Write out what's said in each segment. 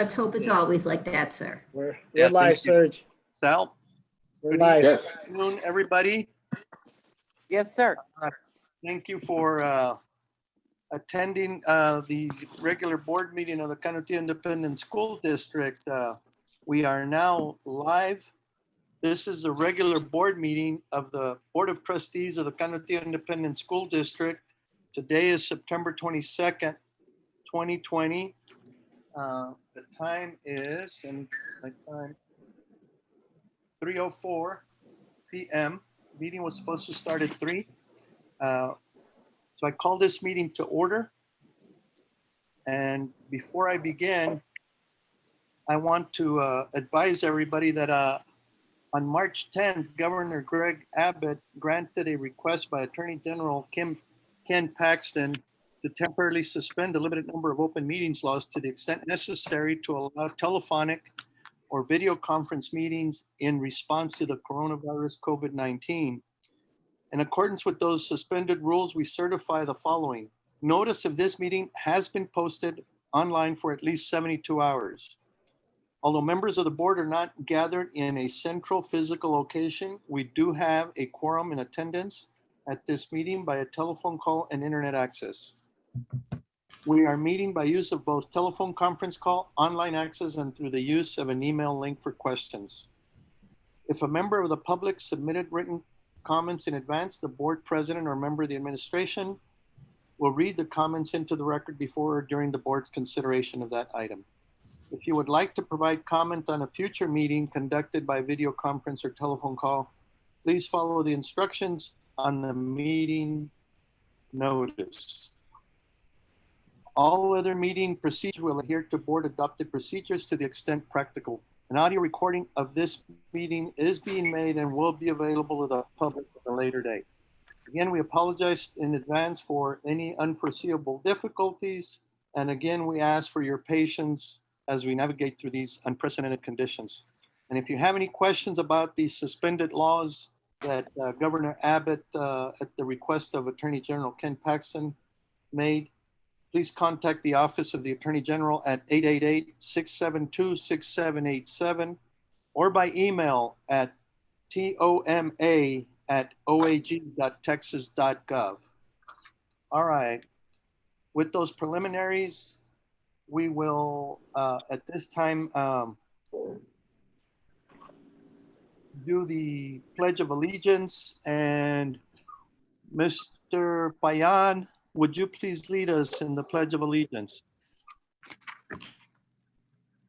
Let's hope it's always like that, sir. We're Yeah, live, thank you. Serge. Sal? We're Good live. Yes. afternoon, everybody. Yes, sir. Thank you for attending the regular board meeting of the Canadial Independent School District. We are now live. This is the regular board meeting of the Board of Trustees of the Canadial Independent School District. Today is September 22nd, 2020. The time is, and my time, 3:04 p.m. Meeting was supposed to start at 3. So I call this meeting to order. And before I begin, I want to advise everybody that on March 10th, Governor Greg Abbott granted a request by Attorney General Ken Paxton to temporarily suspend a limited number of open meetings laws to the extent necessary to allow telephonic or video conference meetings in response to the coronavirus COVID-19. In accordance with those suspended rules, we certify the following. Notice of this meeting has been posted online for at least 72 hours. Although members of the board are not gathered in a central physical location, we do have a quorum in attendance at this meeting by a telephone call and internet access. We are meeting by use of both telephone conference call, online access, and through the use of an email link for questions. If a member of the public submitted written comments in advance, the board president or member of the administration will read the comments into the record before or during the board's consideration of that item. If you would like to provide comment on a future meeting conducted by video conference or telephone call, please follow the instructions on the meeting notice. All other meeting procedures will adhere to board adopted procedures to the extent practical. An audio recording of this meeting is being made and will be available to the public at a later date. Again, we apologize in advance for any unforeseeable difficulties. And again, we ask for your patience as we navigate through these unprecedented conditions. And if you have any questions about these suspended laws that Governor Abbott, at the request of Attorney General Ken Paxton, made, please contact the Office of the Attorney General at 888-672-6787 or by email at toma@oag.texas.gov. All right. With those preliminaries, we will, at this time, do the Pledge of Allegiance. And Mr. Payan, would you please lead us in the Pledge of Allegiance?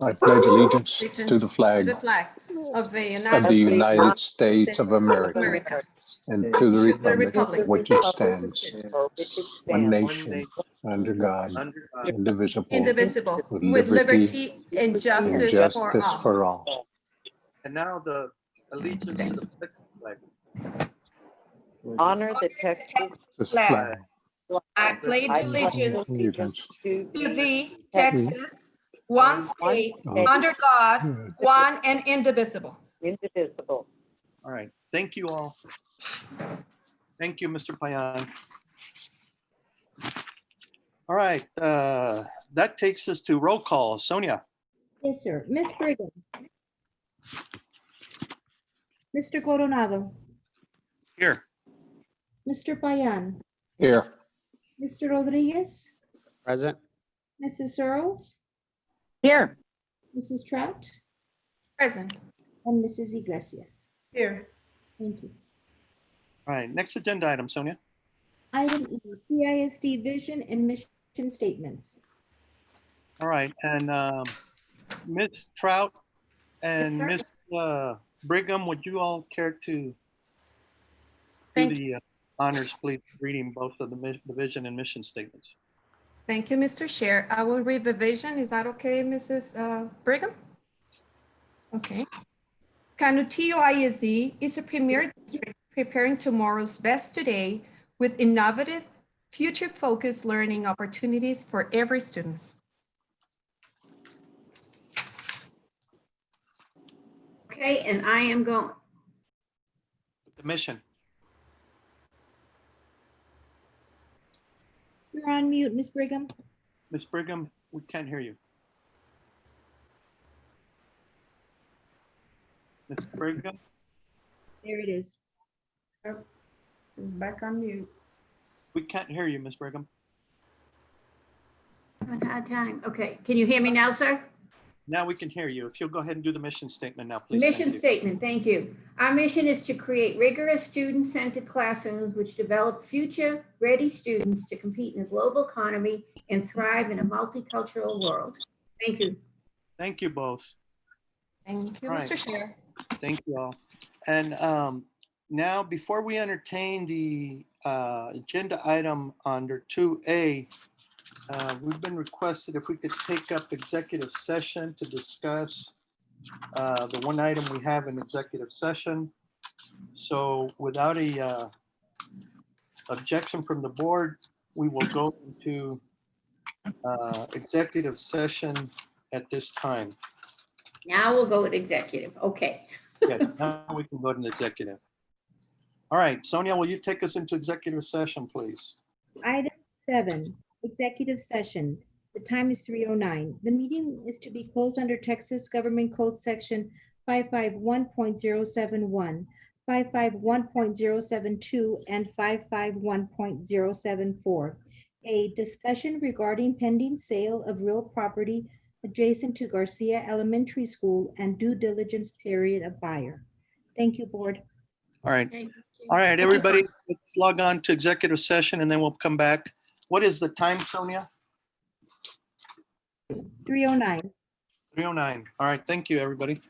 I pledge allegiance to the flag of the of the United United States of America America and to the republic for which it stands, one One nation, nation, under God, under God, indivisible, with liberty and and justice for justice all. for all. and now the allegiance to the flag. Honor the Texas This Flag. flag. I pledge I allegiance Allegiance to to thee, Texas, Texas, one state, state, under God, one and indivisible. indivisible. All right. Thank you all. Thank you, Mr. Payan. All right. That takes us to roll call. Sonia. Yes, sir. Ms. Brigham. Mr. Coronado. Here. Mr. Payan. Here. Mr. Rodriguez. Present. Mrs. Searles. Here. Mrs. Trout. Present. And Mrs. Iglesias. Here. Thank you. All right. Next agenda item, Sonia. Item E, CISD vision and mission statements. All right. And Ms. Trout and Yes, Ms. Brigham, would you all care to do Thank the honors, please, reading both of the vision and mission statements? Thank you, Mr. Chair. I will read the vision. Is that okay, Mrs. Brigham? Okay. Canadial ISD is a premier district preparing tomorrow's best today with innovative, future-focused learning opportunities for every student. Okay, and I am going. The mission. You're on mute, Ms. Brigham. Ms. Brigham, we can't hear you. Ms. Brigham? There it is. Back on mute. We can't hear you, Ms. Brigham. Having a hard time. Okay, can you hear me now, sir? Now we can hear you. If you'll go ahead and do the mission statement now, please. Mission Thank you. statement, thank you. Our mission is to create rigorous student-centered classrooms which develop future-ready students to compete in a global economy and thrive in a multicultural world. Thank you. Thank you both. Thank you, All right. Mr. Chair. Thank you all. And now, before we entertain the agenda item under 2A, we've been requested if we could take up executive session to discuss the one item we have in executive session. So without a objection from the board, we will go into executive session at this time. Now we'll go with executive. Okay. Yes, now we can go to the executive. All right, Sonia, will you take us into executive session, please? Item 7, executive session. The time is 3:09. The meeting is to be closed under Texas Government Code Section 551.071, 551.072, and 551.074. A discussion regarding pending sale of real property adjacent to Garcia Elementary School and due diligence period of buyer. Thank you, board. All right. Okay. All right, Thank you, everybody, Sonia. let's log on to executive session and then we'll come back. What is the time, Sonia? 3:09. 3:09. All right, thank you, everybody.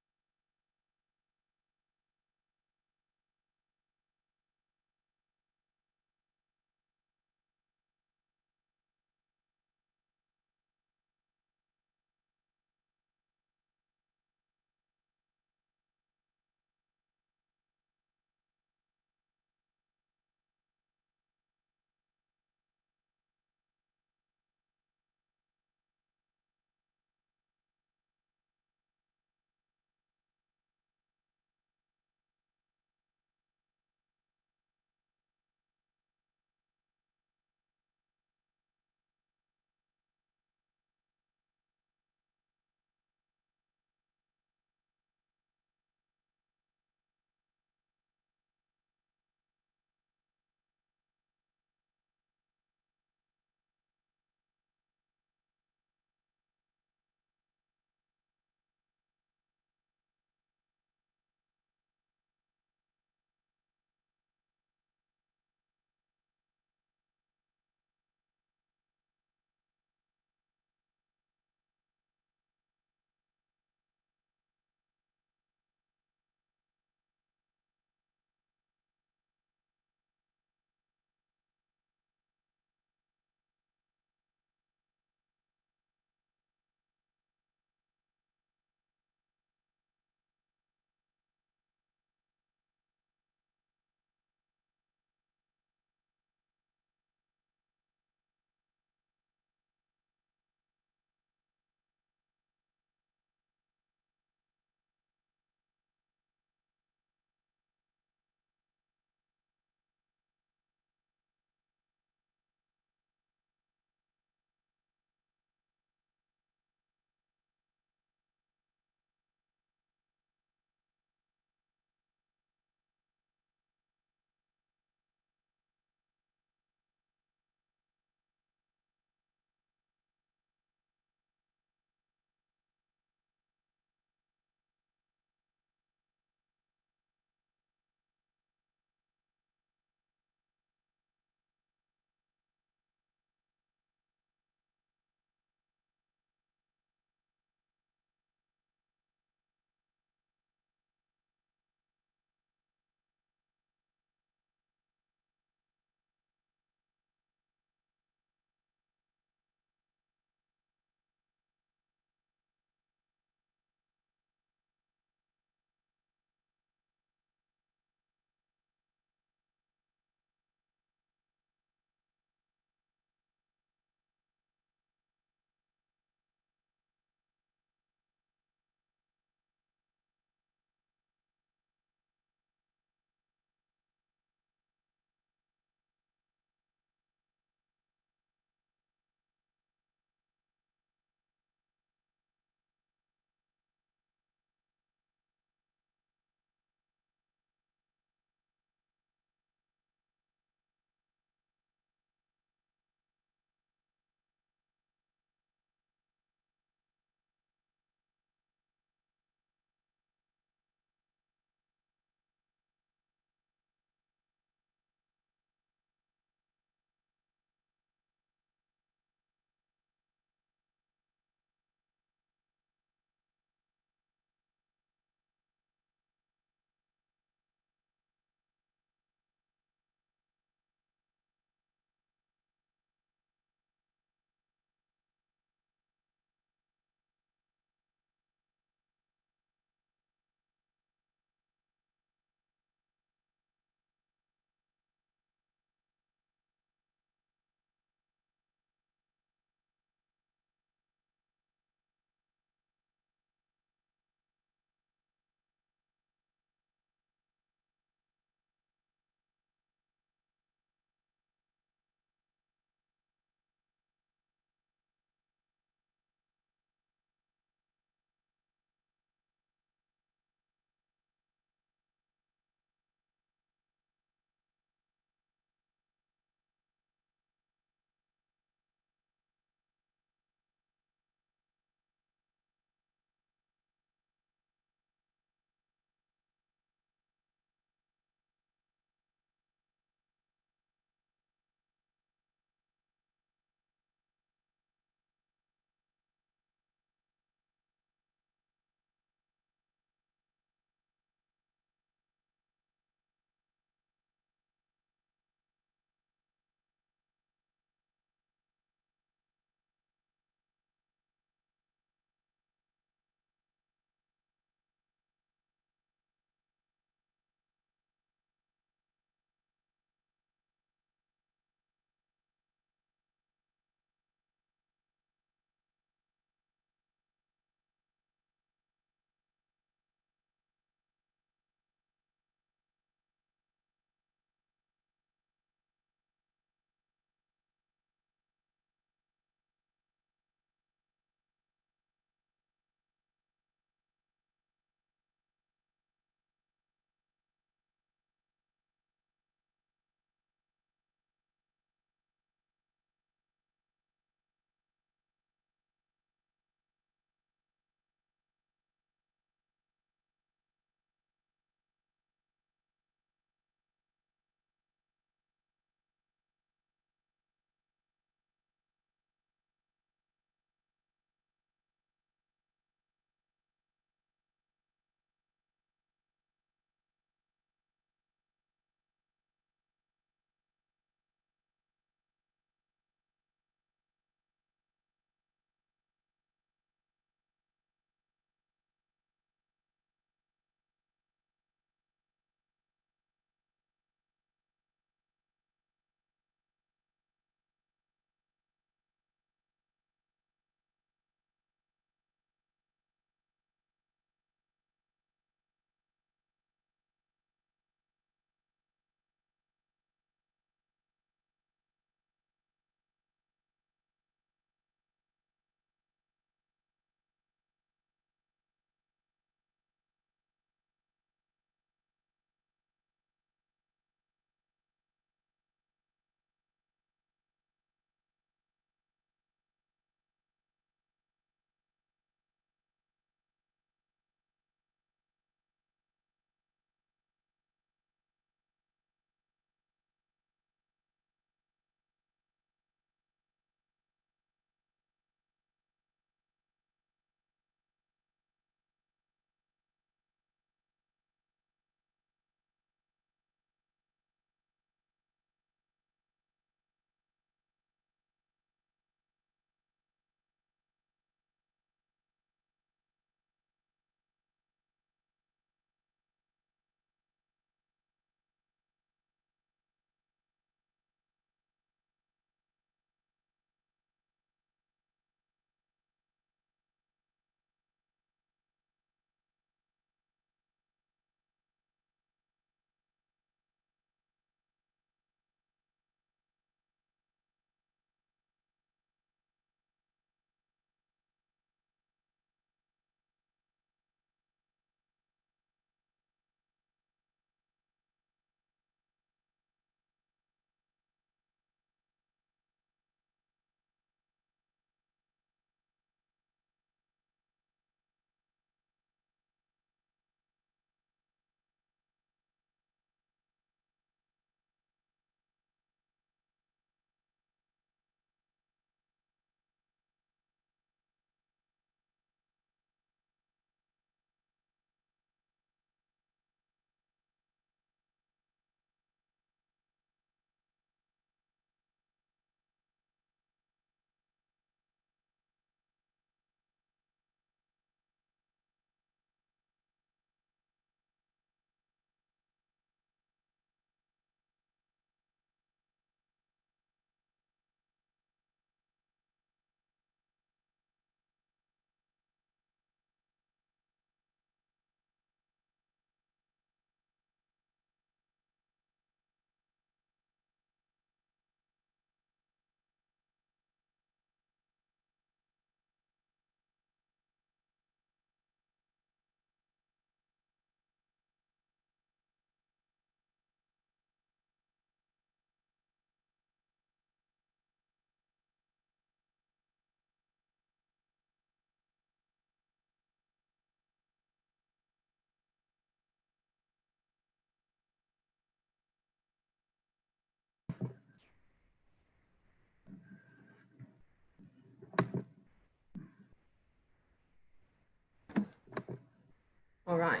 All right.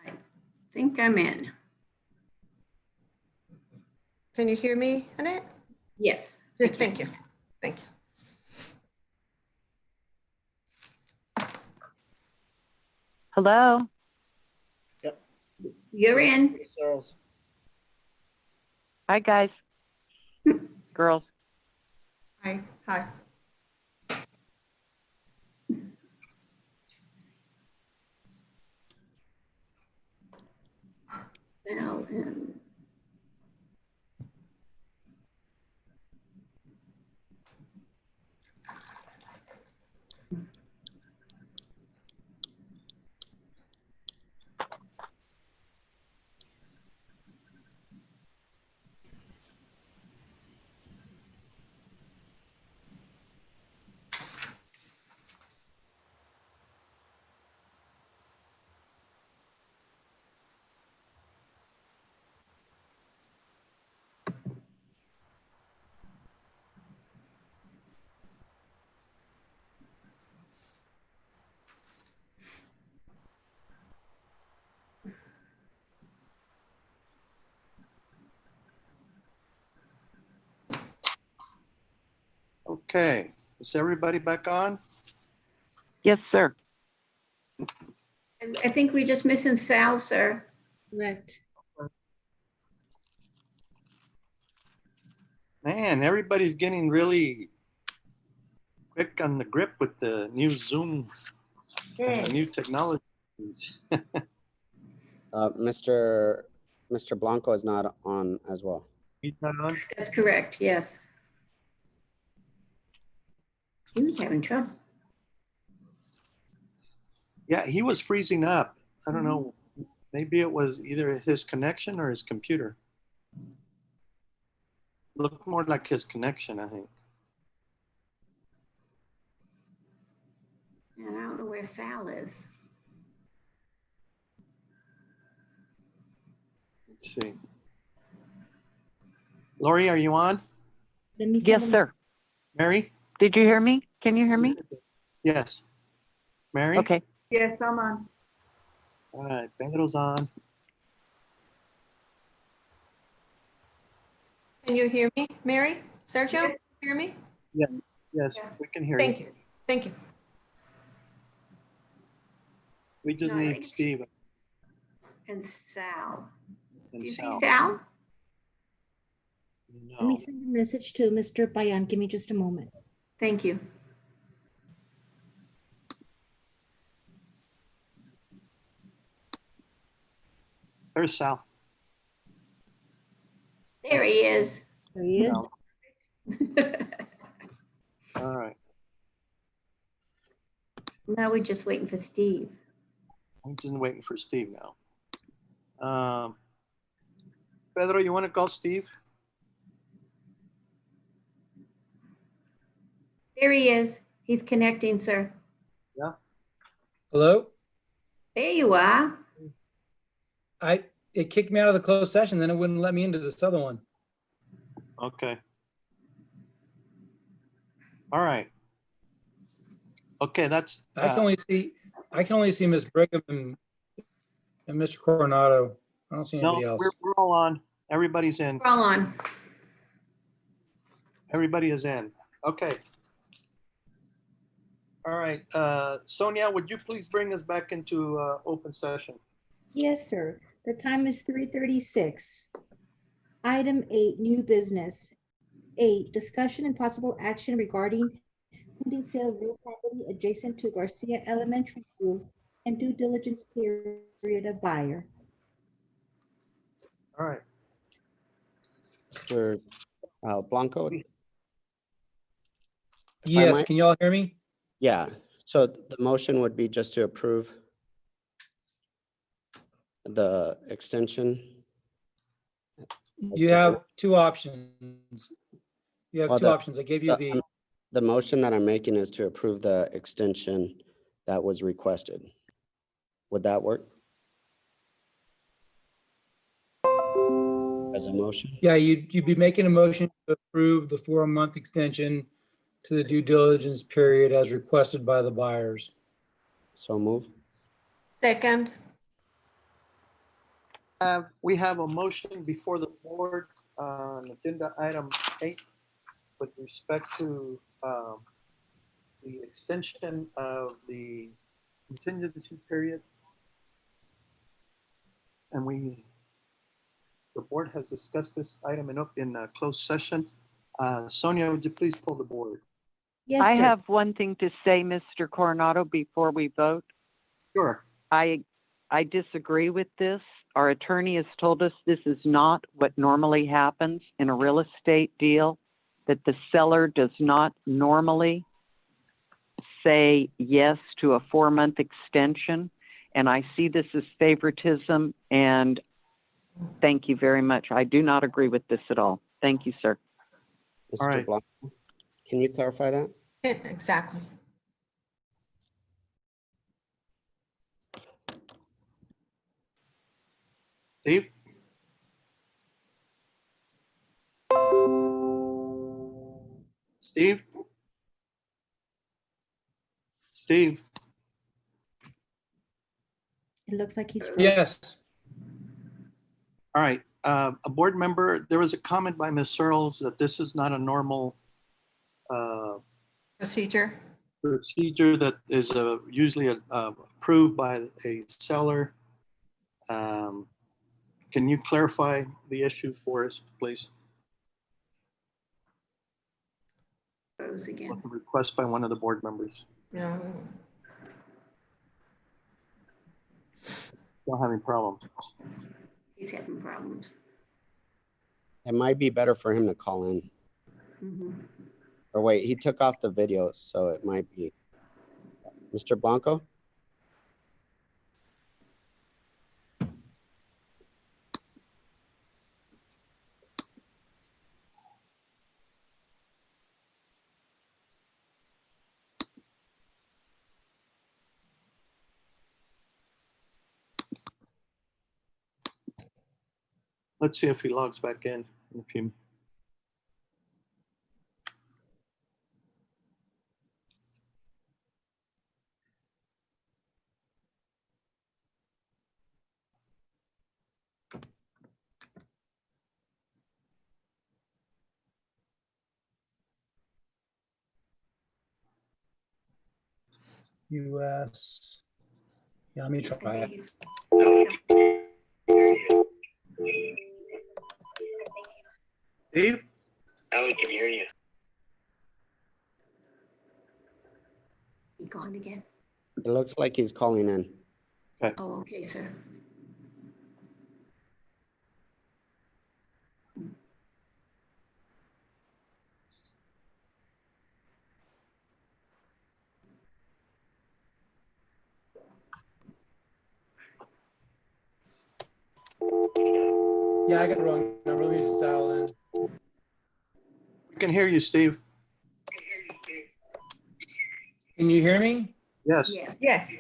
I think I'm in. Can you hear me, Annette? Yes. Thank you. Thank you. Hello? You're in. Hi, guys. Girls. Hi. Hi. Now, Okay, is everybody back on? Yes, sir. I think we're just missing Sal, sir. Correct. Man, everybody's getting really quick on the grip with the new Zoom and the new technology. Mr. Blanco is not on as well. He's not on? That's correct, yes. He was having trouble. Yeah, he was freezing up. I don't know. Maybe it was either his connection or his computer. Looked more like his connection, I think. And I don't know where Sal is. Let's see. Lori, are you on? Let me Yes, send them- sir. Mary? Did you hear me? Can you hear me? Yes. Mary? Okay. Yes, I'm on. All right, Pedro's on. Can you hear me, Mary? Sergio, can you hear me? Yes, we can hear you. Thank you. Thank you. We just No, I need think it's- Steve And Sal. Do and you see Sal. Sal? Let me No. send a message to Mr. Payan. Give me just a moment. Thank you. There's Sal. There he is. There he is. No. All right. Now we're just waiting for Steve. I'm just waiting for Steve now. Pedro, you want to call Steve? There he is. He's connecting, sir. Hello? There you are. It kicked me out of the closed session, then it wouldn't let me into this other one. Okay. All right. Okay, that's. I can only see Ms. Brigham and Mr. Coronado. I don't see anybody No, else. we're all on. Everybody's in. We're all on. Everybody is in. Okay. All right. Sonia, would you please bring us back into open session? Yes, sir. The time is 3:36. Item 8, new business. 8, discussion and possible action regarding pending sale of real property adjacent to Garcia Elementary School and due diligence period of buyer. All right. Mr. Blanco? Yes, might- can y'all hear me? Yeah, so the motion would be just to approve the extension. You have two options. You have Well, two the- options. I gave you the, The motion that I'm making is to approve the extension that was requested. Would that work? As a motion? yeah, you'd be making a motion to approve the 4-month extension to the due diligence period as requested by the buyers. So move. Second. We have a motion before the board on agenda item 8 with respect to the extension of the contingency period. And the board has discussed this item in a closed session. Sonia, would you please pull the board? Yes, I sir. have one thing to say, Mr. Coronado, before we vote. Sure. I disagree with this. Our attorney has told us this is not what normally happens in a real estate deal, that the seller does not normally say yes to a 4-month extension. And I see this as favoritism, and thank you very much. I do not agree with this at all. Thank you, sir. All Mr. right. Blanco, can you clarify that? Exactly. Steve? Steve? Steve? It looks like he's frozen. Yes. All right. A board member, there was a comment by Ms. Searles that this is not a normal Procedure. procedure that is usually approved by a seller. Can you clarify the issue for us, please? Rose again. A request by one of the board members. Yeah. Don't have any problems. He's having problems. It might be better for him to call in. Mhm. Or wait, he took off the video, so it might be. Mr. Blanco? Let's see if he logs back in a few. US. Yeah, let me try it. He's- Steve? Now we can hear you. He gone again. It looks like he's calling in. Oh, okay, sir. Yeah, I got the wrong number. Let me just dial in. We can hear you, Steve. Can you hear me? Yes. Yeah. Yes.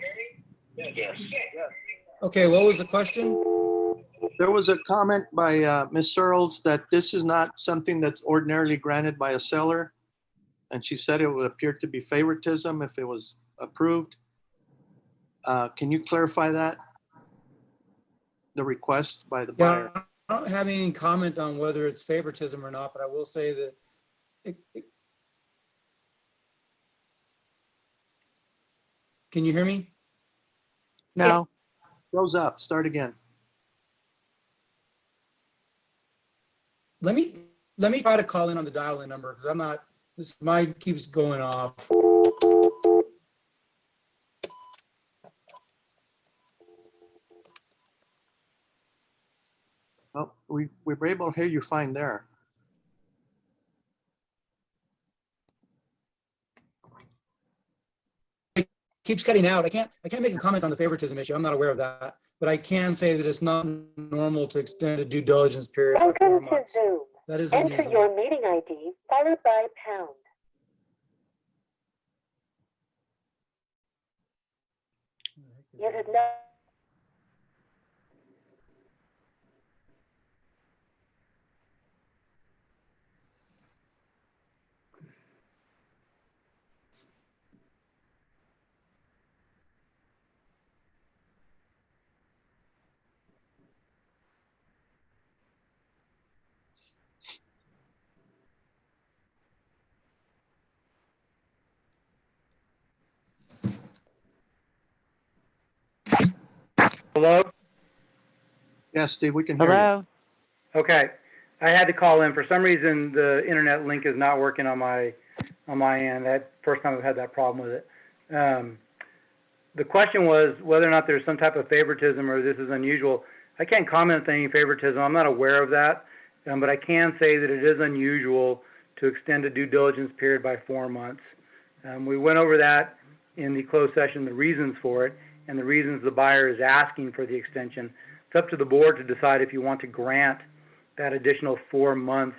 Yes. Okay, what was the question? There was a comment by Ms. Searles that this is not something that's ordinarily granted by a seller. And she said it would appear to be favoritism if it was approved. Can you clarify that? The request by the buyer. Yeah, I don't have any comment on whether it's favoritism or not, but I will say that can you hear me? No. Rose up, start again. Let me try to call in on the dial-in number because I'm not, mine keeps going off. Oh, we were able to hear you fine there. It keeps cutting out. I can't make a comment on the favoritism issue. I'm not aware of that, but I can say that it's not normal to extend a due diligence period for 4 months. Zoom. That is Enter unusual. your meeting ID followed by pound. You have now Hello? Yes, Steve, we can hear you. Hello? Okay. I had to call in. For some reason, the internet link is not working on my end. That first time I've had that problem with it. The question was whether or not there's some type of favoritism or this is unusual. I can't comment on any favoritism. I'm not aware of that. But I can say that it is unusual to extend a due diligence period by 4 months. We went over that in the closed session, the reasons for it, and the reasons the buyer is asking for the extension. It's up to the board to decide if you want to grant that additional 4 months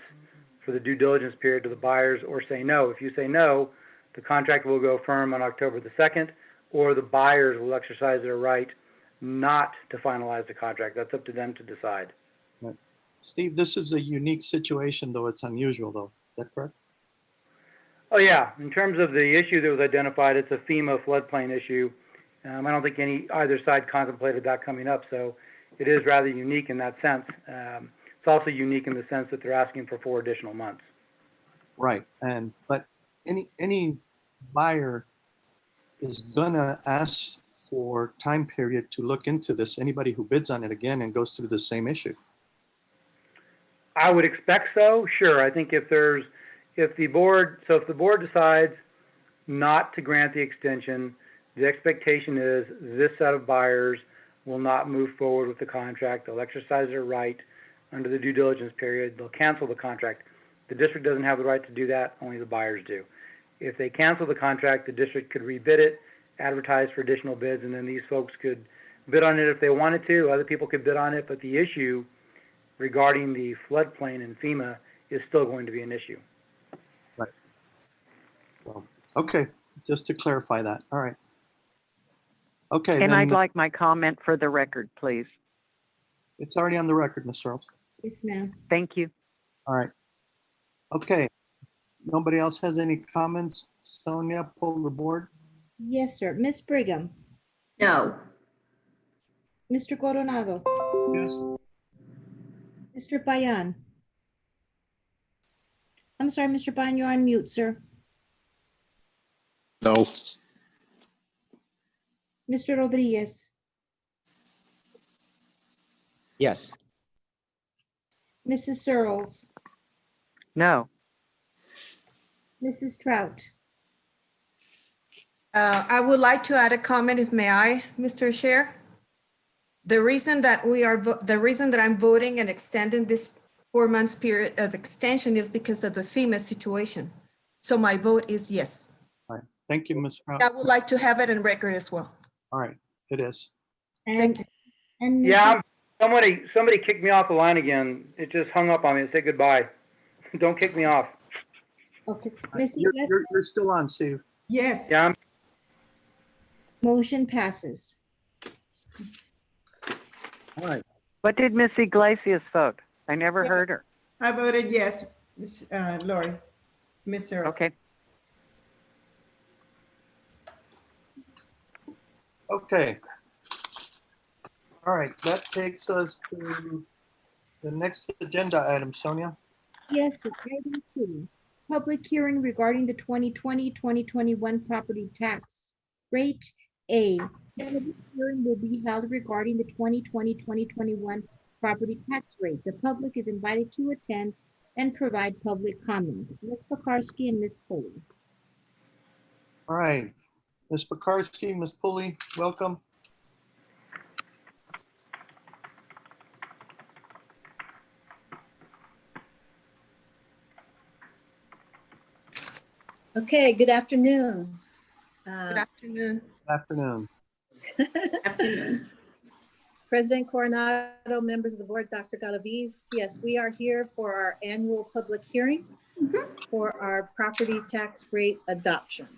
for the due diligence period to the buyers or say no. If you say no, the contract will go firm on October the 2nd, or the buyers will exercise their right not to finalize the contract. That's up to them to decide. Right. Steve, this is a unique situation, though it's unusual, though. Is that correct? Oh, yeah. In terms of the issue that was identified, it's a FEMA floodplain issue. I don't think either side contemplated that coming up, so it is rather unique in that sense. It's also unique in the sense that they're asking for 4 additional months. Right. But any buyer is gonna ask for time period to look into this. Anybody who bids on it again and goes through the same issue. I would expect so. Sure. I think if the board decides not to grant the extension, the expectation is this set of buyers will not move forward with the contract. They'll exercise their right under the due diligence period. They'll cancel the contract. The district doesn't have the right to do that. Only the buyers do. If they cancel the contract, the district could rebid it, advertise for additional bids, and then these folks could bid on it if they wanted to. Other people could bid on it, but the issue regarding the floodplain in FEMA is still going to be an issue. Right. Well, okay, just to clarify that. All right. Okay. And then, I'd like my comment for the record, please. it's already on the record, Ms. Searles. Yes, ma'am. Thank you. All right. Okay. Nobody else has any comments? Sonia, pull the board. Yes, sir. Ms. Brigham, No. Mr. Coronado, Yes. Mr. Payan. I'm sorry, Mr. Payan, you're on mute, sir. No. Mr. Rodriguez, Yes. Mrs. Searles, No. Mrs. Trout. I would like to add a comment, if may I, Mr. Chair? The reason that I'm voting and extending this 4 months period of extension is because of the FEMA situation. So my vote is yes. All right. Thank you, Ms. Trout. I would like to have it in record as well. All right. It is. And Yeah, somebody kicked me off the line again. It just hung up on me and said goodbye. Don't kick me off. Okay, Missy, You're still on, Steve. Yes. Yeah, motion passes. All right. What did Miss Iglesias vote? I never heard her. I voted yes, Ms. Lori, Ms. Searles. Okay. Okay. All right, that takes us to the next agenda item, Sonia. Yes, sir. Item 2, public hearing regarding the 2020-2021 property tax rate. A, public hearing will be held regarding the 2020-2021 property tax rate. The public is invited to attend and provide public comment. Ms. Pekarsky and Ms. Foley. All right, Ms. Pekarsky, Ms. Pulley, welcome. Okay, good afternoon. Good afternoon. Good afternoon. Afternoon. President Coronado, members of the board, Dr. Galaviz. Yes, we are here for our annual public hearing for our property tax rate adoption.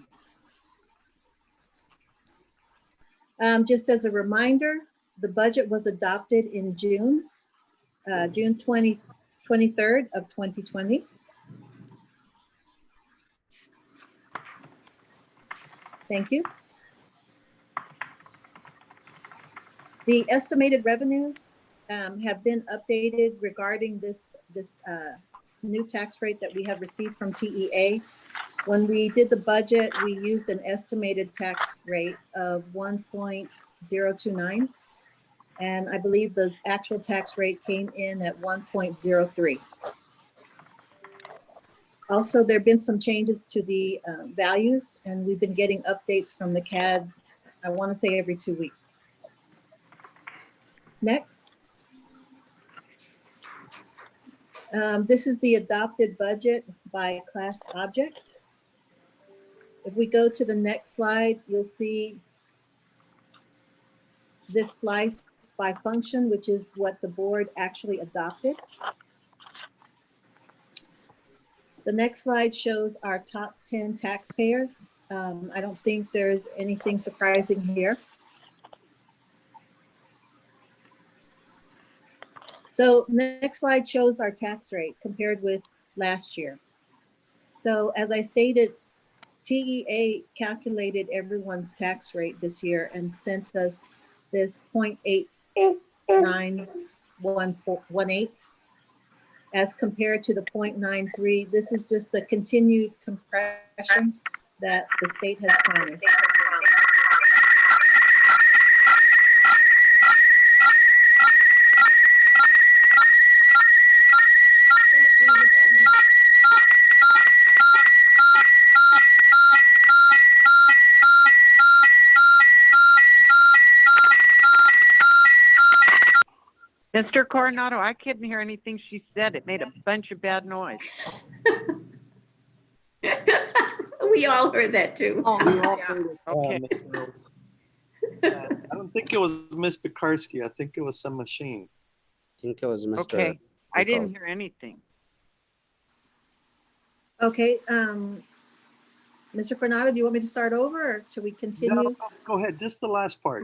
Just as a reminder, the budget was adopted in June 23rd of 2020. Thank you. The estimated revenues have been updated regarding this new tax rate that we have received from TEA. When we did the budget, we used an estimated tax rate of 1.029. And I believe the actual tax rate came in at 1.03. Also, there've been some changes to the values, and we've been getting updates from the CAD, I want to say every 2 weeks. Next. This is the adopted budget by class object. If we go to the next slide, you'll see this slice by function, which is what the board actually adopted. The next slide shows our top 10 taxpayers. I don't think there's anything surprising here. So next slide shows our tax rate compared with last year. So as I stated, TEA calculated everyone's tax rate this year and sent us this 0.8918 as compared to the 0.93. This is just the continued compression that the state has promised. Mr. Coronado, I couldn't hear anything she said. It made a bunch of bad noise. We all heard that too. Okay. I don't think it was Miss Pekarsky. I think it was some machine. I think it was Mr. Okay. I didn't Kukoc. hear anything. Okay, Mr. Coronado, do you want me to start over or should we continue? No, go ahead, just the last part.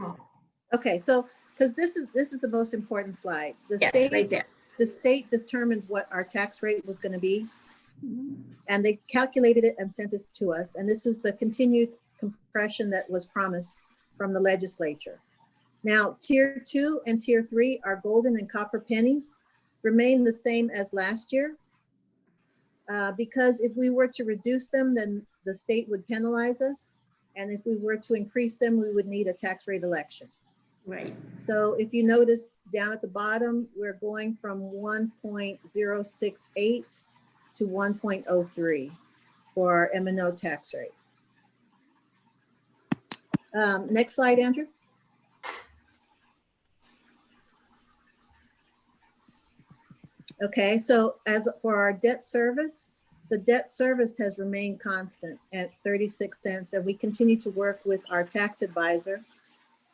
Okay, so because this is the most important slide. The Yes, state, right there. the state determined what our tax rate was going to be, Mhm. and they calculated it and sent it to us. And this is the continued compression that was promised from the legislature. Now, tier 2 and tier 3, our golden and copper pennies, remain the same as last year. Because if we were to reduce them, then the state would penalize us. And if we were to increase them, we would need a tax rate election. Right. So if you notice down at the bottom, we're going from 1.068 to 1.03 for our M&O tax rate. Next slide, Andrew. Okay, so as for our debt service, the debt service has remained constant at 36 cents, and we continue to work with our tax advisor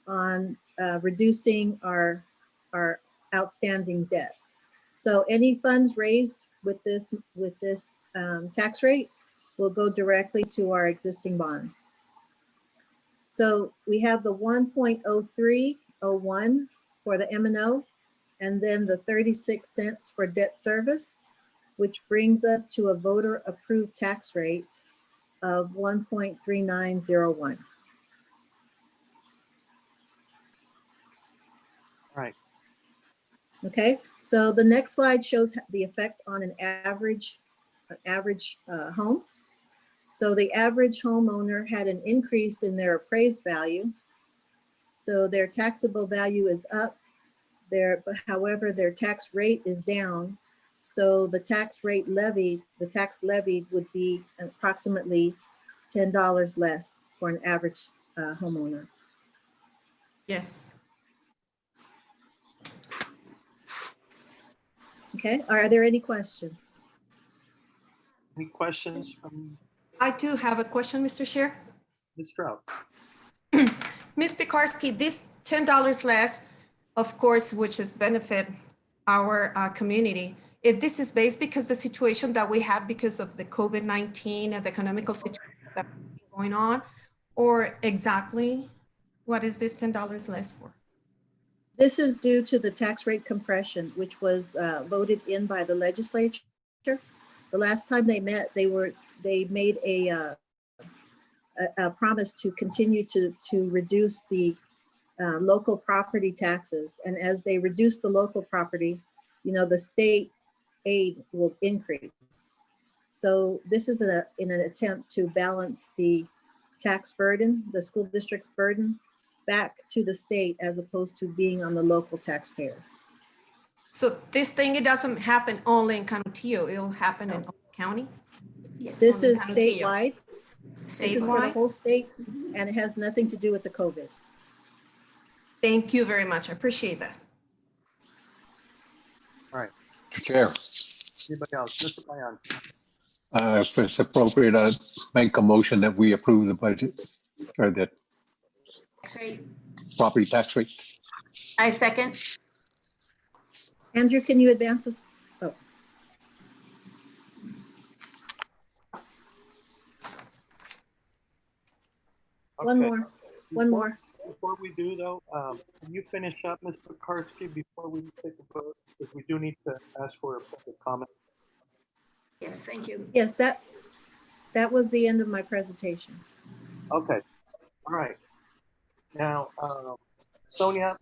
on reducing our outstanding debt. So any funds raised with this tax rate will go directly to our existing bonds. So we have the 1.0301 for the M&O, and then the 36 cents for debt service, which brings us to a voter approved tax rate of 1.3901. Right. Okay, so the next slide shows the effect on an average home. So the average homeowner had an increase in their appraised value. So their taxable value is up. However, their tax rate is down. So the tax levied would be approximately $10 less for an average homeowner. Yes. Okay, are there any questions? Any questions from I do have a question, Mr. Chair. Ms. Stroud? Ms. Pekarsky, this $10 less, of course, which is benefit our community. If this is based because the situation that we have because of the COVID-19 and the economical situation that's going on, or exactly what is this $10 less for? This is due to the tax rate compression, which was voted in by the legislature. The last time they met, they made a promise to continue to reduce the local property taxes. And as they reduce the local property, the state aid will increase. So this is in an attempt to balance the tax burden, the school district's burden, back to the state as opposed to being on the local taxpayers. So this thing, it doesn't happen only in Canutillo, it'll happen in Oakland County? This Only is Canutillo. statewide. This is for the Statewide? whole state, and it has nothing to do with the COVID. Thank you very much, I appreciate that. All right. Mr. Chair, Anybody else? Mr. Payan? if it's appropriate, I'd make a motion that we approve the budget or the Tax rate. property tax rate. I second. Andrew, can you advance us? Oh. One Okay. more, one more. Before we do though, can you finish up, Mr. Karski, before we take a vote? Because we do need to ask for a public comment. Yes, thank you. Yes, that was the end of my presentation. Okay, all right. Now, Sonia,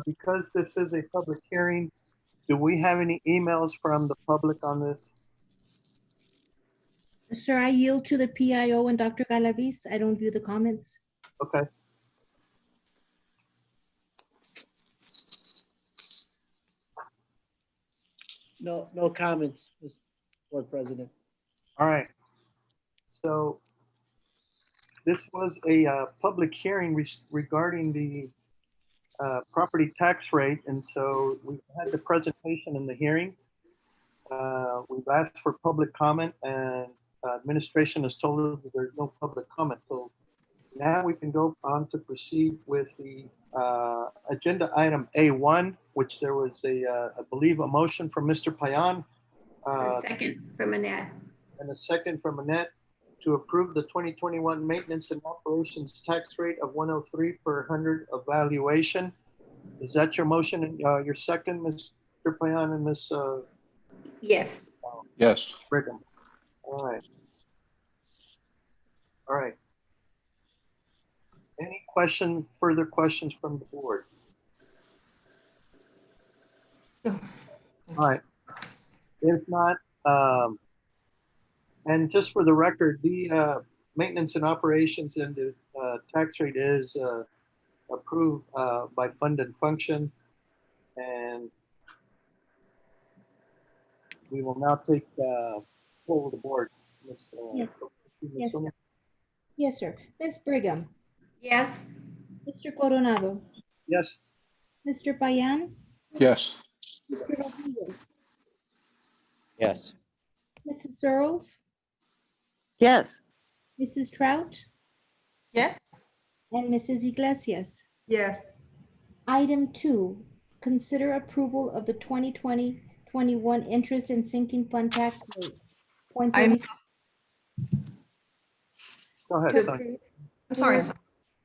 because this is a public hearing, do we have any emails from the public on this? Sir, I yield to the PIO and Dr. Galavis. I don't view the comments. Okay. No comments, Mr. Board President. All right. So this was a public hearing regarding the property tax rate. And so we had the presentation in the hearing. We've asked for public comment, and administration has told us that there's no public comment. So now we can go on to proceed with the agenda item A1, which there was I believe, a motion from Mr. Payan. A second from Annette. And a second from Annette to approve the 2021 maintenance and operations tax rate of 103 per 100 evaluation. Is that your motion and your second, Mr. Payan and Ms. Yes. Yes. Brigham? All right. All right. Any questions, further questions from the board? No. All right. If not, and just for the record, the maintenance and operations and the tax rate is approved by fund and function. And we will now take poll of the board. Ms. Yes. Ms. Yes, Sonia? Yes, sir. Ms. Brigham, Yes. Mr. Coronado, Yes. Mr. Payan, Yes. Mr. Rodriguez, Yes. Mrs. Searles, Yes. Mrs. Trout, Yes? and Mrs. Iglesias. Yes. Item 2, consider approval of the 2020-21 interest and sinking fund tax rate. I'm 0.36 Go ahead, Sonia. I'm sorry.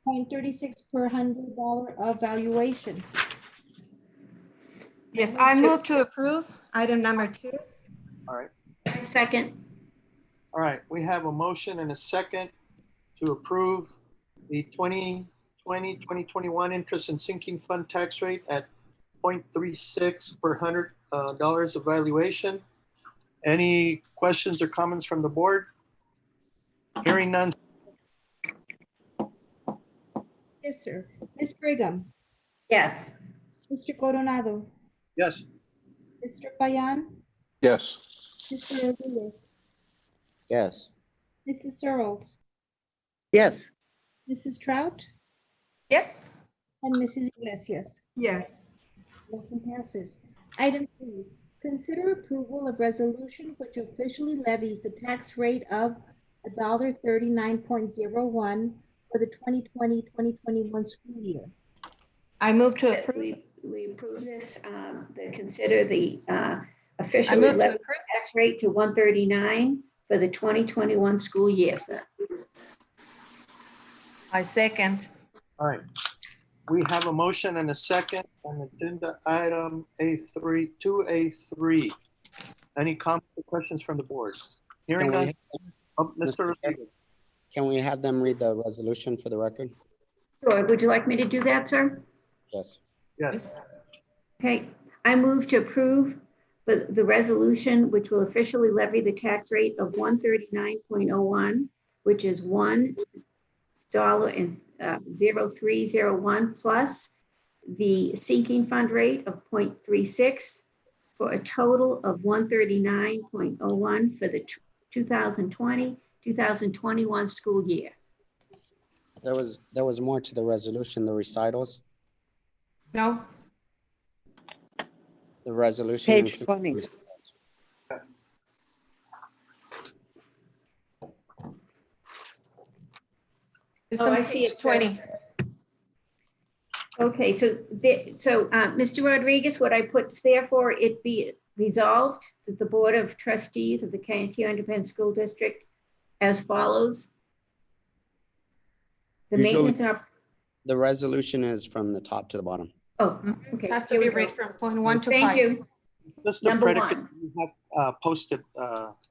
0.36 per $100 of valuation. Yes, I move to approve item number 2. All right. I second. All right. We have a motion and a second to approve the 2020-2021 interest and sinking fund tax rate at 0.36 per $100 of valuation. Any questions or comments from the board? Hearing none. Yes, sir. Ms. Brigham, Yes. Mr. Coronado, Yes. Mr. Payan, Yes. Mr. Rodriguez, Yes. Mrs. Searles, Yes. Mrs. Trout, Yes? and Mrs. Iglesias. Yes. Motion passes. Item 3, consider approval of resolution which officially levies the tax rate of $1.39.01 for the 2020-2021 school year. I move to approve. We approve this, consider the I officially move to levied approve. tax rate to 139 for the 2021 school year, sir. I second. All right. We have a motion and a second on agenda item A3, 2A3. Any comments or questions from the board? Hearing Can we none. Oh, Mr. Rodriguez. Can we have them read the resolution for the record? Sure. Would you like me to do that, sir? Yes. Yes. Okay. I move to approve the resolution which will officially levy the tax rate of 139.01, which is $1.39 0301 plus the sinking fund rate of 0.36 for a total of 139.01 for the 2020-2021 school year. There was more to the resolution, the recitals. No, The resolution. Page includes 20. recitals. it's Oh, on I see page it. 20. Okay, so, Mr. Rodriguez, what I put there for it be resolved that the Board of Trustees of the Canadial Independent School District as follows. The Usually- maintenance and The resolution is from the top to the bottom. oh, okay. It has to here be we read go. from point 1 to 5. Thank you. Just the Number predicate, one. you have posted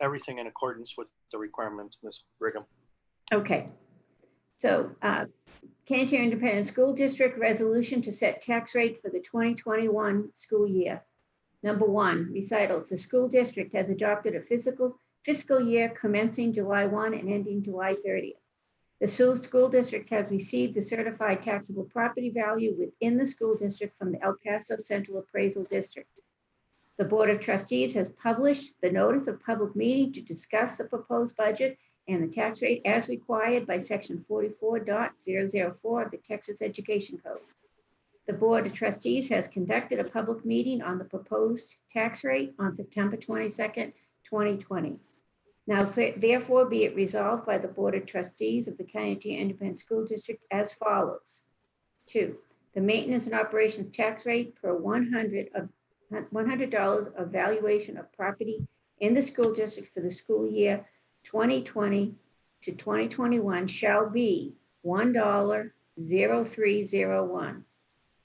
everything in accordance with the requirements, Ms. Brigham. Okay. So, Canadial Independent School District resolution to set tax rate for the 2021 school year. Number one, recitals. The school district has adopted a fiscal year commencing July 1 and ending July 30th. The school district has received the certified taxable property value within the school district from the El Paso Central Appraisal District. The Board of Trustees has published the notice of public meeting to discuss the proposed budget and the tax rate as required by section 44.004 of the Texas Education Code. The Board of Trustees has conducted a public meeting on the proposed tax rate on September 22nd, 2020. Now, therefore, be it resolved by the Board of Trustees of the Canadial Independent School District as follows. 2, the maintenance and operations tax rate per $100 of valuation of property in the school district for the school year 2020 to 2021 shall be $1.0301.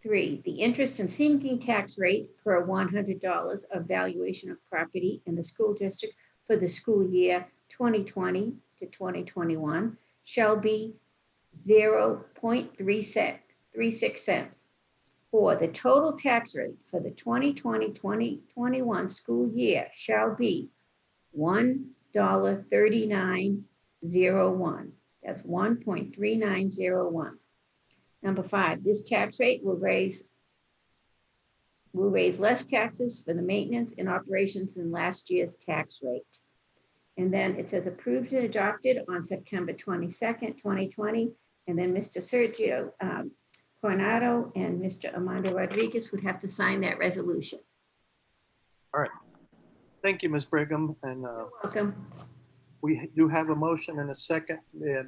3, the interest and sinking tax rate per $100 of valuation of property in the school district for the school year 2020 to 2021 shall be 0.36 cents. 4, the total tax rate for the 2020-2021 school year shall be $1.3901. That's 1.3901. Number 5, this tax rate will raise less taxes for the maintenance and operations than last year's tax rate. And then it says approved and adopted on September 22nd, 2020. And then Mr. Sergio Coronado and Mr. Armando Rodriguez would have to sign that resolution. All right. Thank you, Ms. Brigham. And Welcome. we do have a motion and a second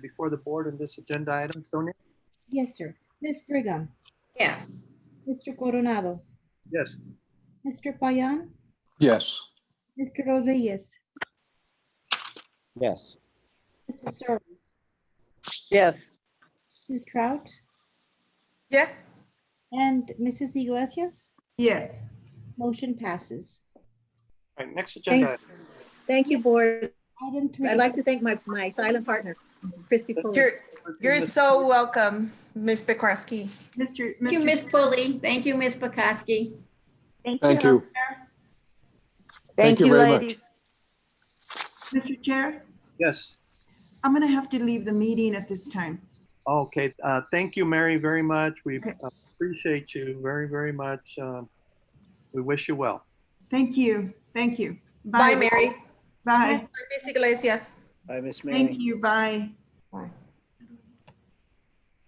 before the board on this agenda item, Sonia? Yes, sir. Ms. Brigham, Yes. Mr. Coronado, Yes. Mr. Payan, Yes. Mr. Rodriguez, Yes. Mrs. Service, Yes. Mrs. Trout, Yes, and Mrs. Iglesias. Yes. Motion passes. All right, next agenda. item. Thank you, board. Item 3. I'd like to thank my silent partner, Christy Pulley. you're so welcome, Ms. Pekarski. Mr. Thank you, Ms. Pulley. Thank you, Ms. Bukowski. Thank you. Thank you, very much. ladies. Mr. Chair, Yes. I'm going to have to leave the meeting at this time. Okay. Thank you, Mary, very much. We Okay. appreciate you very, very much. We wish you well. Thank you. Thank you. Bye, Mary. Bye. Bye, Ms. Iglesias. Bye, Miss Mary. Thank you. Bye.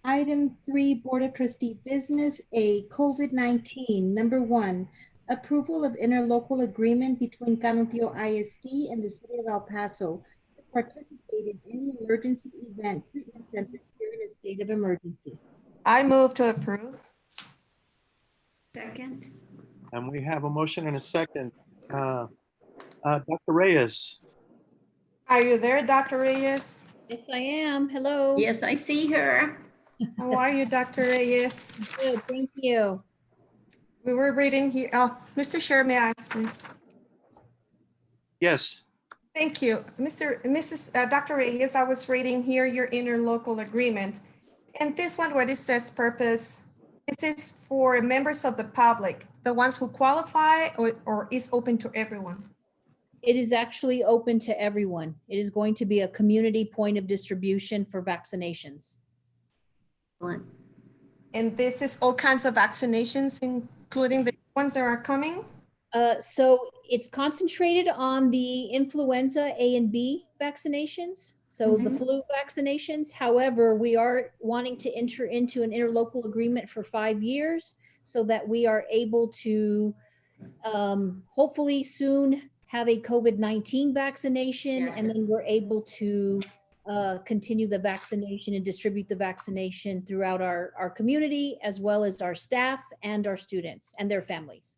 Item 3, Board of Trustee business, A, COVID-19. Number 1, approval of interlocal agreement between Canadial ISD and the City of El Paso to participate in any emergency event treatment center during a state of emergency. I move to approve. Second. And we have a motion and a second. Dr. Reyes. Are you there, Dr. Reyes? Yes, I am. Hello. Yes, I see her. How are you, Dr. Reyes? Good, thank you. We were reading here. Oh, Mr. Chair, may I please? Yes. Thank you. Dr. Reyes, I was reading here your interlocal agreement. And this one where it says purpose, this is for members of the public, the ones who qualify, or is open to everyone? It is actually open to everyone. It is going to be a community point of distribution for vaccinations. Excellent. And this is all kinds of vaccinations, including the ones that are coming? So it's concentrated on the influenza A and B vaccinations, so the Mhm. flu vaccinations. However, we are wanting to enter into an interlocal agreement for 5 years so that we are able to hopefully soon have a COVID-19 vaccination, and then we're able to continue the vaccination and distribute the vaccination throughout our community, as well as our staff and our students and their families.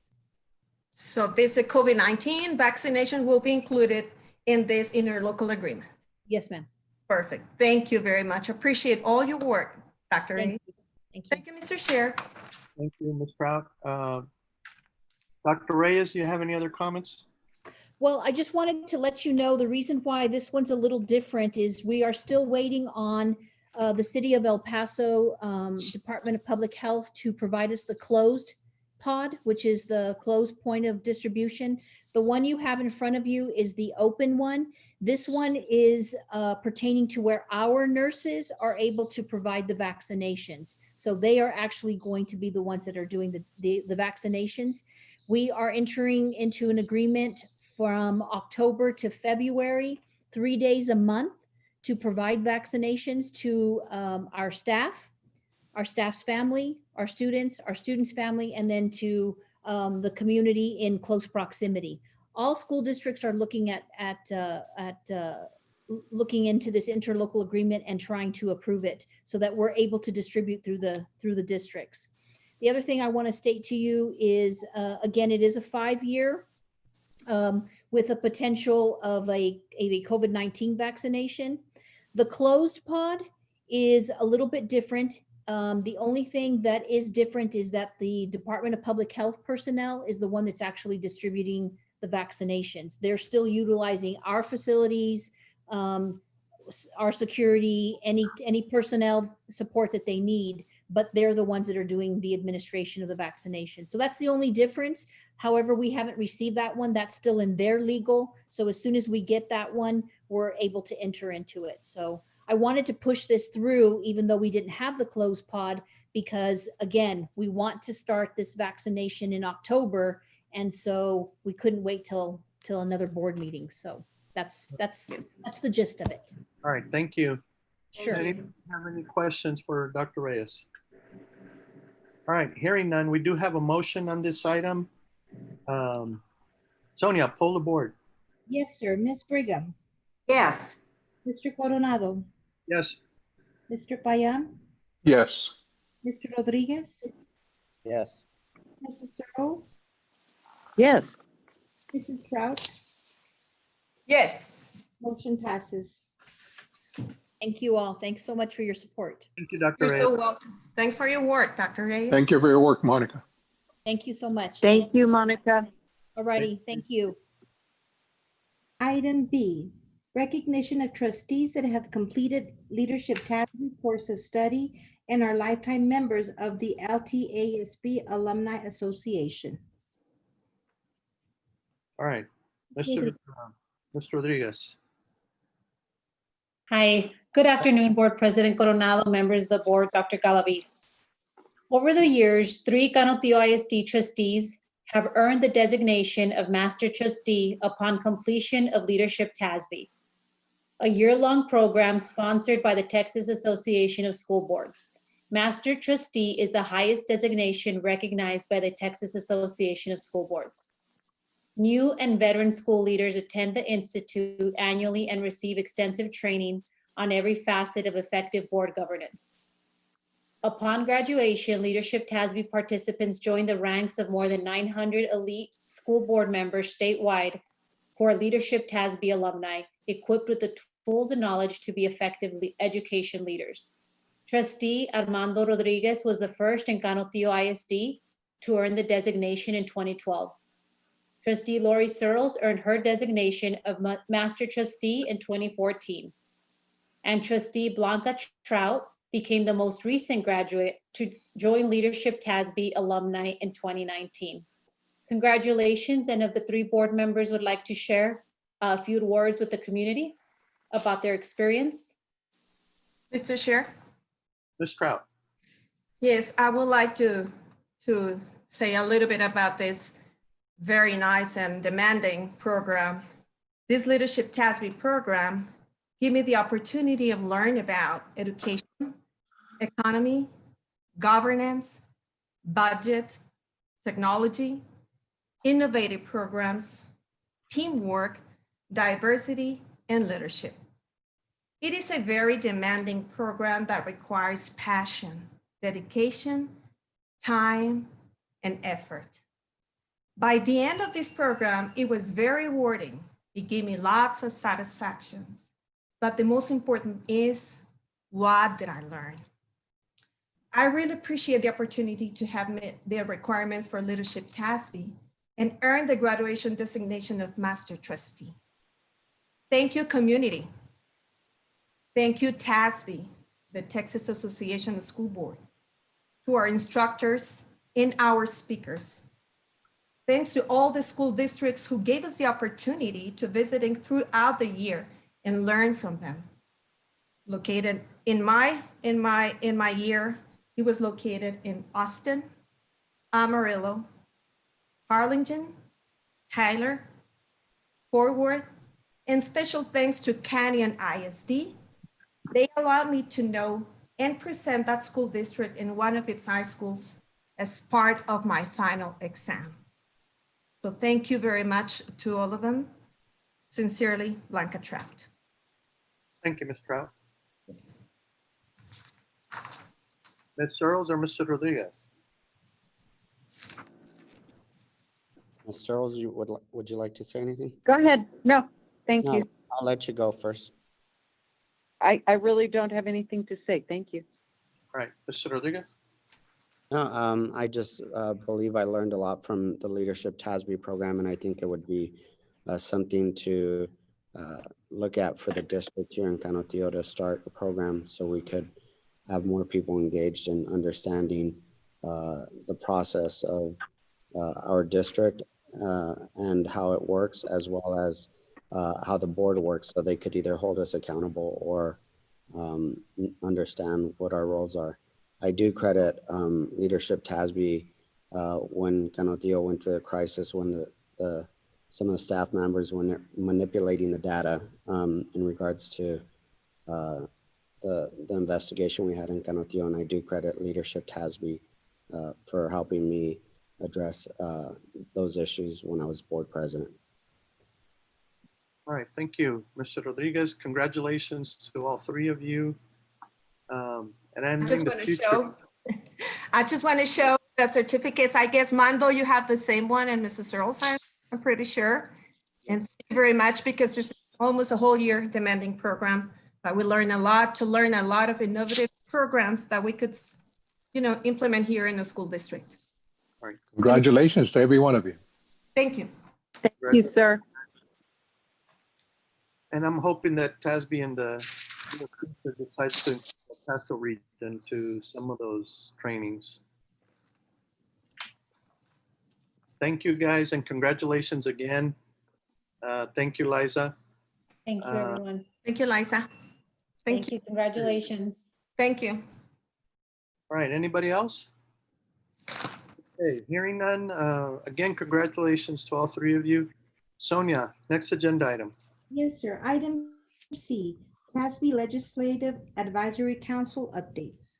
So this COVID-19 vaccination will be included in this interlocal agreement. Yes, ma'am. Perfect. Thank you very much. Appreciate all your work, Dr. Thank A. you. Thank you. Thank you, Mr. Chair. Thank you, Ms. Proud. Dr. Reyes, do you have any other comments? Well, I just wanted to let you know the reason why this one's a little different is we are still waiting on the City of El Paso Department of Public Health to provide us the closed pod, which is the closed point of distribution. The one you have in front of you is the open one. This one is pertaining to where our nurses are able to provide the vaccinations. So they are actually going to be the ones that are doing the vaccinations. We are entering into an agreement from October to February, 3 days a month, to provide vaccinations to our staff's family, our students' family, and then to the community in close proximity. All school districts are looking at looking into this interlocal agreement and trying to approve it so that we're able to distribute through the districts. The other thing I want to state to you is, again, it is a 5-year with a potential of a COVID-19 vaccination. The closed pod is a little bit different. The only thing that is different is that the Department of Public Health personnel is the one that's actually distributing the vaccinations. They're still utilizing our facilities, our security, any personnel support that they need, but they're the ones that are doing the administration of the vaccination. So that's the only difference. However, we haven't received that one. That's still in their legal. So as soon as we get that one, we're able to enter into it. So I wanted to push this through, even though we didn't have the closed pod, because again, we want to start this vaccination in October. And so we couldn't wait till another board meeting. So that's the gist of it. All right, thank you. Sure. Anyone have any questions for Dr. Reyes? All right, hearing none, we do have a motion on this item. Sonia, poll the board. Yes, sir. Ms. Brigham, Yes. Mr. Coronado, Yes. Mr. Payan, Yes. Mr. Rodriguez, Yes. Mrs. Searles, Yes. Mrs. Trout. Yes. Motion passes. Thank you all. Thanks so much for your support. Thank you, Dr. You're Reyes. so welcome. Thanks for your work, Dr. Reyes. Thank you for your work, Monica. Thank you so much. Thank you, Monica. Alrighty, thank you. Item B, recognition of trustees that have completed Leadership Academy course of study and are lifetime members of the LTASB Alumni Association. All right, Mr. Rodriguez. Hi, good afternoon, Board President Coronado, members of the board, Dr. Galaviz. Over the years, 3 Canadial ISD trustees have earned the designation of Master Trustee upon completion of Leadership TASB, a year-long program sponsored by the Texas Association of School Boards. Master Trustee is the highest designation recognized by the Texas Association of School Boards. New and veteran school leaders attend the Institute annually and receive extensive training on every facet of effective board governance. Upon graduation, Leadership TASB participants join the ranks of more than 900 elite school board members statewide who are Leadership TASB alumni, equipped with the tools and knowledge to be effective education leaders. Trustee Armando Rodriguez was the first in Canadial ISD to earn the designation in 2012. Trustee Lori Searles earned her designation of Master Trustee in 2014. And Trustee Blanca Trout became the most recent graduate to join Leadership TASB alumni in 2019. Congratulations, and if the 3 board members would like to share a few words with the community about their experience. Mr. Chair. Ms. Trout. Yes, I would like to say a little bit about this very nice and demanding program. This Leadership TASB program give me the opportunity of learning about education, economy, governance, budget, technology, innovative programs, teamwork, diversity, and leadership. It is a very demanding program that requires passion, dedication, time, and effort. By the end of this program, it was very rewarding. It gave me lots of satisfactions. But the most important is, what did I learn? I really appreciate the opportunity to have met the requirements for Leadership TASB and earn the graduation designation of Master Trustee. Thank you, community. Thank you, TASB, the Texas Association of School Board, to our instructors and our speakers. Thanks to all the school districts who gave us the opportunity to visiting throughout the year and learn from them. Located in my year, it was located in Austin, Amarillo, Harlingen, Tyler, Fort Worth, and special thanks to Canadial ISD. They allowed me to know and present that school district in one of its high schools as part of my final exam. So thank you very much to all of them. Sincerely, Blanca Trout. Thank you, Ms. Trout. Yes. Ms. Searles or Mr. Rodriguez? Ms. Searles, would you like to say anything? Go ahead. No, thank No, you. I'll let you go first. I really don't have anything to say. Thank you. All right, Mr. Rodriguez? No, I just believe I learned a lot from the Leadership TASB program, and I think it would be something to look at for the district here in Canantillo to start a program so we could have more people engaged in understanding the process of our district and how it works, as well as how the board works, so they could either hold us accountable or understand what our roles are. I do credit Leadership TASB when Canantillo went through the crisis, when some of the staff members, when they're manipulating the data in regards to the investigation we had in Canantillo, and I do credit Leadership TASB for helping me address those issues when I was board president. All right, thank you, Mr. Rodriguez. Congratulations to all three of you. And I'm in the future. I just want to show the certificates. I guess, Mando, you have the same one, and Mrs. Searles, I'm pretty sure. And thank you very much, because this is almost a whole year demanding program, but we learn a lot of innovative programs that we could, implement here in the school district. All right. Congratulations to every one of you. Thank you. Thank you, sir. And I'm hoping that TASB and the future decides to Paso region to some of those trainings. Thank you, guys, and congratulations again. Thank you, Liza. Thank you, everyone. Thank you, Liza. Thank you. Congratulations. Thank you. All right, anybody else? Okay, hearing none. Again, congratulations to all three of you. Sonia, next agenda item. Yes, sir. Item C, TASB Legislative Advisory Council updates.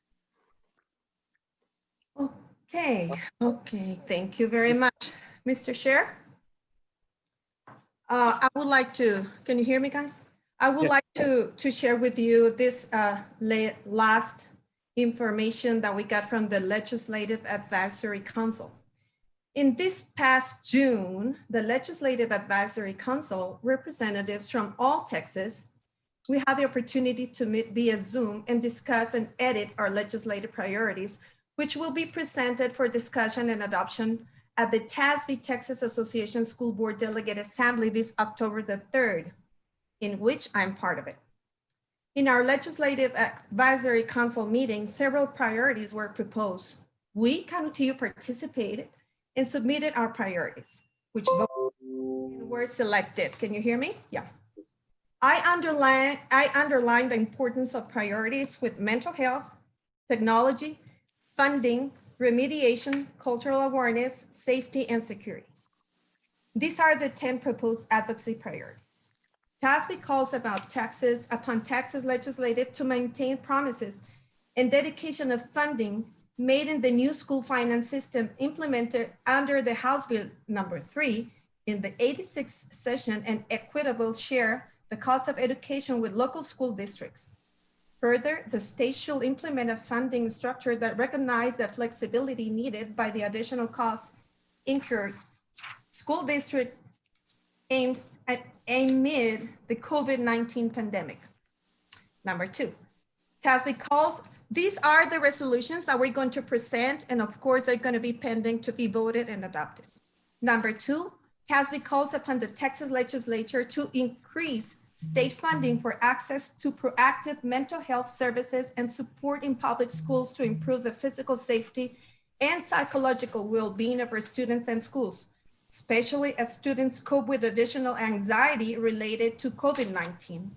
Okay. Thank you very much, Mr. Chair. I would like to, can you hear me, guys? I would like to share with you this last information that we got from the Legislative Advisory Council. In this past June, the Legislative Advisory Council representatives from all Texas, we had the opportunity to meet via Zoom and discuss and edit our legislative priorities, which will be presented for discussion and adoption at the TASB Texas Association School Board Delegate Assembly this October the 3rd, in which I'm part of it. In our Legislative Advisory Council meeting, several priorities were proposed. We, Canantillo, participated and submitted our priorities, which were selected. Can you hear me? Yeah. I underline the importance of priorities with mental health, technology, funding, remediation, cultural awareness, safety, and security. These are the 10 proposed advocacy priorities. TASB calls upon Texas legislative to maintain promises and dedication of funding made in the new school finance system implemented under the House Bill number 3 in the 86th session and equitable share the cost of education with local school districts. Further, the state should implement a funding structure that recognizes the flexibility needed by the additional costs incurred school district aimed at amid the COVID-19 pandemic. Number 2, TASB calls, these are the resolutions that we're going to present, and of course, they're going to be pending to be voted and adopted. Number 2, TASB calls upon the Texas legislature to increase state funding for access to proactive mental health services and support in public schools to improve the physical safety and psychological well-being of our students and schools, especially as students cope with additional anxiety related to COVID-19.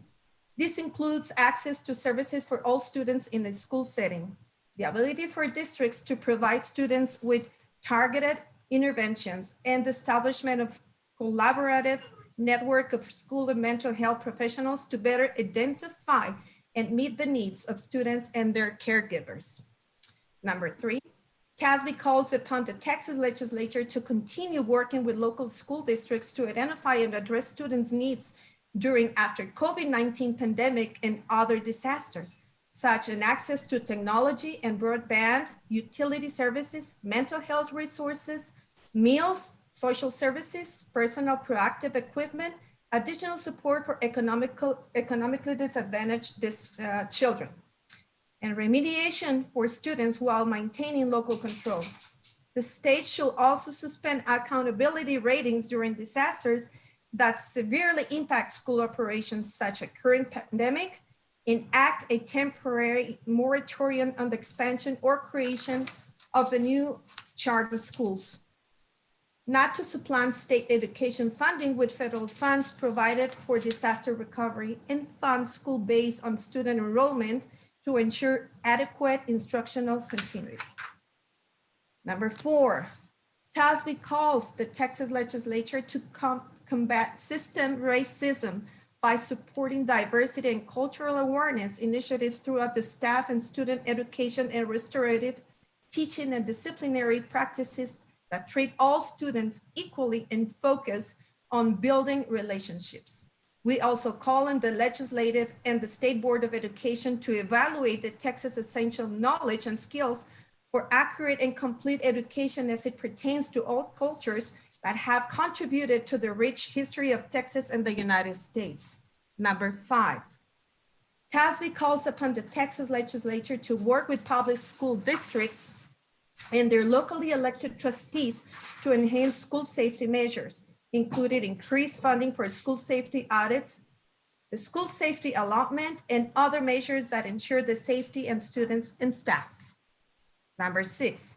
This includes access to services for all students in a school setting, the ability for districts to provide students with targeted interventions, and the establishment of collaborative network of school and mental health professionals to better identify and meet the needs of students and their caregivers. Number 3, TASB calls upon the Texas legislature to continue working with local school districts to identify and address students' needs during after COVID-19 pandemic and other disasters, such as access to technology and broadband, utility services, mental health resources, meals, social services, personal proactive equipment, additional support for economically disadvantaged children, and remediation for students while maintaining local control. The state should also suspend accountability ratings during disasters that severely impact school operations such as current pandemic, enact a temporary moratorium on the expansion or creation of the new charter schools, not to supplant state education funding with federal funds provided for disaster recovery, and fund school based on student enrollment to ensure adequate instructional continuity. Number 4, TASB calls the Texas legislature to combat system racism by supporting diversity and cultural awareness initiatives throughout the staff and student education and restorative teaching and disciplinary practices that treat all students equally and focus on building relationships. We also call on the legislative and the State Board of Education to evaluate the Texas essential knowledge and skills for accurate and complete education as it pertains to all cultures that have contributed to the rich history of Texas and the United States. Number 5, TASB calls upon the Texas legislature to work with public school districts and their locally elected trustees to enhance school safety measures, including increased funding for school safety audits, the school safety allotment, and other measures that ensure the safety of students and staff. Number 6,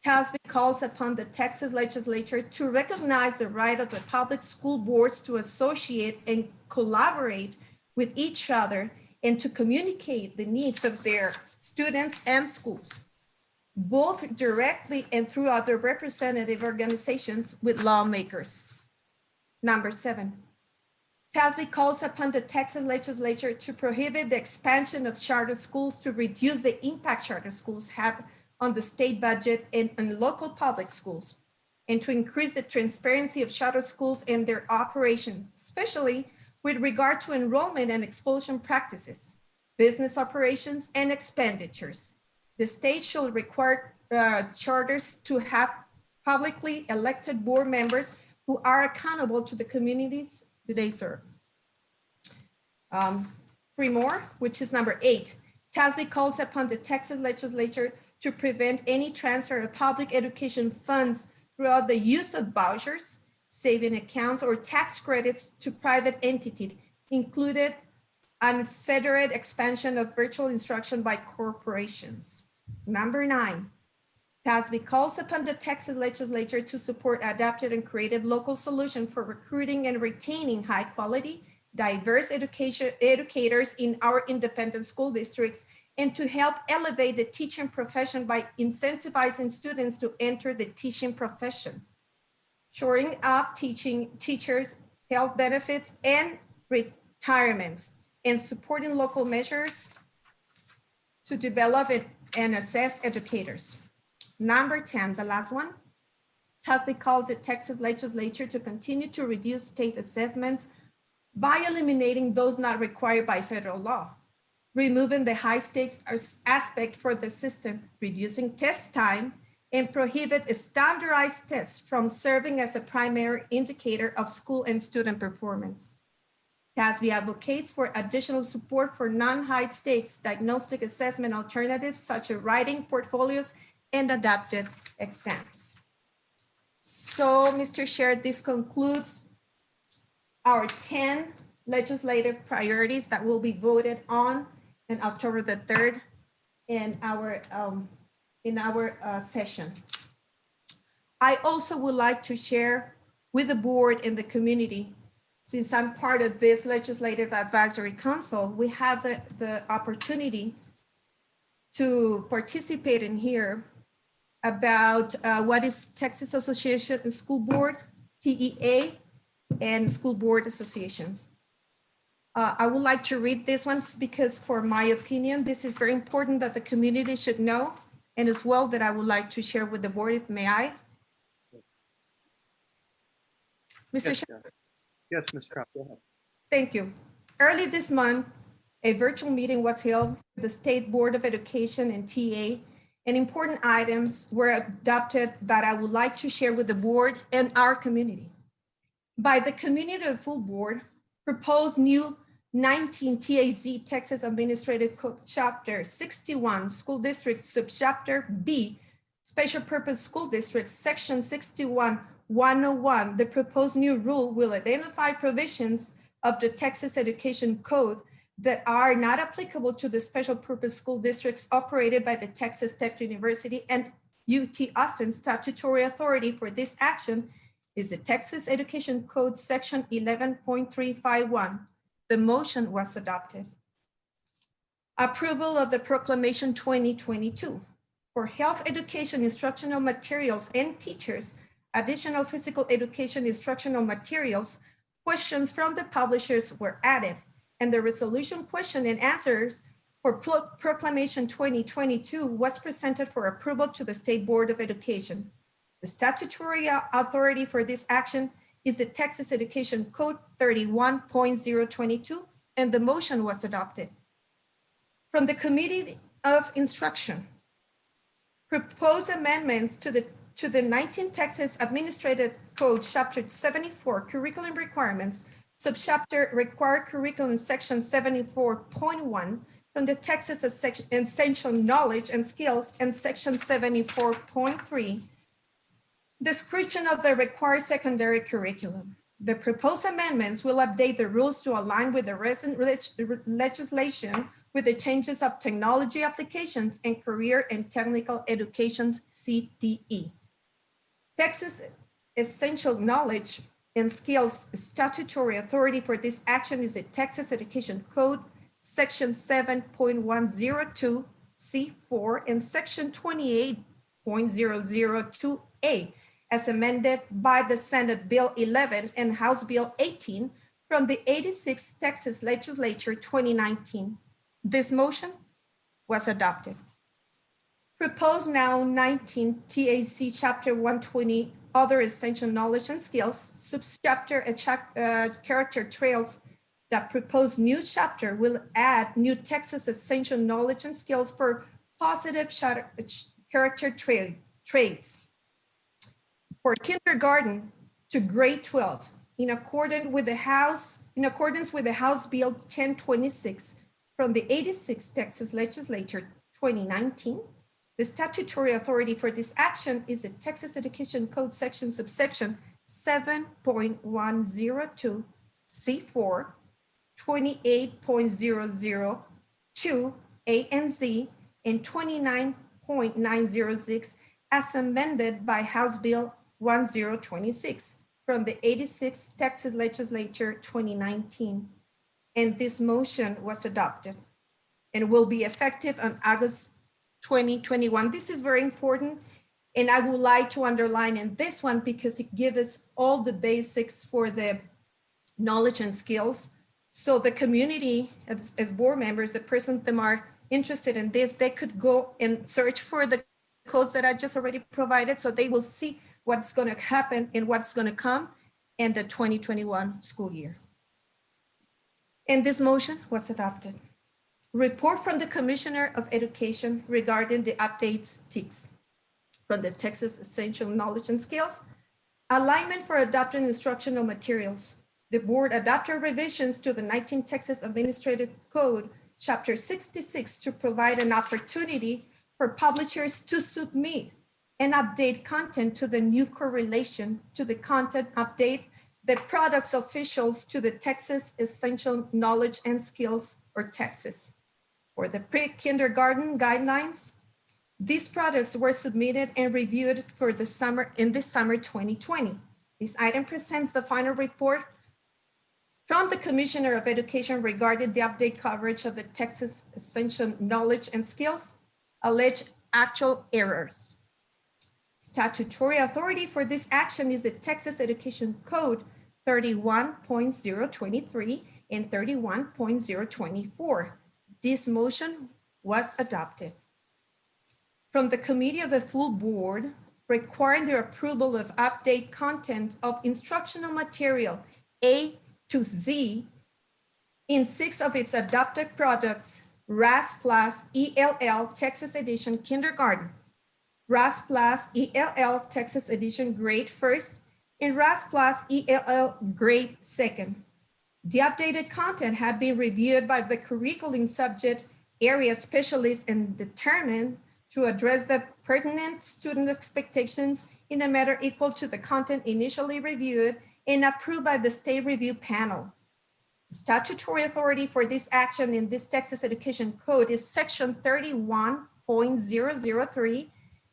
TASB calls upon the Texas legislature to recognize the right of the public school boards to associate and collaborate with each other and to communicate the needs of their students and schools, both directly and through other representative organizations with lawmakers. Number 7, TASB calls upon the Texas legislature to prohibit the expansion of charter schools to reduce the impact charter schools have on the state budget and local public schools, and to increase the transparency of charter schools and their operation, especially with regard to enrollment and expulsion practices, business operations, and expenditures. The state should require charters to have publicly elected board members who are accountable to the communities that they serve. 3 more, which is number 8. TASB calls upon the Texas legislature to prevent any transfer of public education funds throughout the use of vouchers, saving accounts, or tax credits to private entities, included unfettered expansion of virtual instruction by corporations. Number 9, TASB calls upon the Texas legislature to support adapted and creative local solutions for recruiting and retaining high quality, diverse educators in our independent school districts and to help elevate the teaching profession by incentivizing students to enter the teaching profession, shoring up teachers' health benefits and retirements, and supporting local measures to develop and assess educators. Number 10, the last one. TASB calls the Texas legislature to continue to reduce state assessments by eliminating those not required by federal law, removing the high stakes aspect for the system, reducing test time, and prohibit standardized tests from serving as a primary indicator of school and student performance. TASB advocates for additional support for non-high stakes diagnostic assessment alternatives such as writing portfolios and adaptive exams. So, Mr. Chair, this concludes our 10 legislative priorities that will be voted on October the 3rd in our session. I also would like to share with the board and the community, since I'm part of this Legislative Advisory Council, we have the opportunity to participate in here about what is Texas Association of School Board, TEA, and School Board Associations. I would like to read this one because for my opinion, this is very important that the community should know, and as well that I would like to share with the board, if may I? Mr. Chair. Yes, Ms. Kraft, go ahead. Thank you. Early this month, a virtual meeting was held with the State Board of Education and TA, and important items were adopted that I would like to share with the board and our community. By the community of the full board, proposed new 19 TAZ Texas Administrative Code Chapter 61 School District Subchapter B Special Purpose School District Section 61-101. The proposed new rule will identify provisions of the Texas Education Code that are not applicable to the special purpose school districts operated by the Texas Tech University and UT Austin. Statutory authority for this action is the Texas Education Code Section 11.351. The motion was adopted. Approval of the Proclamation 2022 for health education instructional materials and teachers, additional physical education instructional materials. Questions from the publishers were added, and the resolution question and answers for Proclamation 2022 was presented for approval to the State Board of Education. The statutory authority for this action is the Texas Education Code 31.022, and the motion was adopted. From the Committee of Instruction, proposed amendments to the 19 Texas Administrative Code Chapter 74 Curriculum Requirements, Subchapter Required Curriculum Section 74.1 from the Texas Essential Knowledge and Skills and Section 74.3, description of the required secondary curriculum. The proposed amendments will update the rules to align with the recent legislation with the changes of technology applications and career and technical education's CTE. Texas Essential Knowledge and Skills statutory authority for this action is the Texas Education Code, Section 7.102 C4 and Section 28.002A, as amended by the Senate Bill 11 and House Bill 18 from the 86th Texas Legislature 2019. This motion was adopted. Proposed now 19 TAC Chapter 120 Other Essential Knowledge and Skills, subchapter Character Trails. That proposed new chapter will add new Texas Essential Knowledge and Skills for positive character traits for kindergarten to grade 12 in accordance with the House Bill 1026 from the 86th Texas Legislature 2019. The statutory authority for this action is the Texas Education Code subsection 7.102 C4, 28.002 A and Z, and 29.906 as amended by House Bill 1026 from the 86th Texas Legislature 2019. And this motion was adopted. and will be effective on August 2021. This is very important. And I would like to underline in this one because it gives us all the basics for the knowledge and skills. So the community, as board members, the persons that are interested in this, they could go and search for the codes that I just already provided. So they will see what's going to happen and what's going to come in the 2021 school year. And this motion was adopted. Report from the Commissioner of Education regarding the updates TEKS from the Texas Essential Knowledge and Skills. Alignment for adopting instructional materials. The board adopted revisions to the 19 Texas Administrative Code, Chapter 66, to provide an opportunity for publishers to submit and update content to the new correlation to the content update the products officials to the Texas Essential Knowledge and Skills, or Texas. For the pre-kindergarten guidelines, these products were submitted and reviewed for the summer in this summer 2020. This item presents the final report from the Commissioner of Education regarding the update coverage of the Texas Essential Knowledge and Skills, alleged actual errors. Statutory authority for this action is the Texas Education Code 31.023 and 31.024. This motion was adopted. From the Committee of the Full Board, requiring the approval of update content of instructional material A to Z in 6 of its adopted products, RAS Plus ELL Texas Edition Kindergarten, RAS Plus ELL Texas Edition Grade First, and RAS Plus ELL Grade Second. The updated content had been reviewed by the curriculum subject area specialists and determined to address the pertinent student expectations in a manner equal to the content initially reviewed and approved by the state review panel. Statutory authority for this action in this Texas Education Code is section 31.003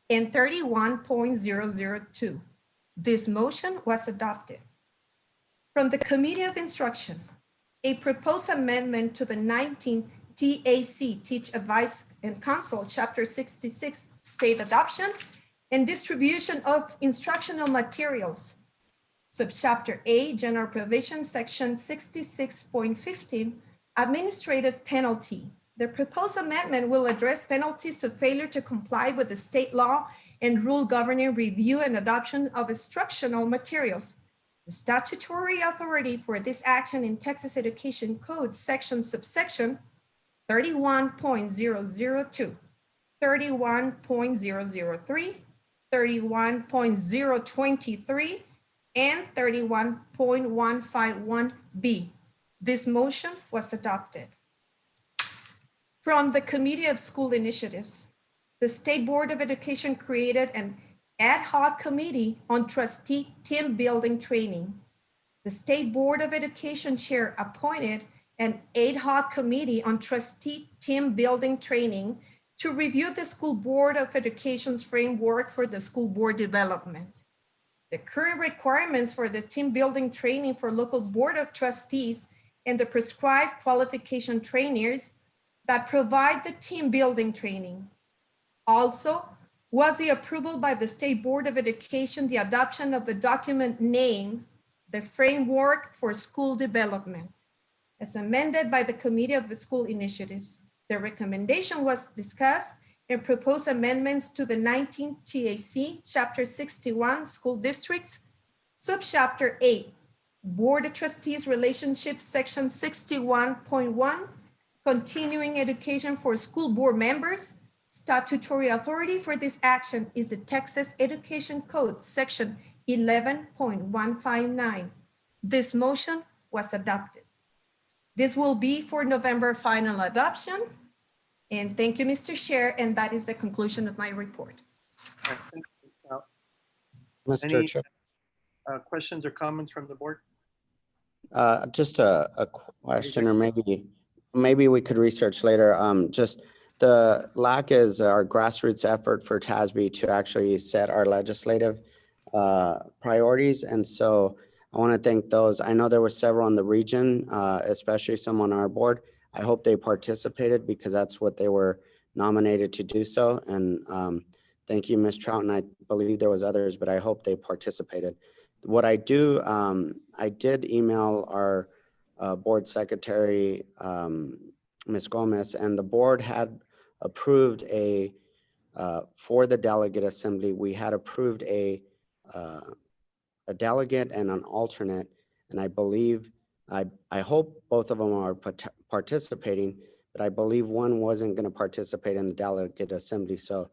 and 31.002. This motion was adopted. From the Committee of Instruction, a proposed amendment to the 19 TAC, Teach, Advise, and Counsel, Chapter 66, State Adoption and Distribution of Instructional Materials. Subchapter A, General Provision, Section 66.15, Administrative Penalty. The proposed amendment will address penalties to failure to comply with the state law and rule governing review and adoption of instructional materials. The statutory authority for this action in Texas Education Code, subsection 31.002, 31.003, 31.023, and 31.151B. This motion was adopted. From the Committee of School Initiatives, the State Board of Education created an ad hoc committee on trustee team building training. The State Board of Education chair appointed an ad hoc committee on trustee team building training to review the School Board of Education's framework for the school board development. The current requirements for the team building training for local board of trustees and the prescribed qualification trainers that provide the team building training. Also, was the approval by the State Board of Education, the adoption of the document named the Framework for School Development, as amended by the Committee of the School Initiatives. The recommendation was discussed and proposed amendments to the 19 TAC, Chapter 61, School Districts, Subchapter 8, Board of Trustees Relationships, Section 61.1, Continuing Education for School Board Members. Statutory authority for this action is the Texas Education Code, Section 11.159. This motion was adopted. This will be for November final adoption. And thank you, Mr. Chair. And that is the conclusion of my report. Mr. Chair. Questions or comments from the board? Just a question, or maybe we could research later. Just the lack is our grassroots effort for TASB to actually set our legislative priorities. And so I want to thank those. I know there were several in the region, especially some on our board. I hope they participated because that's what they were nominated to do so. And thank you, Ms. Trout, and I believe there was others, but I hope they participated. What I do, I did email our board secretary, Ms. Gomez, and the board had approved for the delegate assembly, we had approved a delegate and an alternate, and I believe, I hope both of them are participating, but I believe one wasn't going to participate in the delegate assembly. So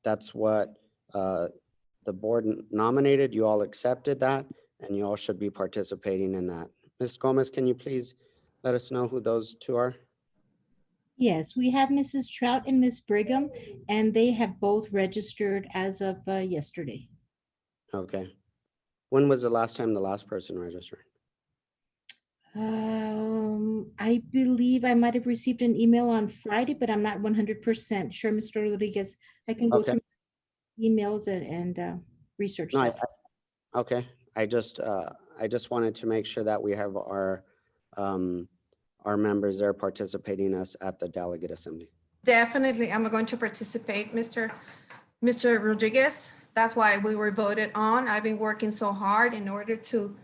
that's what the board nominated. You all accepted that, and you all should be participating in that. Ms. Gomez, can you please let us know who those two are? Yes, we have Mrs. Trout and Miss Brigham, and they have both registered as of yesterday. Okay. When was the last time the last person registered? I believe I might have received an email on Friday, but I'm not 100% sure, Mr. Rodriguez. I can go Okay. through emails and research No, that. okay. I just wanted to make sure that we have our members there participating us at the delegate assembly. Definitely, I'm going to participate, Mr. Rodriguez. That's why we were voted on. I've been working so hard in order to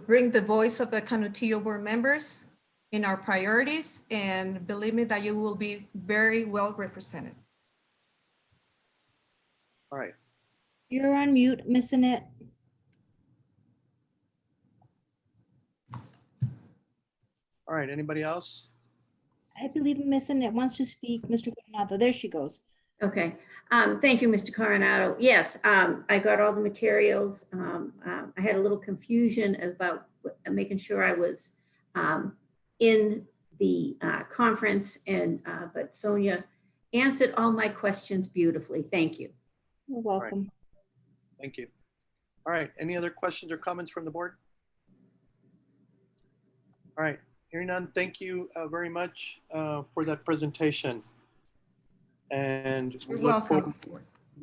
bring the voice of the Canutillo board members in our priorities, and believe me that you will be very well represented. All right. You're on mute, Miss Annette. All right. Anybody else? I believe Miss Annette wants to speak, Mr. Coronado. There she goes. Okay. Thank you, Mr. Coronado. Yes, I got all the materials. I had a little confusion about making sure I was in the conference, but Sonia answered all my questions beautifully. Thank you. You're welcome. Thank you. All right. Any other questions or comments from the board? All right. Hearing none, thank you very much for that presentation. And we You're welcome.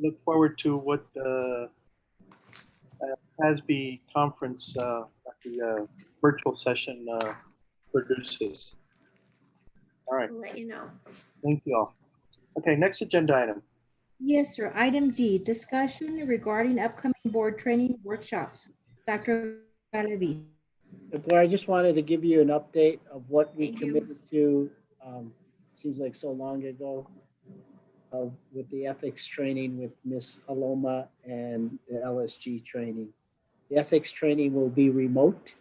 look forward to what the CISD conference, the virtual session produces. All right. I'll let you know. Thank you all. Okay, next agenda item. Yes, sir. Item D, discussion regarding upcoming board training workshops. Dr. Galaviz. Board, I just wanted to give you an update of what we Thank you. committed to, seems like so long ago, with the ethics training with Ms. Aloma and the LSG training. The ethics training will be remote,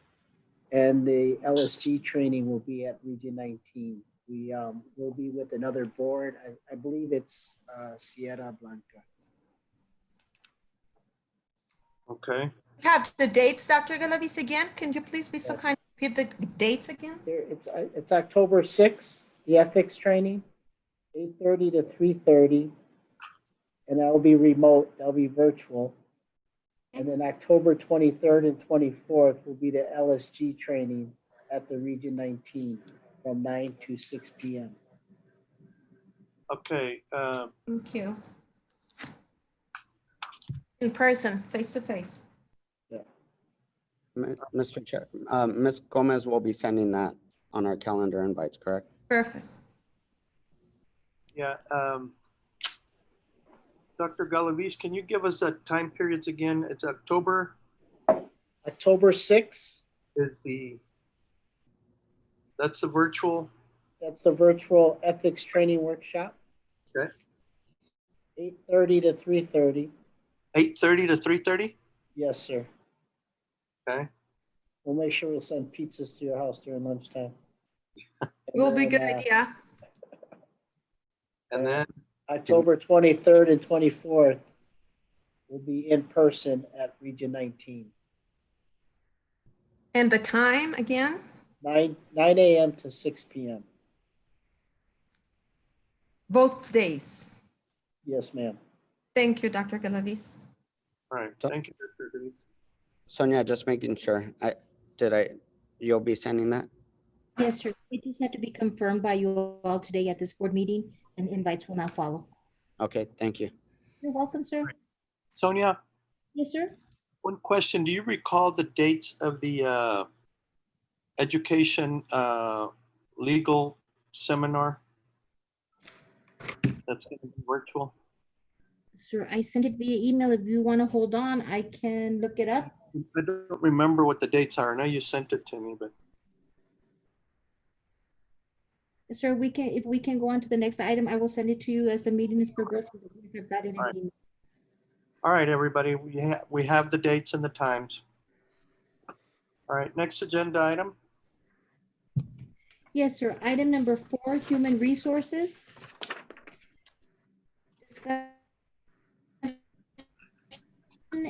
and the LSG training will be at Region 19. We will be with another board. I believe it's Sierra Blanca. Okay. Have the dates, Dr. Galaviz, again? Can you please be so kind to repeat the dates again? It's October 6th, the ethics training, 8:30 to 3:30. And that'll be remote, that'll be virtual. And then October 23rd and 24th will be the LSG training at the Region 19 from 9 to 6 p.m. Okay. Thank you. In person, face to face. Mr. Chair, Ms. Gomez will be sending that on our calendar invites, correct? Perfect. Yeah. Dr. Galaviz, can you give us the time periods again? It's October. October 6th. That's the virtual. That's the virtual ethics training workshop. Okay. 8:30 to 3:30. 8:30 to 3:30? Yes, sir. Okay. We'll make sure we'll send pizzas to your house during lunchtime. Will be good idea. And then October 23rd and 24th will be in person at Region 19. And the time again? 9 a.m. to 6 p.m. Both days. Yes, ma'am. Thank you, Dr. Galaviz. All right. Thank you, Dr. Galaviz. Sonia, just making sure. You'll be sending that? Yes, sir. It just had to be confirmed by you all today at this board meeting, and invites will now follow. Okay, thank you. You're welcome, sir. Sonia, Yes, sir. one question. Do you recall the dates of the education legal seminar that's going to be virtual. Sir, I sent it via email. If you want to hold on, I can look it up. I don't remember what the dates are. I know you sent it to me, but Sir, if we can go on to the next item, I will send it to you as the meeting is progressing. I've got it in All right. email. all right, everybody, we have the dates and the times. All right, next agenda item. Yes, sir. Item number 4, human resources. Discussion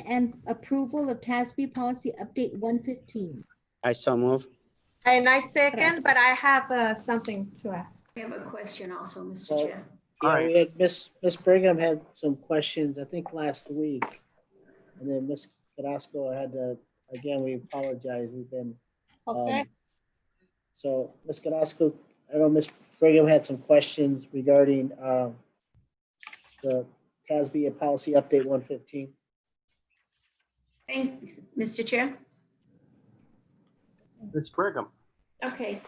and approval of TASB policy update 115. I so move. And I second, but I have something to ask. I have a question also, Mr. So, Chair. yeah, we had Miss Brigham had some questions, I think last week. And then Miss Carrasco had to, again, we apologize. We've been. So Miss Carrasco, I know Miss Brigham had some questions regarding the TASB policy update 115. Thank you, Mr. Chair. Ms. Brigham. Okay,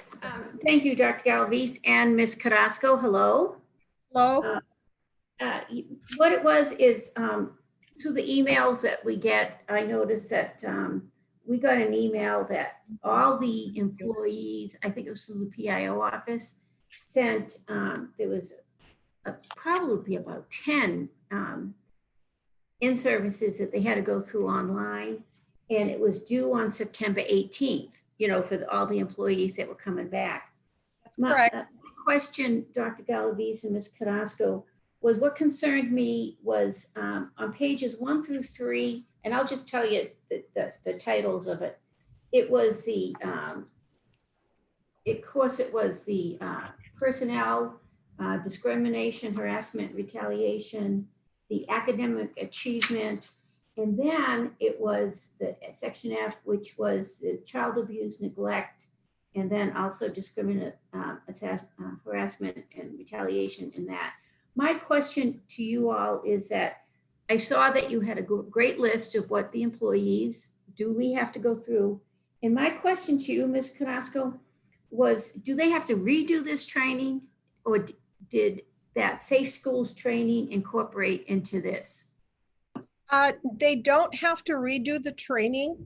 thank you, Dr. Galvez and Ms. Carrasco. Hello. Hello. What it was is through the emails that we get, I noticed that we got an email that all the employees, I think it was through the PIO office, sent, there was probably about 10 in-services that they had to go through online. And it was due on September 18th, you know, for all the employees that were coming back. That's correct. My question, Dr. Galvez and Ms. Carrasco, was what concerned me was on pages 1 through 3, and I'll just tell you the titles of it. It was the, of course, it was the personnel, discrimination, harassment, retaliation, the academic achievement, and then it was the section F, which was the child abuse, neglect, and then also discriminate, harassment and retaliation in that. My question to you all is that I saw that you had a great list of what the employees duly have to go through. And my question to you, Ms. Carrasco, was do they have to redo this training, or did that Safe Schools training incorporate into this? They don't have to redo the training.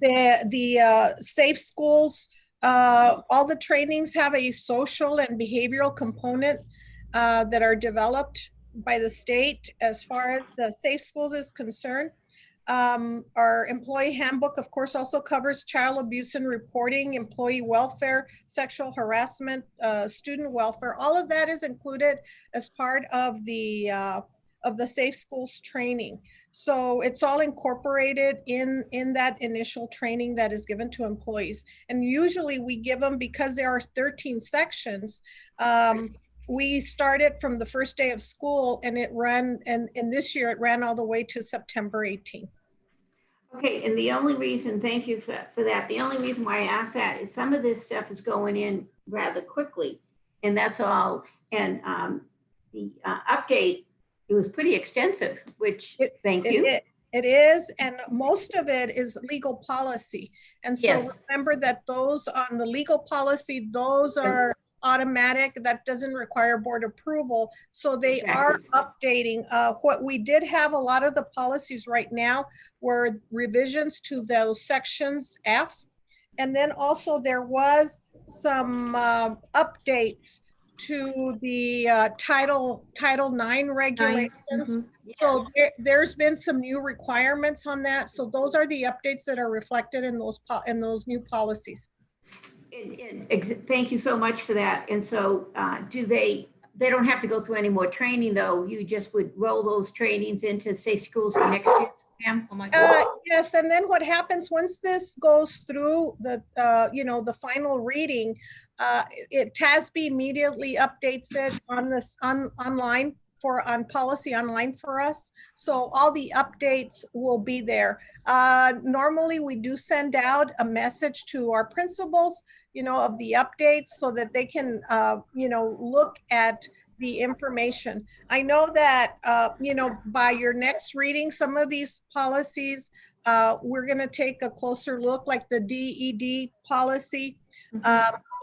The Safe Schools, all the trainings have a social and behavioral component that are developed by the state as far as the Safe Schools is concerned. Our employee handbook, of course, also covers child abuse and reporting, employee welfare, sexual harassment, student welfare. All of that is included as part of the Safe Schools training. So it's all incorporated in that initial training that is given to employees. And usually we give them, because there are 13 sections, we started from the first day of school, and it ran, and this year it ran all the way to September 18th. Okay, and the only reason, thank you for that. The only reason why I asked that is some of this stuff is going in rather quickly, and that's all. And the update, it was pretty extensive, which thank you. It is, and most of it is legal policy. And so Yes. Remember that those on the legal policy, those are automatic. That doesn't require board approval. So they are updating. What we did have, a lot of the policies right now were revisions to those sections F. And then also there was some updates to the Title IX regulations. So there's been some new requirements on that. So those are the updates that are reflected in those new policies. Thank you so much for that. And so do they don't have to go through any more training though? You just would roll those trainings into Safe Schools the next year, Pam? Oh my God. Yes, and then what happens once this goes through the the final reading, TASB immediately updates it online on policy online for us. So all the updates will be there. Normally we do send out a message to our principals, of the updates so that they can, look at the information. I know that, by your next reading, some of these policies, we're going to take a closer look, like the DED policy.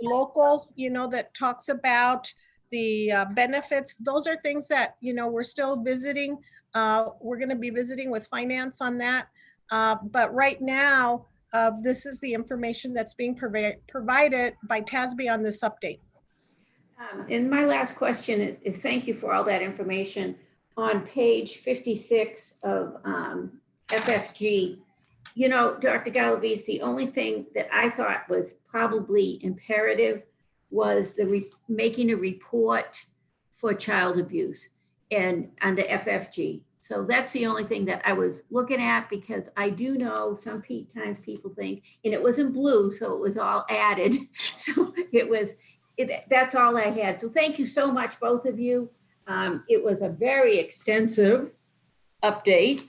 local, that talks about the benefits. Those are things that, we're still visiting. We're going to be visiting with finance on that. But right now, this is the information that's being provided by TASB on this update. And my last question is thank you for all that information. On page 56 of FFG, Dr. Galavis, the only thing that I thought was probably imperative was making a report for child abuse and under FFG. So that's the only thing that I was looking at, because I do know sometimes people think, and it was in blue, so it was all added. So that's all I had. So thank you so much, both of you. It was a very extensive update,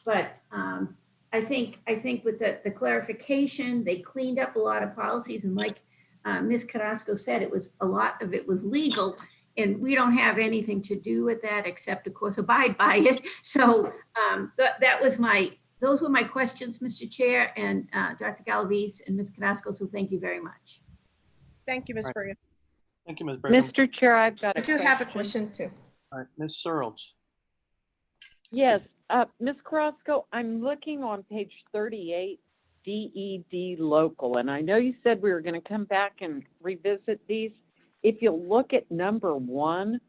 but I think with the clarification, they cleaned up a lot of policies, and like Ms. Carrasco said, a lot of it was legal, and we don't have anything to do with that except, of course, abide by it. So those were my questions, Mr. Chair, and Dr. Galavis and Ms. Carrasco. So thank you very much. Thank you, Ms. Brigham. Thank you, Ms. Brigham. Mr. Chair, I've got I do have a question too. All right, Ms. Searles. Yes, Ms. Carrasco, I'm looking on page 38, DED local, and I know you said we were going to come back and revisit these. If you look at number 1,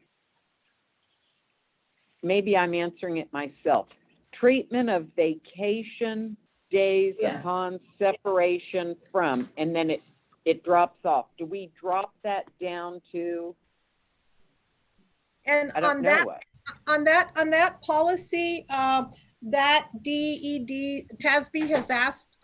maybe I'm answering it myself. Treatment of vacation days upon separation from, and then it drops off. Do we drop that down to? And on that policy, that DED, TASB has asked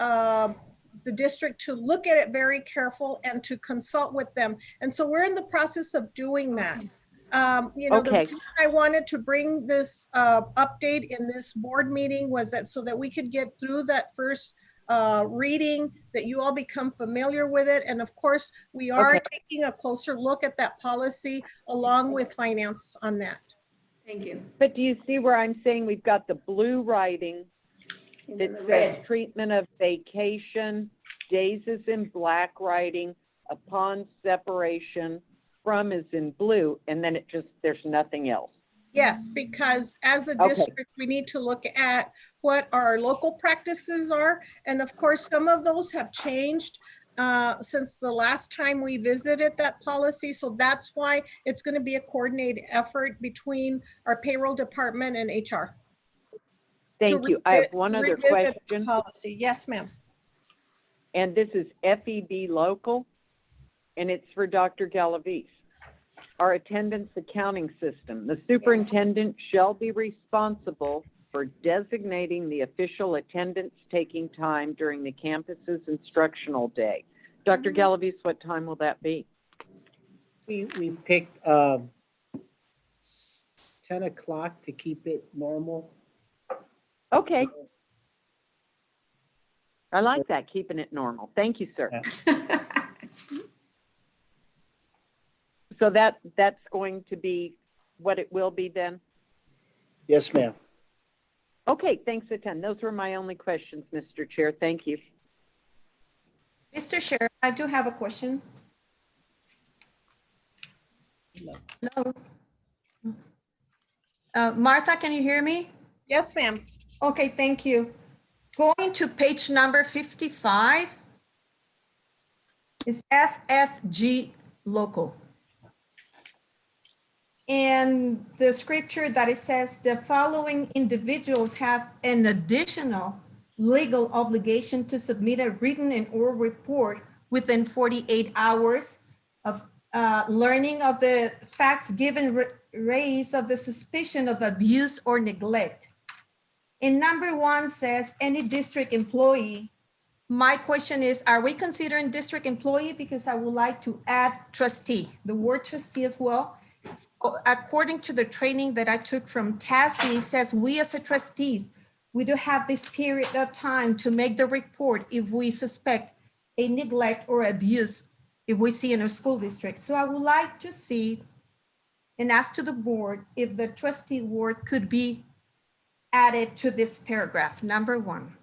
the district to look at it very careful and to consult with them. And so we're in the process of doing that. The reason I wanted to bring this update in this board meeting was that so that we could get through that first reading, that you all become familiar with it. And of course, we are taking a closer look at that policy along with finance on that. Thank you. But do you see where I'm saying we've got the blue writing that says treatment of vacation, days is in black writing, upon separation, from is in blue, and then there's nothing else. Yes, because as a district, we need to look at what our local practices are. And of course, some of those have changed since the last time we visited that policy. So that's why it's going to be a coordinated effort between our payroll department and HR. Thank you. I have one other question. Policy. Yes, ma'am. And this is FEB local, and it's for Dr. Galavis. Our attendance accounting system. The superintendent shall be responsible for designating the official attendance taking time during the campus's instructional day. Dr. Galavis, what time will that be? We picked 10 o'clock to keep it normal. Okay. I like that, keeping it normal. Thank you, sir. Yeah. So that's going to be what it will be then? Yes, ma'am. Okay, thanks a ton. Those were my only questions, Mr. Chair. Thank you. Mr. Chair, I do have a question. Hello. Martha, can you hear me? Yes, ma'am. Okay, thank you. Going to page number 55 is FFG local. And the scripture that it says the following individuals have an additional legal obligation to submit a written and oral report within 48 hours of learning of the facts given raised of the suspicion of abuse or neglect. And number 1 says any district employee. My question is, are we considering district employee? Because I would like to add trustee, the word trustee as well. So according to the training that I took from TASB, it says we as a trustees, we do have this period of time to make the report if we suspect a neglect or abuse if we see in a school district. So I would like to see and ask to the board if the trustee word could be added to this paragraph, number 1.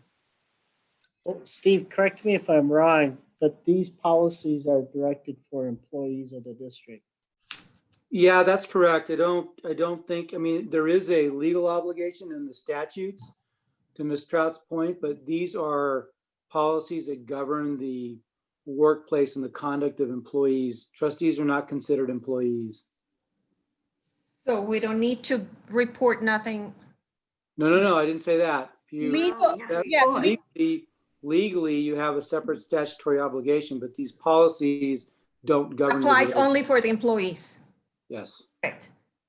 Oh, Steve, correct me if I'm wrong. but these policies are directed for employees of the district. Yeah, that's correct. I don't think, I mean, there is a legal obligation in the statutes to Ms. Trout's point, but these are policies that govern the workplace and the conduct of employees. Trustees are not considered employees. So we don't need to report nothing. No, I didn't say that. If you- Legal, that- yeah, legally, you have a separate statutory obligation, but these policies don't govern. the Applies relation- only for the employees. Yes. Correct.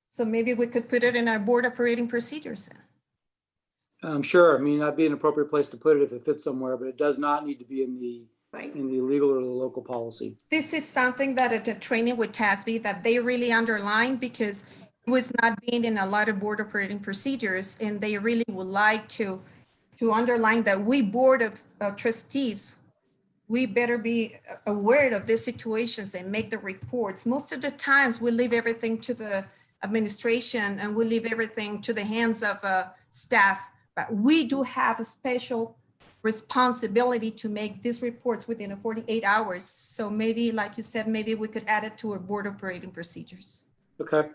So maybe we could put it in our board operating procedures. I'm sure. I mean, that'd be an appropriate place to put it if it fits somewhere, but it does not need to be in the legal or the local policy. This is something that at the training with TASB that they really underline because it was not being in a lot of board operating procedures, and they really would like to underline that we board of trustees, we better be aware of these situations and make the reports. Most of the times we leave everything to the administration and we leave everything to the hands of staff, but we do have a special responsibility to make these reports within 48 hours. So maybe, like you said, maybe we could add it to our board operating procedures. Okay.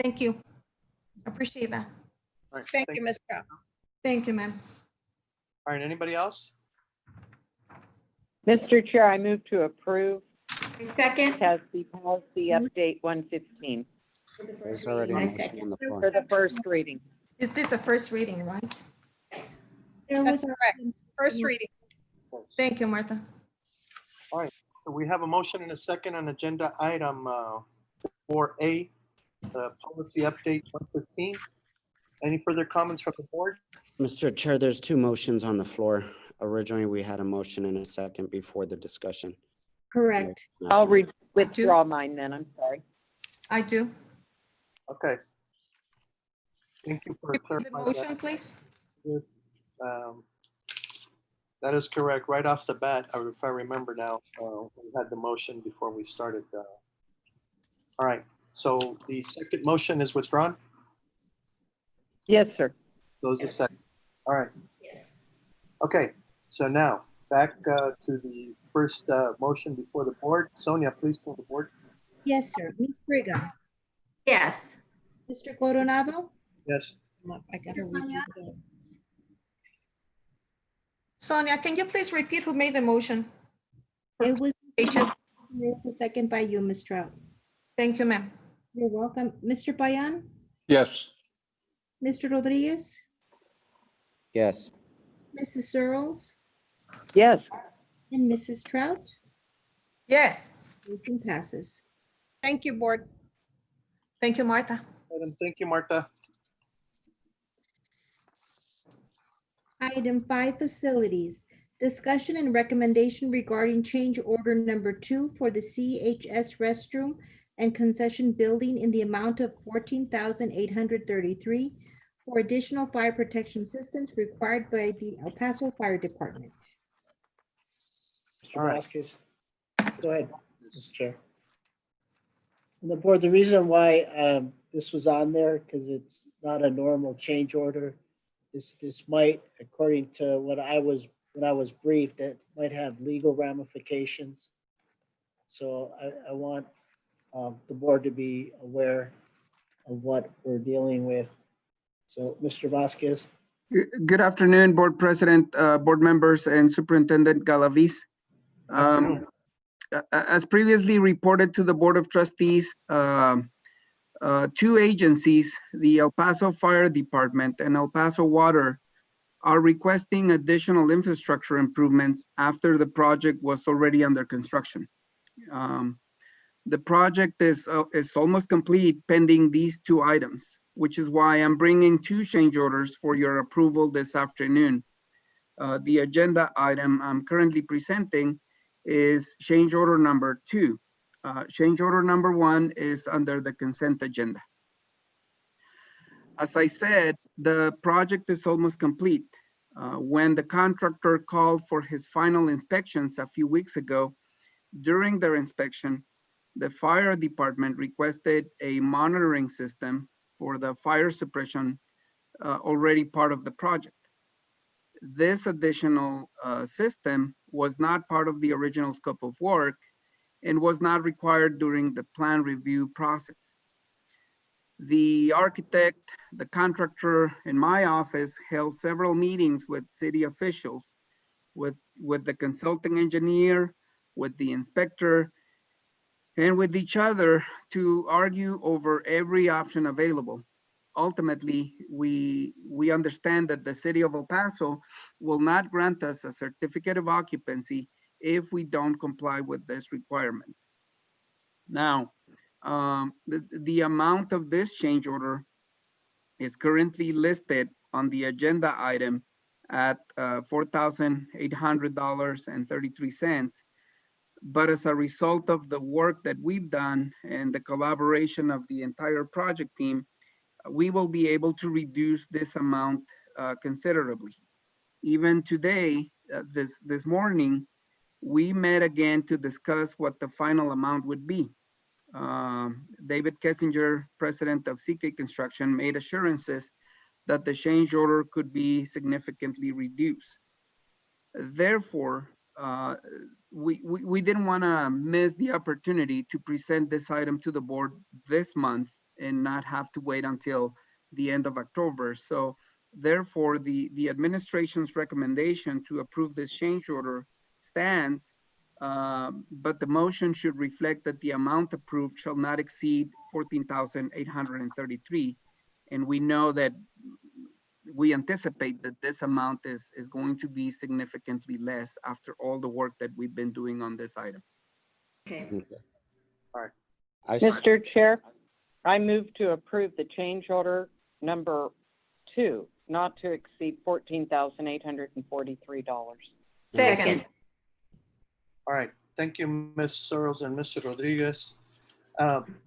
Thank you. Appreciate that. All right, thank you, Ms. Trout. Thank you, ma'am. All right, anybody else? Mr. Chair, I move to approve Second. TASB policy update 115 There's already a I motion second. on the floor. for the first reading. Is this a first reading, right? Yes. There That's was correct. First reading. Thank you, Martha. All right, so we have a motion and a second on agenda item 4A, the policy update 115. Any further comments from the board? Mr. Chair, there's two motions on the floor. Originally, we had a motion and a second before the discussion. correct. I'll withdraw mine then, I'm sorry. I do. Okay. Thank you for The clarifying motion, that. please. Yes, that is correct. Right off the bat, if I remember now, we had the motion before we started. All right, so the second motion is withdrawn? Yes, sir. Those are second. All right, Yes. okay. So now, back to the first motion before the board. Sonia, please pull the board. Yes, sir. Ms. Brigham, Yes. Mr. Coronado, Yes. I gotta read it. Sonia, can you please repeat who made the motion? it was, Patient. there's a second by you, Ms. Trout. Thank you, ma'am. You're welcome. Mr. Payan, Yes. Mr. Rodriguez, Yes. Mrs. Searles, Yes. and Mrs. Trout. Yes. Motion passes. Thank you, board. Thank you, Martha. Thank you, Martha. Item 5, facilities. Discussion and recommendation regarding change order number 2 for the CHS restroom and concession building in the amount of $14,833 for additional fire protection systems required by the El Paso Fire Department. Mr. Vasquez. Go ahead, Mr. Chair. And the board, the reason why this was on there, because it's not a normal change order. This might, according to when I was briefed, that might have legal ramifications. So I want the board to be aware of what we're dealing with. So, Mr. Vasquez. Good afternoon, Board President, board members, and Superintendent Galaviz. As previously reported to the Board of Trustees, two agencies, the El Paso Fire Department and El Paso Water, are requesting additional infrastructure improvements after the project was already under construction. The project is almost complete pending these two items, which is why I'm bringing two change orders for your approval this afternoon. The agenda item I'm currently presenting is change order number 2. Change order number 1 is under the consent agenda. As I said, the project is almost complete. When the contractor called for his final inspections a few weeks ago, during their inspection, the fire department requested a monitoring system for the fire suppression already part of the project. this additional system was not part of the original scope of work and was not required during the plan review process. The architect, the contractor, and my office held several meetings with city officials, with the consulting engineer, with the inspector, and with each other to argue over every option available. Ultimately, we understand that the city of El Paso will not grant us a certificate of occupancy if we don't comply with this requirement. Now, the amount of this change order is currently listed on the agenda item at $4,800.33. But as a result of the work that we've done and the collaboration of the entire project team, we will be able to reduce this amount considerably. Even today, this morning, we met again to discuss what the final amount would be. David Kessinger, president of CK Construction, made assurances that the change order could be significantly reduced. Therefore, we didn't want to miss the opportunity to present this item to the board this month and not have to wait until the end of October. So therefore, the administration's recommendation to approve this change order stands, but the motion should reflect that the amount approved shall not exceed $14,833. And we know that we anticipate that this amount is going to be significantly less after all the work that we've been doing on this item. Okay. All right. Mr. Chair, I move to approve the change order number 2, not to exceed $14,843. Second. All right. Thank you, Ms. Searles and Mr. Rodriguez.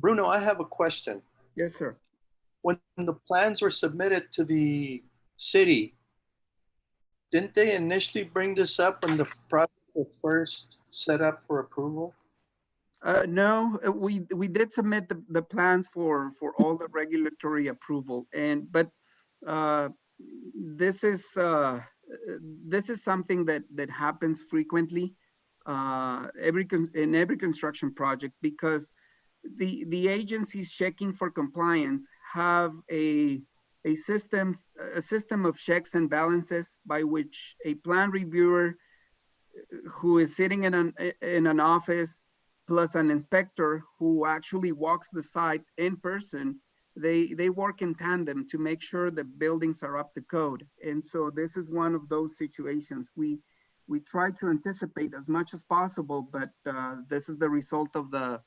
Bruno, I have a question. Yes, sir. When the plans were submitted to the city, didn't they initially bring this up when the project was first set up for approval? No, we did submit the plans for all the regulatory approval, but this is something that happens frequently in every construction project, because the agencies checking for compliance have a system of checks and balances by which a plan reviewer who is sitting in an office plus an inspector who actually walks the site in person, they work in tandem to make sure the buildings are up to code. And so this is one of those situations. We try to anticipate as much as possible, but this is the result of the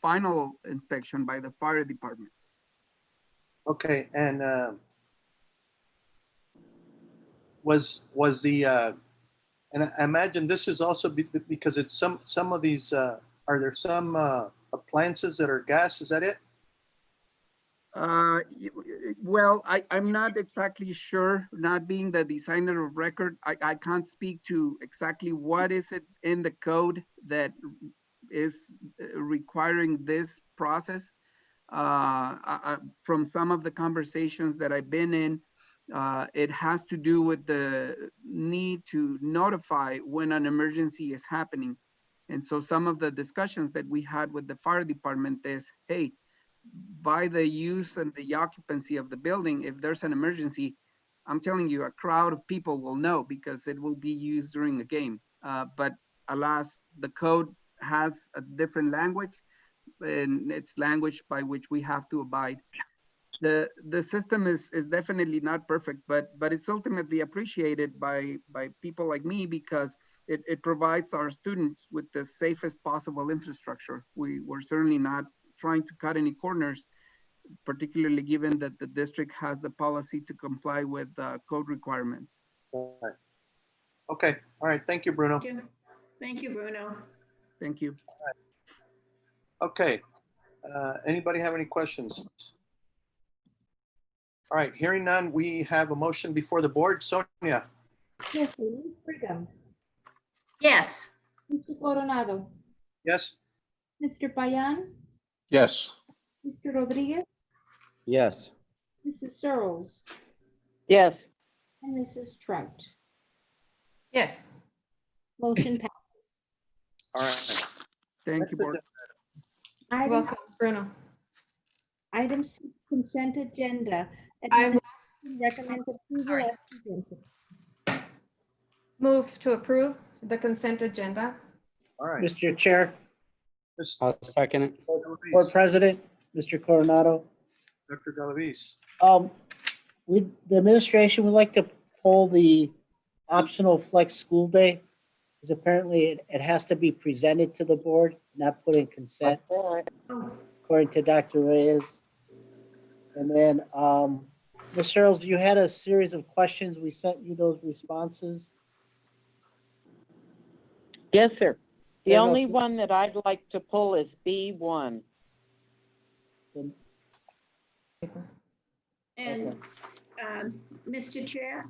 final inspection by the fire department. Okay, and was the and I imagine this is also because it's some of these are there some appliances that are gas? Is that it? Well, I'm not exactly sure. Not being the designer of record, I can't speak to exactly what is it in the code that is requiring this process. From some of the conversations that I've been in, it has to do with the need to notify when an emergency is happening. And so some of the discussions that we had with the fire department is, hey, by the use and the occupancy of the building, if there's an emergency, I'm telling you, a crowd of people will know because it will be used during a game. But alas, the code has a different language, and it's language by which we have to abide. The system is definitely not perfect, but it's ultimately appreciated by people like me because it provides our students with the safest possible infrastructure. We're certainly not trying to cut any corners, particularly given that the district has the policy to comply with code requirements. All right. Okay. All right. Thank you, Bruno. Thank you. Thank you, Bruno. Thank you. Okay. Anybody have any questions? All right. Hearing none, we have a motion before the board. Sonia. Yes, Ms. Brigham, Yes. Mr. Coronado, Yes. Mr. Payan, Yes. Mr. Rodriguez, Yes. Mrs. Searles, Yes. and Mrs. Trout. Yes. Motion passes. All right. Thank Next you, board. Item, Welcome, Bruno. item 6, consent agenda. I will Administration recommends approval as presented. move to approve the consent agenda. All right. Mr. Chair, I'll second it. Board President, Mr. Coronado. Dr. Galavis. The administration would like to pull the optional flex school day, because apparently it has to be presented to the board, not put in consent, according to Dr. Reyes. And then, Ms. Searles, you had a series of questions. We sent you those responses. Yes, sir. The Yeah, no, only one that I'd like to pull is B1. And, Mr. Chair?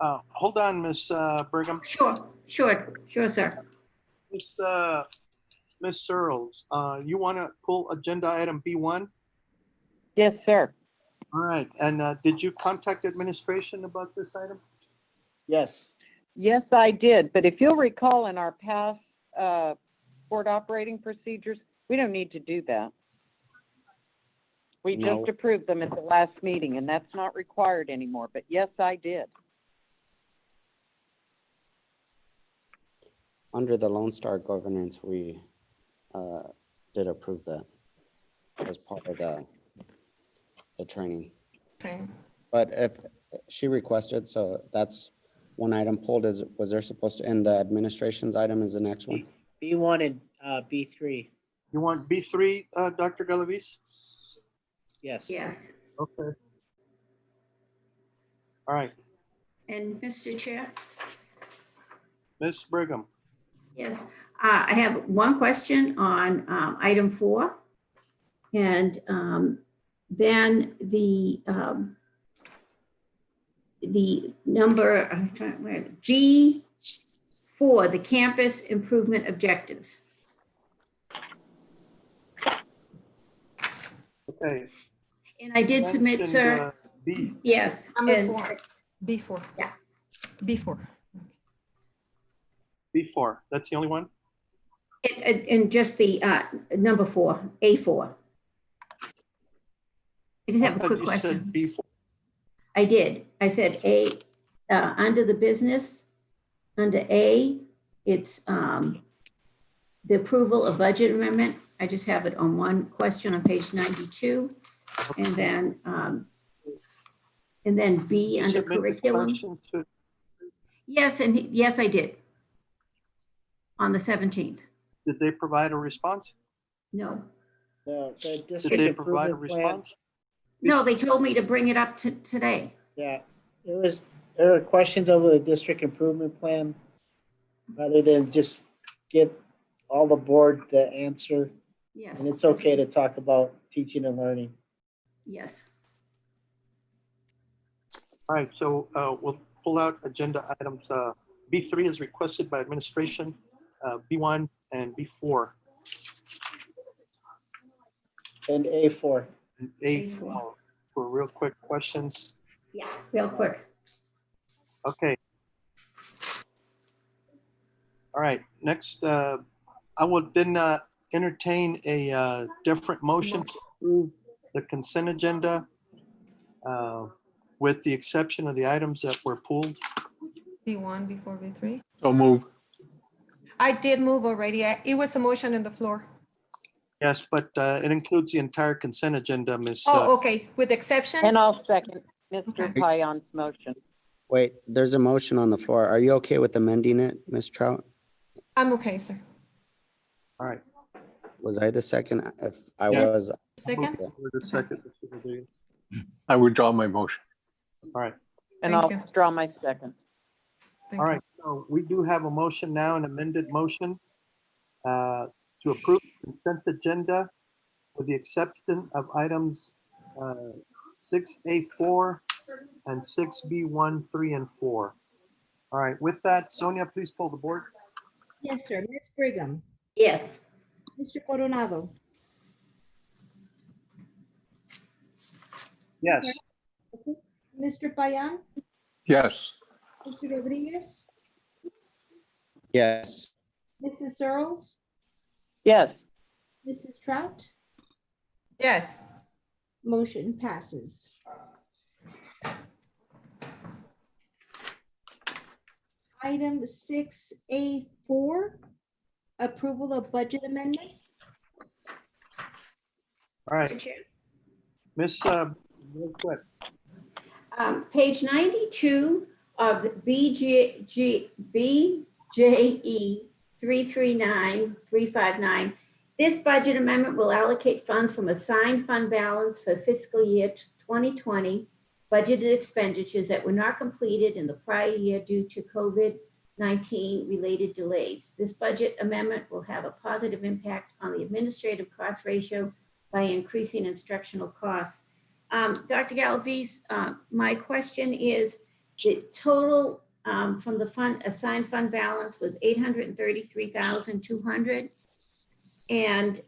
Hold on, Ms. Brigham. Sure, sir. Ms. Searles, you want to pull agenda item B1? Yes, sir. All right. And did you contact administration about this item? Yes. Yes, I did. But if you'll recall in our past board operating procedures, we don't need to do that. We No. just approved them at the last meeting, and that's not required anymore. But yes, I did. Under the Lone Star governance, we did approve that as part of the training. Okay. But if she requested, so that's one item pulled. Was there supposed to, and the administration's item is the next one? B1 and B3. You want B3, Dr. Galavis? Yes. Yes. Okay. All right. And Mr. Chair? Ms. Brigham. Yes, I have one question on item 4. And then the number, G4, the campus improvement objectives. Okay. And I did submit, Mentioned, sir. B. Yes. Number and- 4. B4. Yeah. B4. B4. That's the only one? And just the number 4, A4. I just have a thought quick you question. said B4. I did. I said A, under the business, under A, it's the approval of budget amendment. I just have it on one question on page 92. And then B You under submitted curriculum. questions to- Yes, and yes, I did. On the 17th. Did they provide a response? No. The Did district they provide a improvement plan. response? No, they told me to bring it up today. Yeah, there are questions over the district improvement plan, rather than just get all the board to answer. Yes. And it's okay to talk about teaching and learning. Yes. All right, so we'll pull out agenda items. B3 is requested by administration, B1 and B4. And A4. And A4 for real quick questions. Yeah, real quick. Okay. All right, next, I will then entertain a different motion to approve the consent agenda with the exception of the items that were pulled. B1 before B3. So move. I did move already. It was a motion on the floor. Yes, but it includes the entire consent agenda, Ms. Oh, okay, with exception? And I'll second Mr. Payon's motion. Wait, there's a motion on the floor. Are you okay with amending it, Ms. Trout? I'm okay, sir. All right. Was I the second? If I Yes. was. Second? Yeah. For the second, Mr. Rodriguez. I withdraw my motion. All right. And Thank I'll you. withdraw my second. Thank All you. right, so we do have a motion now, an amended motion to approve the consent agenda with the exception of items 6A4 and 6B1, 3, and 4. All right, with that, Sonia, please pull the board. Yes, sir. Ms. Brigham, Yes. Mr. Coronado, Yes. Mr. Payan, Yes. Mr. Rodriguez, Yes. Mrs. Searles, Yes. Mrs. Trout, Yes. motion passes. Item 6A4, approval of budget amendments. All right, Mr. Chair. Miss, real quick. Page 92 of BJE 339-359. This budget amendment will allocate funds from assigned fund balance for fiscal year 2020 budgeted expenditures that were not completed in the prior year due to COVID-19 related delays. This budget amendment will have a positive impact on the administrative cost ratio by increasing instructional costs. Dr. Galavis, my question is, the total from the assigned fund balance was 833,200. And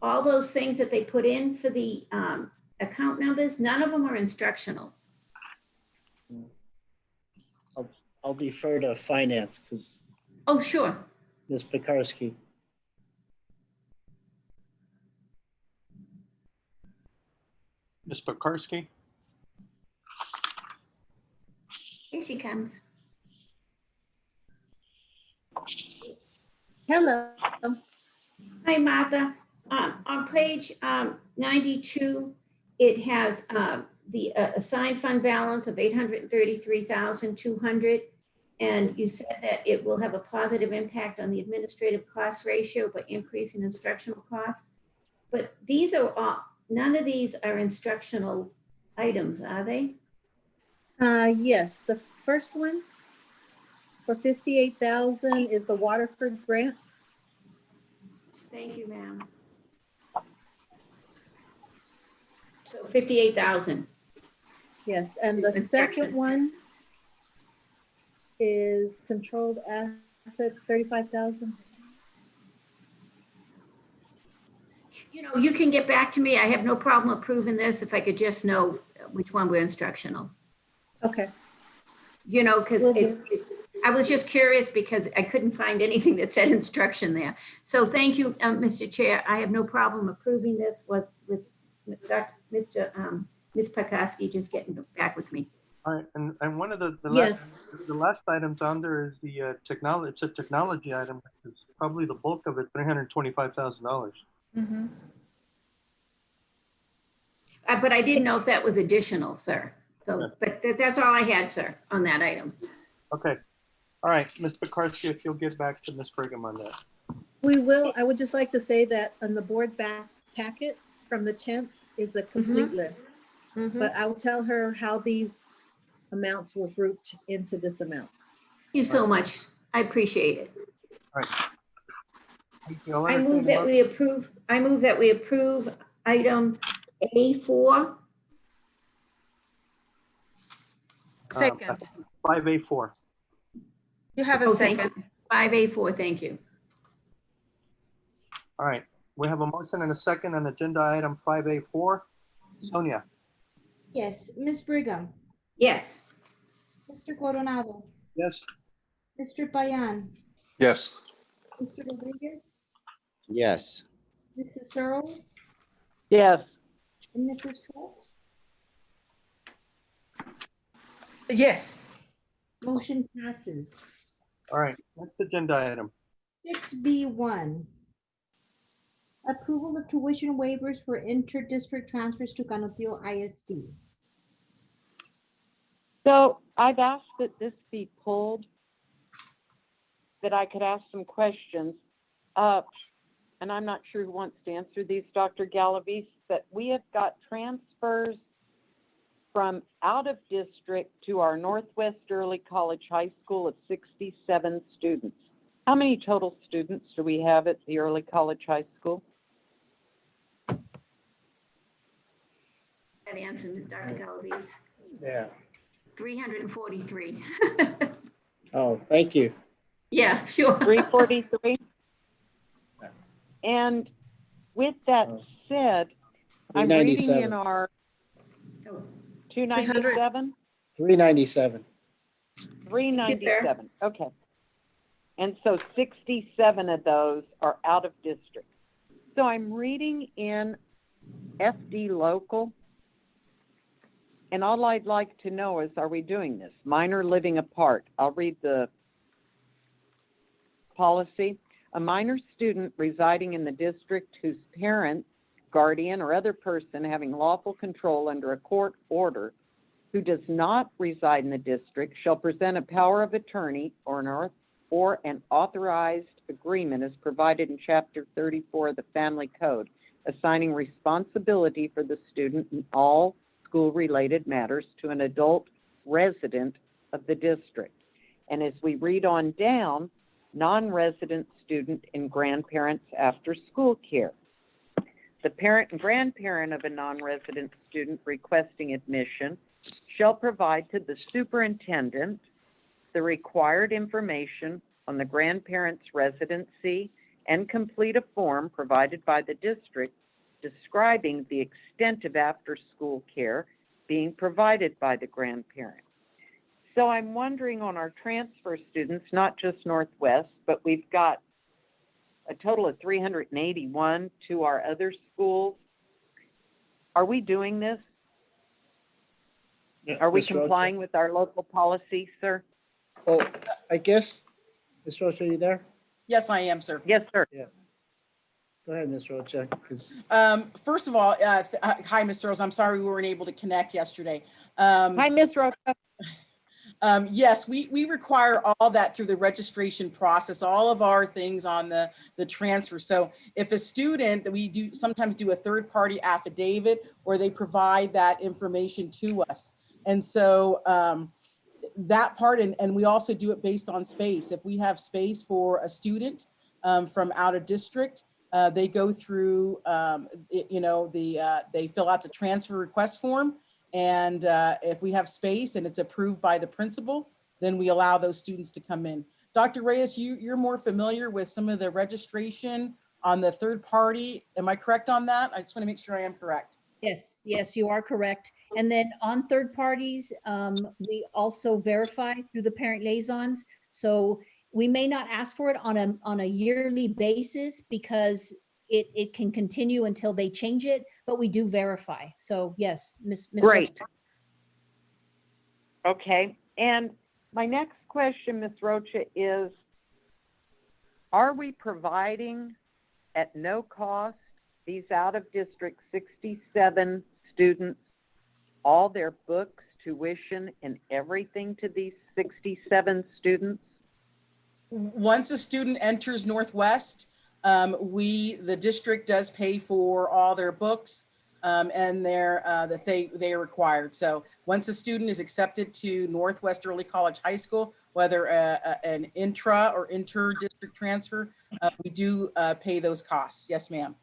all those things that they put in for the account numbers, none of them are instructional. I'll defer to finance because Oh, sure. Ms. Pekarsky. Ms. Pekarsky? Here she comes. Hello. Hi, Martha. On page 92, it has the assigned fund balance of 833,200. And you said that it will have a positive impact on the administrative cost ratio by increasing instructional costs. But these are all, none of these are instructional items, are they? Yes, the first one for 58,000 is the Waterford grant. Thank you, ma'am. So 58,000. Yes, and the second one is controlled assets, 35,000. You know, you can get back to me. I have no problem approving this if I could just know which one we're instructional. Okay. You know, because Will do. I was just curious because I couldn't find anything that said instruction there. So thank you, Mr. Chair. I have no problem approving this with Ms. Pekarsky just getting back with me. All right, and one of the Yes. last items on there is the technology. It's a technology item. It's probably the bulk of it, $325,000. Mm-hmm. But I didn't know if that was additional, sir. So, Yes. but that's all I had, sir, on that item. Okay. All right, Ms. Pekarsky, if you'll get back to Ms. Brigham on that. We will. I would just like to say that on the board back packet from the 10th is a complete list. Mm-hmm. But I'll tell her how these amounts were grouped into this amount. Thank you so much. I appreciate it. All right. Thank you. I'll I entertain move a that motion. we approve item A4. Second. 5A4. You have a Oh, thank second. you. 5A4, thank you. All right, we have a motion and a second on agenda item 5A4. Sonia? Yes, Ms. Brigham, Yes. Mr. Coronado, Yes. Mr. Payan, Yes. Mr. Rodriguez, Yes. Mrs. Searles, Yes. and Mrs. Trout. Yes. Motion passes. All right, next agenda item. 6B1, approval of tuition waivers for inter-district transfers to Canadial ISD. So I've asked that this be pulled, that I could ask some questions. And I'm not sure who wants to answer these, Dr. Galavis, but we have got transfers from out of district to our Northwest Early College High School of 67 students. How many total students do we have at the Early College High School? That answer, Ms. Dr. Galavis. Yeah. 343. Oh, thank you. Yeah, sure. 343. And with that said, I'm reading 397. in our 297? 397. 397, okay. And so 67 of those are out of district. So I'm reading in FD local, and all I'd like to know is, are we doing this? Minor living apart. I'll read the policy. A minor student residing in the district whose parent, guardian, or other person having lawful control under a court order who does not reside in the district shall present a power of attorney or an authorized agreement as provided in Chapter 34 of the Family Code, assigning responsibility for the student in all school-related matters to an adult resident of the district. And as we read on down, non-resident student and grandparents after school care. The parent and grandparent of a non-resident student requesting admission shall provide to the superintendent the required information on the grandparent's residency and complete a form provided by the district describing the extent of after-school care being provided by the grandparent. So I'm wondering on our transfer students, not just Northwest, but we've got a total of 381 to our other schools. Are we doing this? Are we Ms. Rocha? complying with our local policy, sir? Oh, I guess, Ms. Rocha, are you there? Yes, I am, sir. Yes, sir. Yeah. Go ahead, Ms. Rocha, because First of all, hi, Ms. Rose. I'm sorry we weren't able to connect yesterday. Hi, Ms. Rocha. Yes, we require all that through the registration process, all of our things on the transfer. So if a student, we sometimes do a third-party affidavit or they provide that information to us. And so that part, and we also do it based on space. If we have space for a student from out of district, they go through, they fill out the transfer request form. And if we have space and it's approved by the principal, then we allow those students to come in. Dr. Reyes, you're more familiar with some of the registration on the third party. Am I correct on that? I just want to make sure I am correct. Yes, yes, you are correct. And then on third parties, we also verify through the parent liaisons. So we may not ask for it on a yearly basis because it can continue until they change it, but we do verify. So yes, Ms. Great. Okay. And my next question, Ms. Rocha, is, are we providing at no cost these out-of-district 67 students all their books, tuition, and everything to these 67 students? Once a student enters Northwest, the district does pay for all their books and that they are required. So once a student is accepted to Northwest Early College High School, whether an intra or inter-district transfer, we do pay those costs. Yes, ma'am.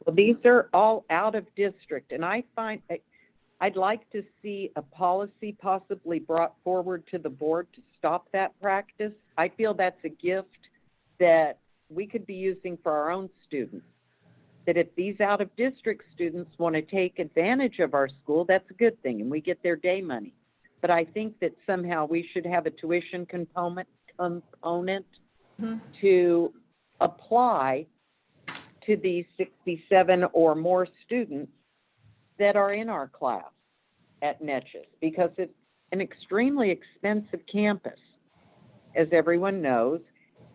Well, these are all out of district, and I find I'd like to see a policy possibly brought forward to the board to stop that practice. I feel that's a gift that we could be using for our own students. That if these out of district students want to take advantage of our school, that's a good thing, and we get their day money. But I think that somehow we should have a tuition component to apply to these 67 or more students that are in our class at Netches, because it's an extremely expensive campus, as everyone knows,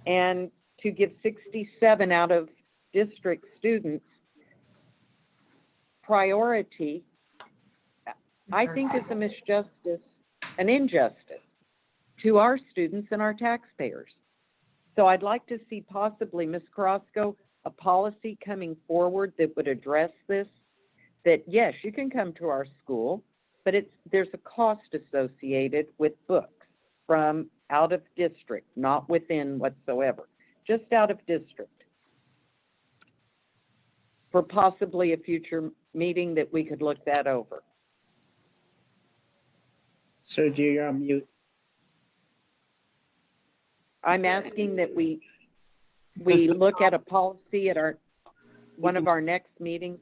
and to give 67 out of district students priority, I think is a misjustice, an injustice to our students and our taxpayers. So I'd like to see possibly, Ms. Carrasco, a policy coming forward that would address this, that yes, you can come to our school, but there's a cost associated with books from out of district, not within whatsoever, just out of district. For possibly a future meeting that we could look that over. Sergio, you're on mute. I'm asking that we look at a policy at one of our next meetings,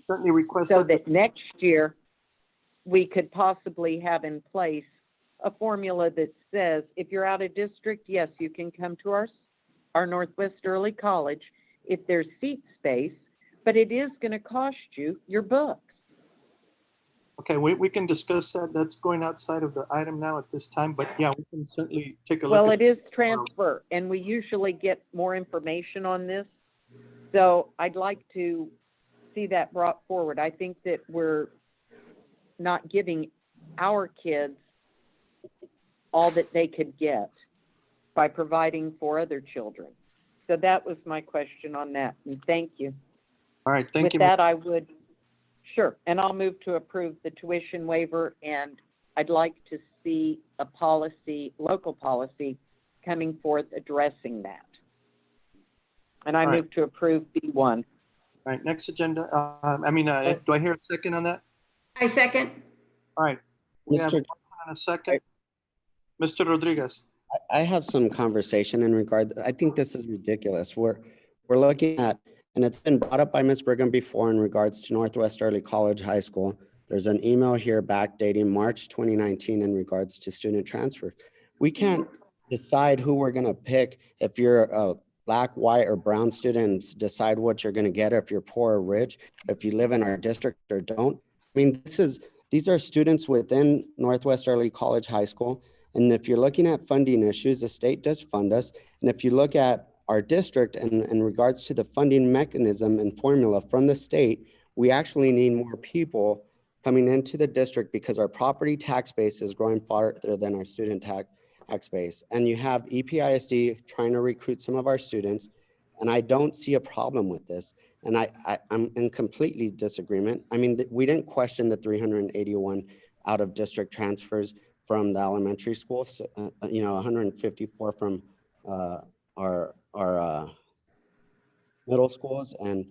certainly request so that next year we could possibly have in place a formula that says, if you're out of district, yes, you can come to our Northwest Early College if there's seat space, but it is going to cost you your books. Okay, we can discuss that. That's going outside of the item now at this time, but yeah, we can certainly take a look. Well, at it is transfer, and we usually get more information on this. So I'd like to see that brought forward. I think that we're not giving our kids all that they could get by providing for other children. So that was my question on that, and thank you. All right, thank you. With that, I would, sure, and I'll move to approve the tuition waiver, and I'd like to see a policy, local policy, coming forth addressing that. And I All right. move to approve B1. All right, next agenda. Do I hear a second on that? I second. All right, we have Mr. a second. Mr. Rodriguez. I have some conversation in regard. I think this is ridiculous. We're looking at, and it's been brought up by Ms. Brigham before in regards to Northwest Early College High School. There's an email here backdating March 2019 in regards to student transfer. We can't decide who we're going to pick if you're a Black, white, or brown students, decide what you're going to get, if you're poor or rich, if you live in our district or don't. I mean, these are students within Northwest Early College High School. And if you're looking at funding issues, the state does fund us. And if you look at our district and in regards to the funding mechanism and formula from the state, we actually need more people coming into the district because our property tax base is growing farther than our student tax base. And you have EPISD trying to recruit some of our students. And I don't see a problem with this. And I'm in completely disagreement. I mean, we didn't question the 381 out of district transfers from the elementary schools, 154 from our middle schools, and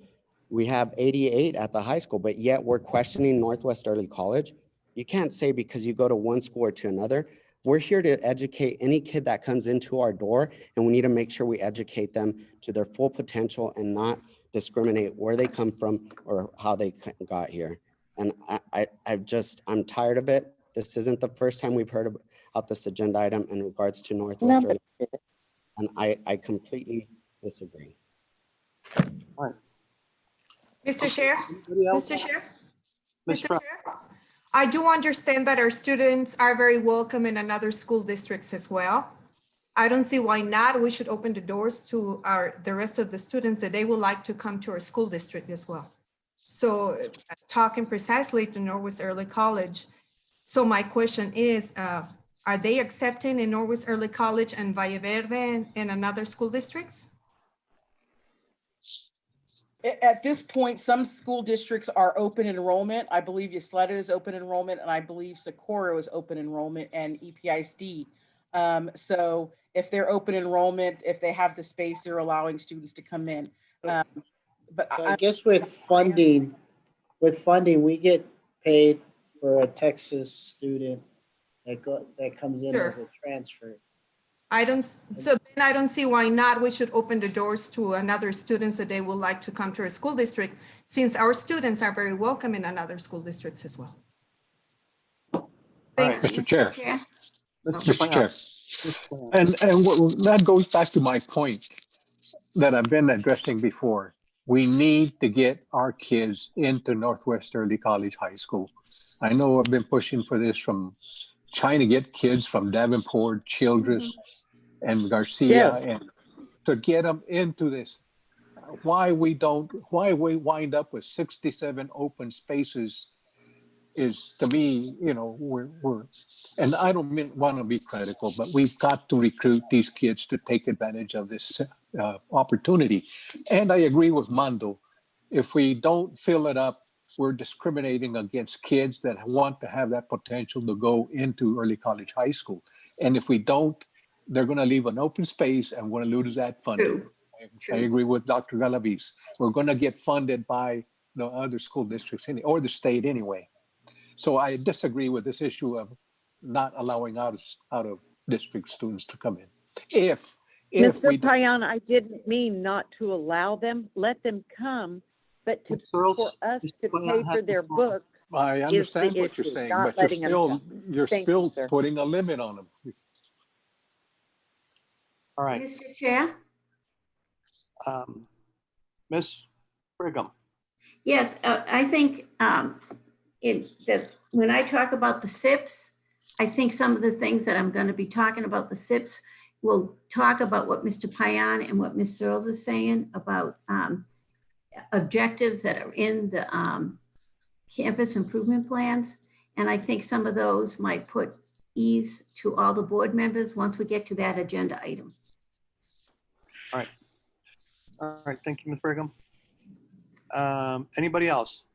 we have 88 at the high school, but yet we're questioning Northwest Early College. You can't say because you go to one school or to another. We're here to educate any kid that comes into our door, and we need to make sure we educate them to their full potential and not discriminate where they come from or how they got here. And I'm tired of it. This isn't the first time we've heard about this agenda item in regards to Northwest Early, and I completely disagree. All right. Mr. Chair, Mr. Chair, Ms. Mr. Brown. Chair, I do understand that our students are very welcome in another school districts as well. I don't see why not. We should open the doors to the rest of the students that they would like to come to our school district as well. So talking precisely to Northwest Early College. So my question is, are they accepting in Northwest Early College and Valle Verde and another school districts? At this point, some school districts are open enrollment. I believe Ysleta is open enrollment, and I believe Socorro is open enrollment, and EPISD. So if they're open enrollment, if they have the space, they're allowing students to come in. But So I guess with funding, we get paid for a Texas student that comes in Sure. as a transfer. So then I don't see why not. We should open the doors to another students that they would like to come to our school district, since our students are very welcome in another school districts as well. Right. Mr. Chair. Mr. Chair. And that goes back to my point that I've been addressing before. We need to get our kids into Northwest Early College High School. I know I've been pushing for this from trying to get kids from Davenport, Childress, and Garcia, and to get them into this. Why we wind up with 67 open spaces is, to me, and I don't want to be critical, but we've got to recruit these kids to take advantage of this opportunity. And I agree with Mando. If we don't fill it up, we're discriminating against kids that want to have that potential to go into early college high school. And if we don't, they're going to leave an open space and we're going to lose that funding. I agree with Dr. Galaviz. We're going to get funded by the other school districts or the state anyway. So I disagree with this issue of not allowing out of district students to come in. If Mr. Payan, I didn't mean not to allow them. Let them come, but for us to pay for their books I understand what you're issue, saying, not but you're letting 'em still, go. you're Thank you, still sir. putting a limit on them. All right, Mr. Chair? Ms. Brigham. Yes, I think that when I talk about the SIPs, I think some of the things that I'm going to be talking about the SIPs will talk about what Mr. Payan and what Ms. Searles is saying about objectives that are in the campus improvement plans. And I think some of those might put ease to all the board members once we get to that agenda item. All right. All right, thank you, Ms. Brigham. Anybody else?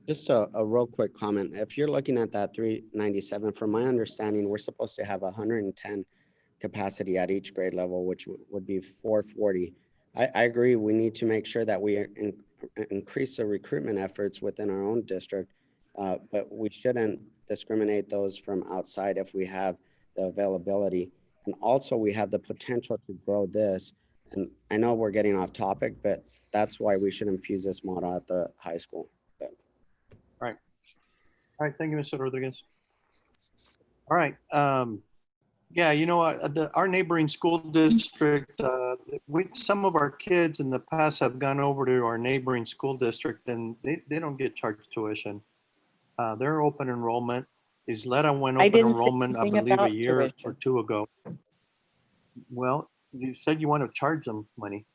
Just a real quick comment. If you're looking at that 397, from my understanding, we're supposed to have 110 capacity at each grade level, which would be 440. I agree. We need to make sure that we increase the recruitment efforts within our own district, but we shouldn't discriminate those from outside if we have the availability. And also we have the potential to grow this. And I know we're getting off topic, but that's why we should infuse this model at the high school. All right, thank you, Mr. Rodriguez. All right, yeah, you know, our neighboring school district, some of our kids in the past have gone over to our neighboring school district and they don't get charged tuition. They're open enrollment. Isleta went open enrollment, I believe, a year or two ago. Well, you said you want to charge them money.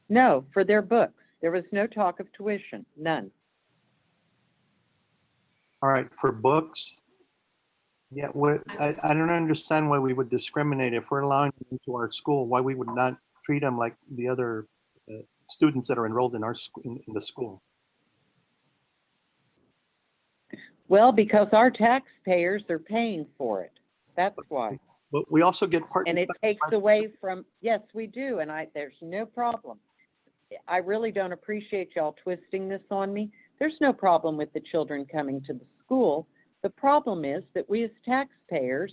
No, for their books. There was no talk of tuition, none. All right, for books. Yeah, I don't understand why we would discriminate if we're allowing them into our school, why we would not treat them like the other students that are enrolled in our in the school. Well, because our taxpayers are paying for it. That's why. But we also get part. And it takes away from, yes, we do. And there's no problem. I really don't appreciate y'all twisting this on me. There's no problem with the children coming to the school. The problem is that we as taxpayers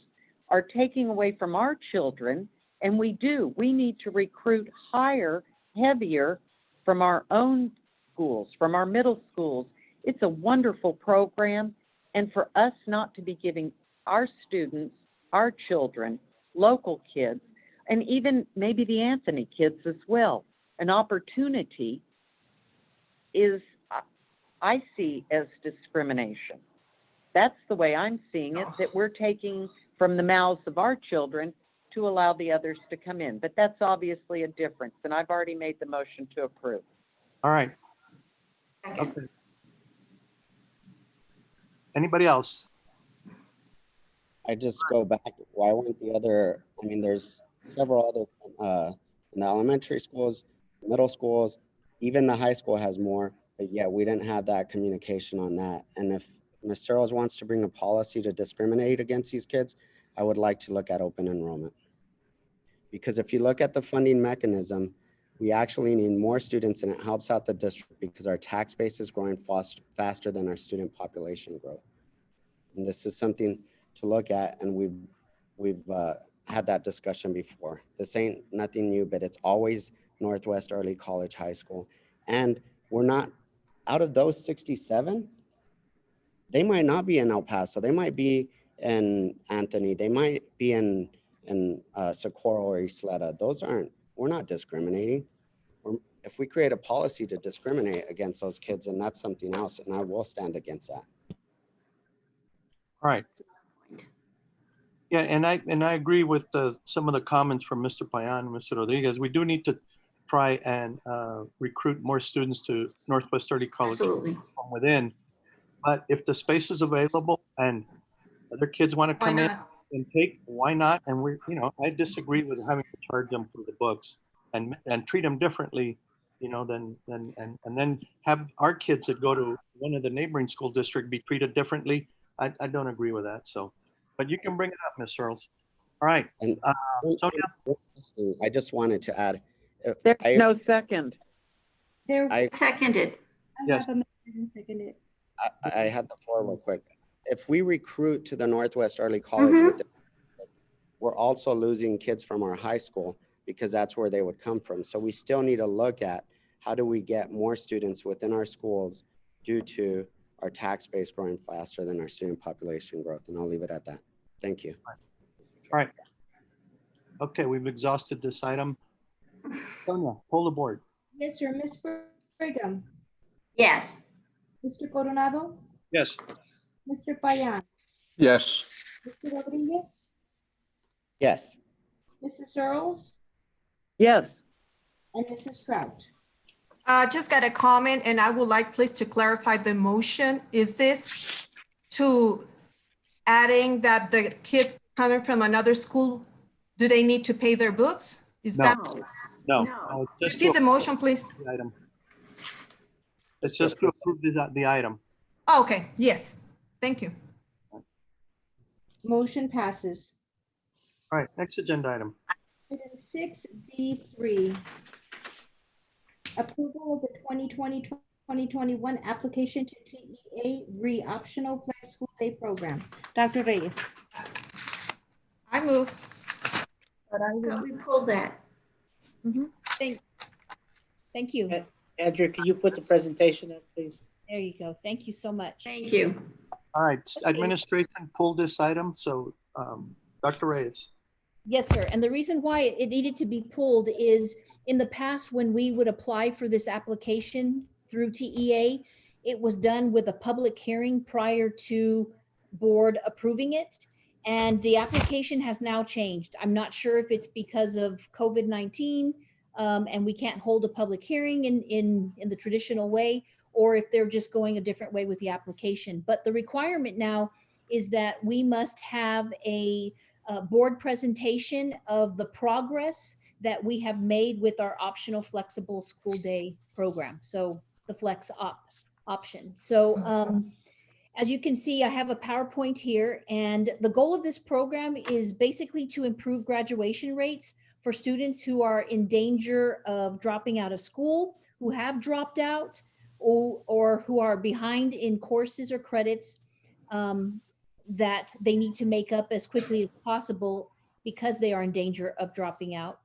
are taking away from our children, and we need to recruit higher, heavier from our own schools, from our middle schools. It's a wonderful program, and for us not to be giving our students, our children, local kids, and even maybe the Anthony kids as well, an opportunity is, I see as discrimination. That's the way I'm seeing it, that we're taking from the mouths of our children to allow the others to come in. But that's obviously a difference, and I've already made the motion to approve. All right. Okay. Anybody else? I just go back, why weren't the other, I mean, there's several other, in the elementary schools, middle schools, even the high school has more, but yeah, we didn't have that communication on that. And if Ms. Searles wants to bring a policy to discriminate against these kids, I would like to look at open enrollment. Because if you look at the funding mechanism, we actually need more students and it helps out the district because our tax base is growing faster than our student population growth. And this is something to look at, and we've had that discussion before. This ain't nothing new, but it's always Northwest Early College High School. And we're not, out of those 67, they might not be in El Paso, they might be in Anthony, they might be in Socorro or Isleta. Those aren't, we're not discriminating. If we create a policy to discriminate against those kids, and that's something else, and I will stand against that. All right. Yeah, and I agree with some of the comments from Mr. Payan and Mr. Rodriguez. We do need to try and recruit more students to Northwest Early College from within. But if the space is available and other kids want to come in and take, why not? And we, you know, I disagree with having to charge them for the books and treat them differently, you know, and then have our kids that go to one of the neighboring school district be treated differently. I don't agree with that. So, but you can bring it up, Ms. Searles. All right. And Sonia? I just wanted to add. There's no second. There, seconded. Yes. Seconded. I had the floor real quick. If we recruit to the Northwest Early College, we're also losing kids from our high school because that's where they would come from. So we still need to look at how do we get more students within our schools due to our tax base growing faster than our student population growth. And I'll leave it at that. Thank you. All right. Okay, we've exhausted this item. Sonia, poll the board. Yes, sir. Ms. Brigham, Yes. Mr. Coronado, Yes. Mr. Payan, Yes. Mr. Rodriguez, Yes. Mrs. Searles, Yes. and Mrs. Trout. Just got a comment, and I would like please to clarify the motion. Is this to adding that the kids coming from another school, do they need to pay their books? Is No. that? No. No. Just Repeat the to motion, please. approve the item. It's just to approve the item. Oh, okay, yes, thank you. Motion passes. All right, next agenda item. Item 6D3. Approval of the 2020-2021 application to TEA re-optional flex school day program. Dr. Reyes. I move. But I thought we pulled that. Thank you. Andrew, can you put the presentation up, please? There you go. Thank you so much. Thank you. All right, administration pulled this item, so Dr. Reyes. Yes, sir. And the reason why it needed to be pulled is in the past, when we would apply for this application through TEA, it was done with a public hearing prior to board approving it. And the application has now changed. I'm not sure if it's because of COVID-19 and we can't hold a public hearing in the traditional way, or if they're just going a different way with the application. But the requirement now is that we must have a board presentation of the progress that we have made with our optional flexible school day program. So the flex option. So as you can see, I have a PowerPoint here, and the goal of this program is basically to improve graduation rates for students who are in danger of dropping out of school, who have dropped out, or who are behind in courses or credits that they need to make up as quickly as possible because they are in danger of dropping out.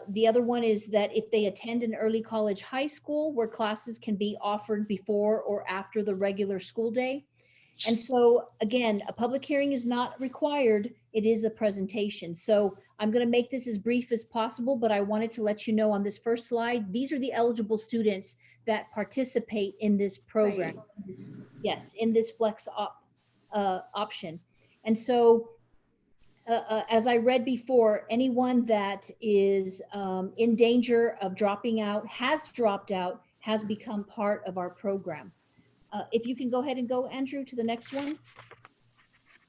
The other one is that if they attend an early college high school where classes can be offered before or after the regular school day. And so again, a public hearing is not required. It is a presentation. So I'm going to make this as brief as possible, but I wanted to let you know on this first slide, these are the eligible students that participate in this program. Yes, in this flex option. And so as I read before, anyone that is in danger of dropping out, has dropped out, has become part of our program. If you can go ahead and go, Andrew, to the next one.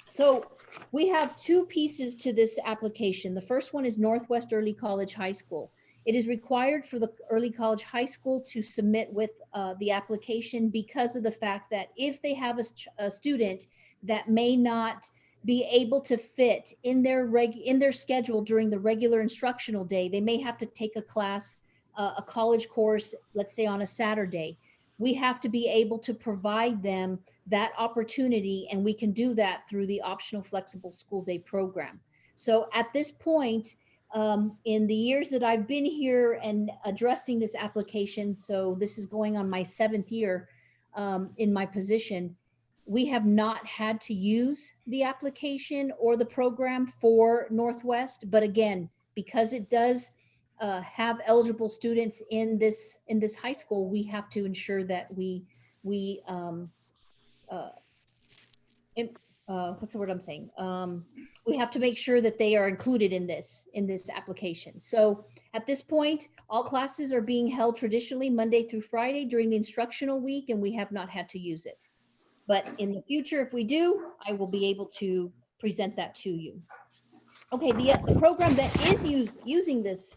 So we have two pieces to this application. The first one is Northwest Early College High School. It is required for the early college high school to submit with the application because of the fact that if they have a student that may not be able to fit in their schedule during the regular instructional day, they may have to take a class, a college course, let's say on a Saturday. We have to be able to provide them that opportunity, and we can do that through the optional flexible school day program. So at this point, in the years that I've been here and addressing this application, so this is going on my 7th year in my position, we have not had to use the application or the program for Northwest. But again, because it does have eligible students in this high school, we have to ensure that what's the word I'm saying? We have to make sure that they are included in this application. So at this point, all classes are being held traditionally Monday through Friday during the instructional week, and we have not had to use it. But in the future, if we do, I will be able to present that to you. Okay, the program that is using this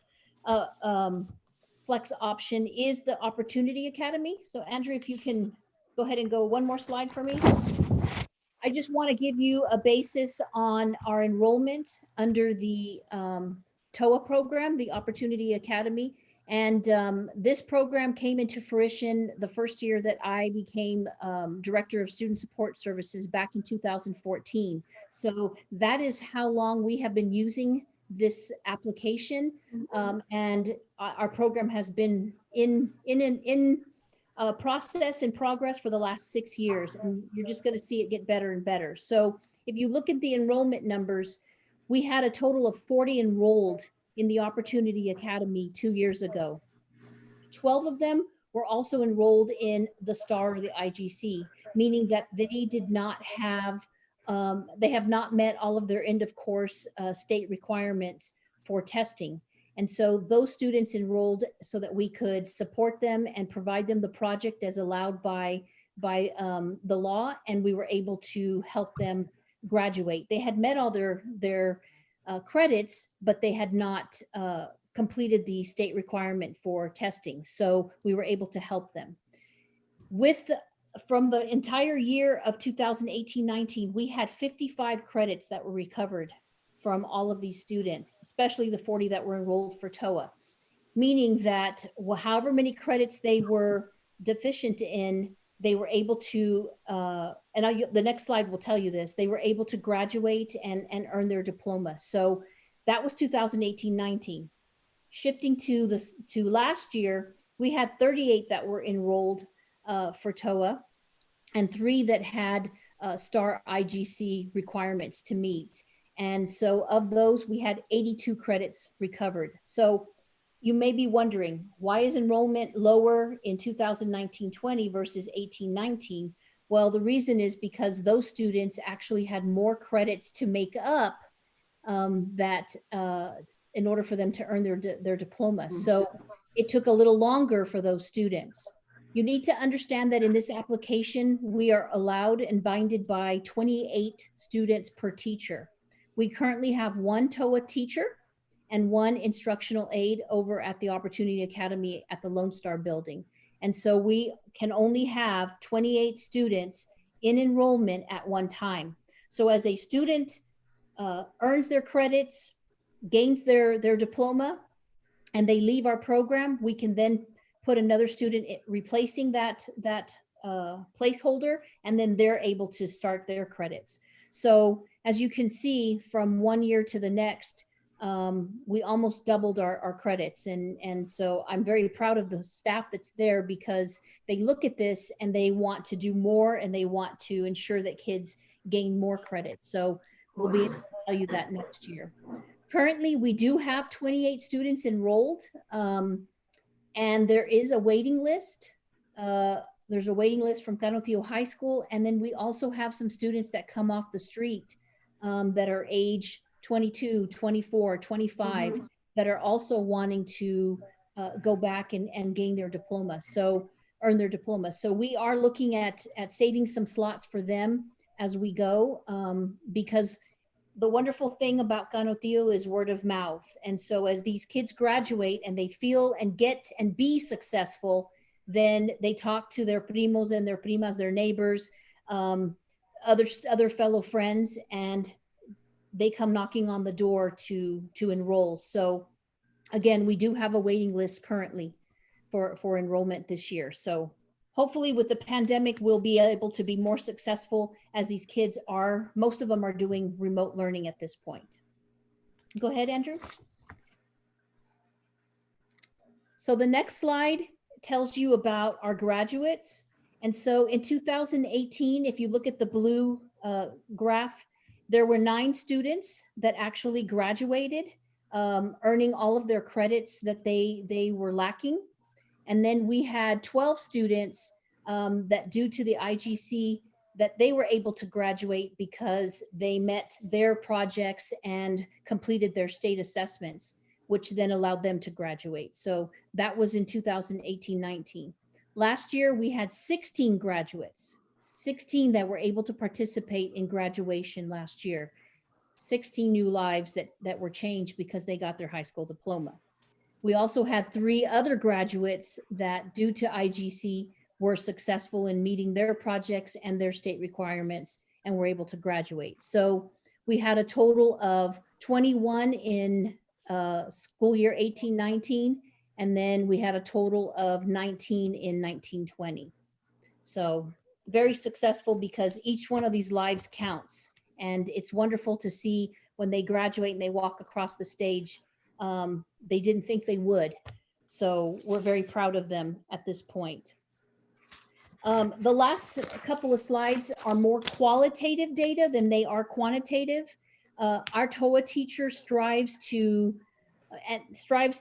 flex option is the Opportunity Academy. So Andrew, if you can go ahead and go one more slide for me. I just want to give you a basis on our enrollment under the TOA program, the Opportunity Academy. And this program came into fruition the first year that I became Director of Student Support Services back in 2014. So that is how long we have been using this application. And our program has been in process in progress for the last 6 years, and you're just going to see it get better and better. So if you look at the enrollment numbers, we had a total of 40 enrolled in the Opportunity Academy 2 years ago. 12 of them were also enrolled in the STAR or the IGC, meaning that they did not have, they have not met all of their end of course state requirements for testing. And so those students enrolled so that we could support them and provide them the project as allowed by the law, and we were able to help them graduate. They had met all their credits, but they had not completed the state requirement for testing. So we were able to help them. From the entire year of 2018-19, we had 55 credits that were recovered from all of these students, especially the 40 that were enrolled for TOA, meaning that however many credits they were deficient in, they were able to, the next slide will tell you this, they were able to graduate and earn their diploma. So that was 2018-19. Shifting to last year, we had 38 that were enrolled for TOA and 3 that had STAR IGC requirements to meet. And so of those, we had 82 credits recovered. So you may be wondering, why is enrollment lower in 2019-20 versus 18-19? Well, the reason is because those students actually had more credits to make up in order for them to earn their diploma. So it took a little longer for those students. You need to understand that in this application, we are allowed and binded by 28 students per teacher. We currently have 1 TOA teacher and 1 instructional aide over at the Opportunity Academy at the Lone Star building. And so we can only have 28 students in enrollment at one time. So as a student earns their credits, gains their diploma, and they leave our program, we can then put another student replacing that placeholder, and then they're able to start their credits. So as you can see, from one year to the next, we almost doubled our credits. And so I'm very proud of the staff that's there, because they look at this and they want to do more, and they want to ensure that kids gain more credits. So we'll be able to tell you that next year. Currently, we do have 28 students enrolled, and there is a waiting list. There's a waiting list from Canadial High School, and then we also have some students that come off the street that are age 22, 24, 25, that are also wanting to go back and gain their diploma, so earn their diploma. So we are looking at saving some slots for them as we go, because the wonderful thing about Canadial is word of mouth. And so as these kids graduate and they feel and get and be successful, then they talk to their primos and their primas, their neighbors, other fellow friends, and they come knocking on the door to enroll. So again, we do have a waiting list currently for enrollment this year. So hopefully with the pandemic, we'll be able to be more successful, as these kids are, most of them are doing remote learning at this point. Go ahead, Andrew. So the next slide tells you about our graduates. And so in 2018, if you look at the blue graph, there were 9 students that actually graduated, earning all of their credits that they were lacking. And then we had 12 students that, due to the IGC, that they were able to graduate because they met their projects and completed their state assessments, which then allowed them to graduate. So that was in 2018-19. Last year, we had 16 graduates, 16 that were able to participate in graduation last year. 16 new lives that were changed because they got their high school diploma. We also had 3 other graduates that, due to IGC, were successful in meeting their projects and their state requirements and were able to graduate. So we had a total of 21 in school year 18-19, and then we had a total of 19 in 19-20. So very successful, because each one of these lives counts. And it's wonderful to see when they graduate and they walk across the stage. They didn't think they would. So we're very proud of them at this point. The last couple of slides are more qualitative data than they are quantitative. Our TOA teacher strives to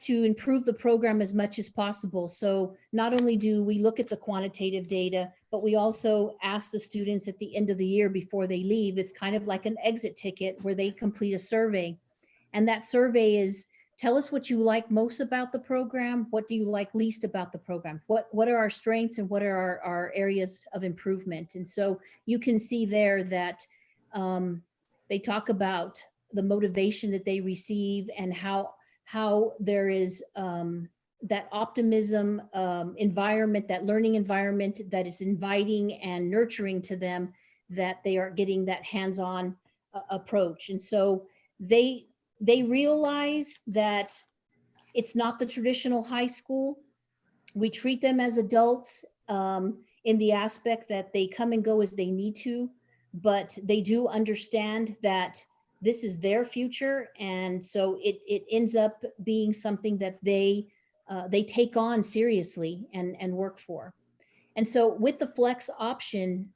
improve the program as much as possible. So not only do we look at the quantitative data, but we also ask the students at the end of the year before they leave. It's kind of like an exit ticket where they complete a survey. And that survey is, tell us what you like most about the program. What do you like least about the program? What are our strengths and what are our areas of improvement? And so you can see there that they talk about the motivation that they receive and how there is that optimism environment, that learning environment that is inviting and nurturing to them, that they are getting that hands-on approach. And so they realize that it's not the traditional high school. We treat them as adults in the aspect that they come and go as they need to, but they do understand that this is their future. And so it ends up being something that they take on seriously and work for. And so with the flex option,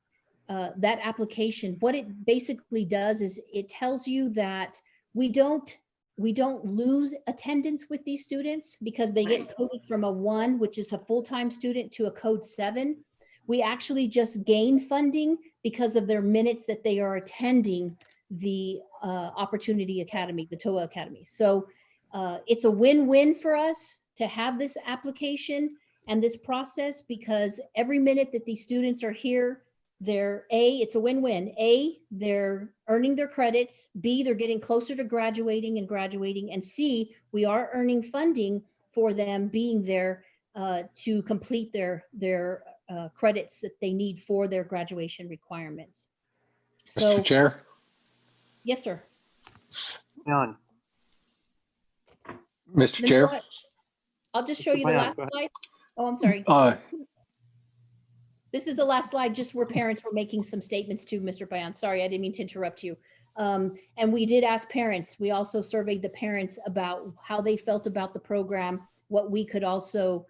that application, what it basically does is it tells you that we don't lose attendance with these students because they get coded from a 1, which is a full-time student, to a code 7. We actually just gain funding because of their minutes that they are attending the Opportunity Academy, the TOA Academy. So it's a win-win for us to have this application and this process, because every minute that these students are here, it's a win-win. A, they're earning their credits. B, they're getting closer to graduating. And C, we are earning funding for them being there to complete their credits that they need for their graduation requirements. So, Mr. Chair? Yes, sir. John. Mr. Then Chair? go ahead. I'll just show you the Payan, last go ahead. slide. Oh, I'm sorry. This is the last slide, just where parents were making some statements to Mr. Payan. Sorry, I didn't mean to interrupt you. And we did ask parents. We also surveyed the parents about how they felt about the program, what we could also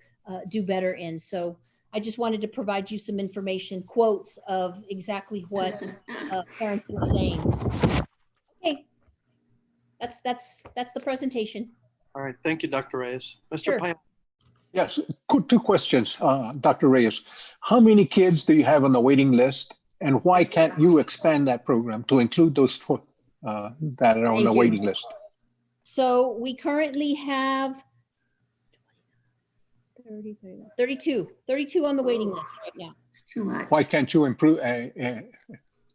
do better in. So I just wanted to provide you some information, quotes of exactly what parents were saying. Okay, that's the presentation. All right, thank you, Dr. Reyes. Mr. Sure. Payan. Yes, two questions, Dr. Reyes. How many kids do you have on the waiting list, and why can't you expand that program to include those that are on the waiting list? So we currently have 32 on the waiting list right now. It's too much. Why can't you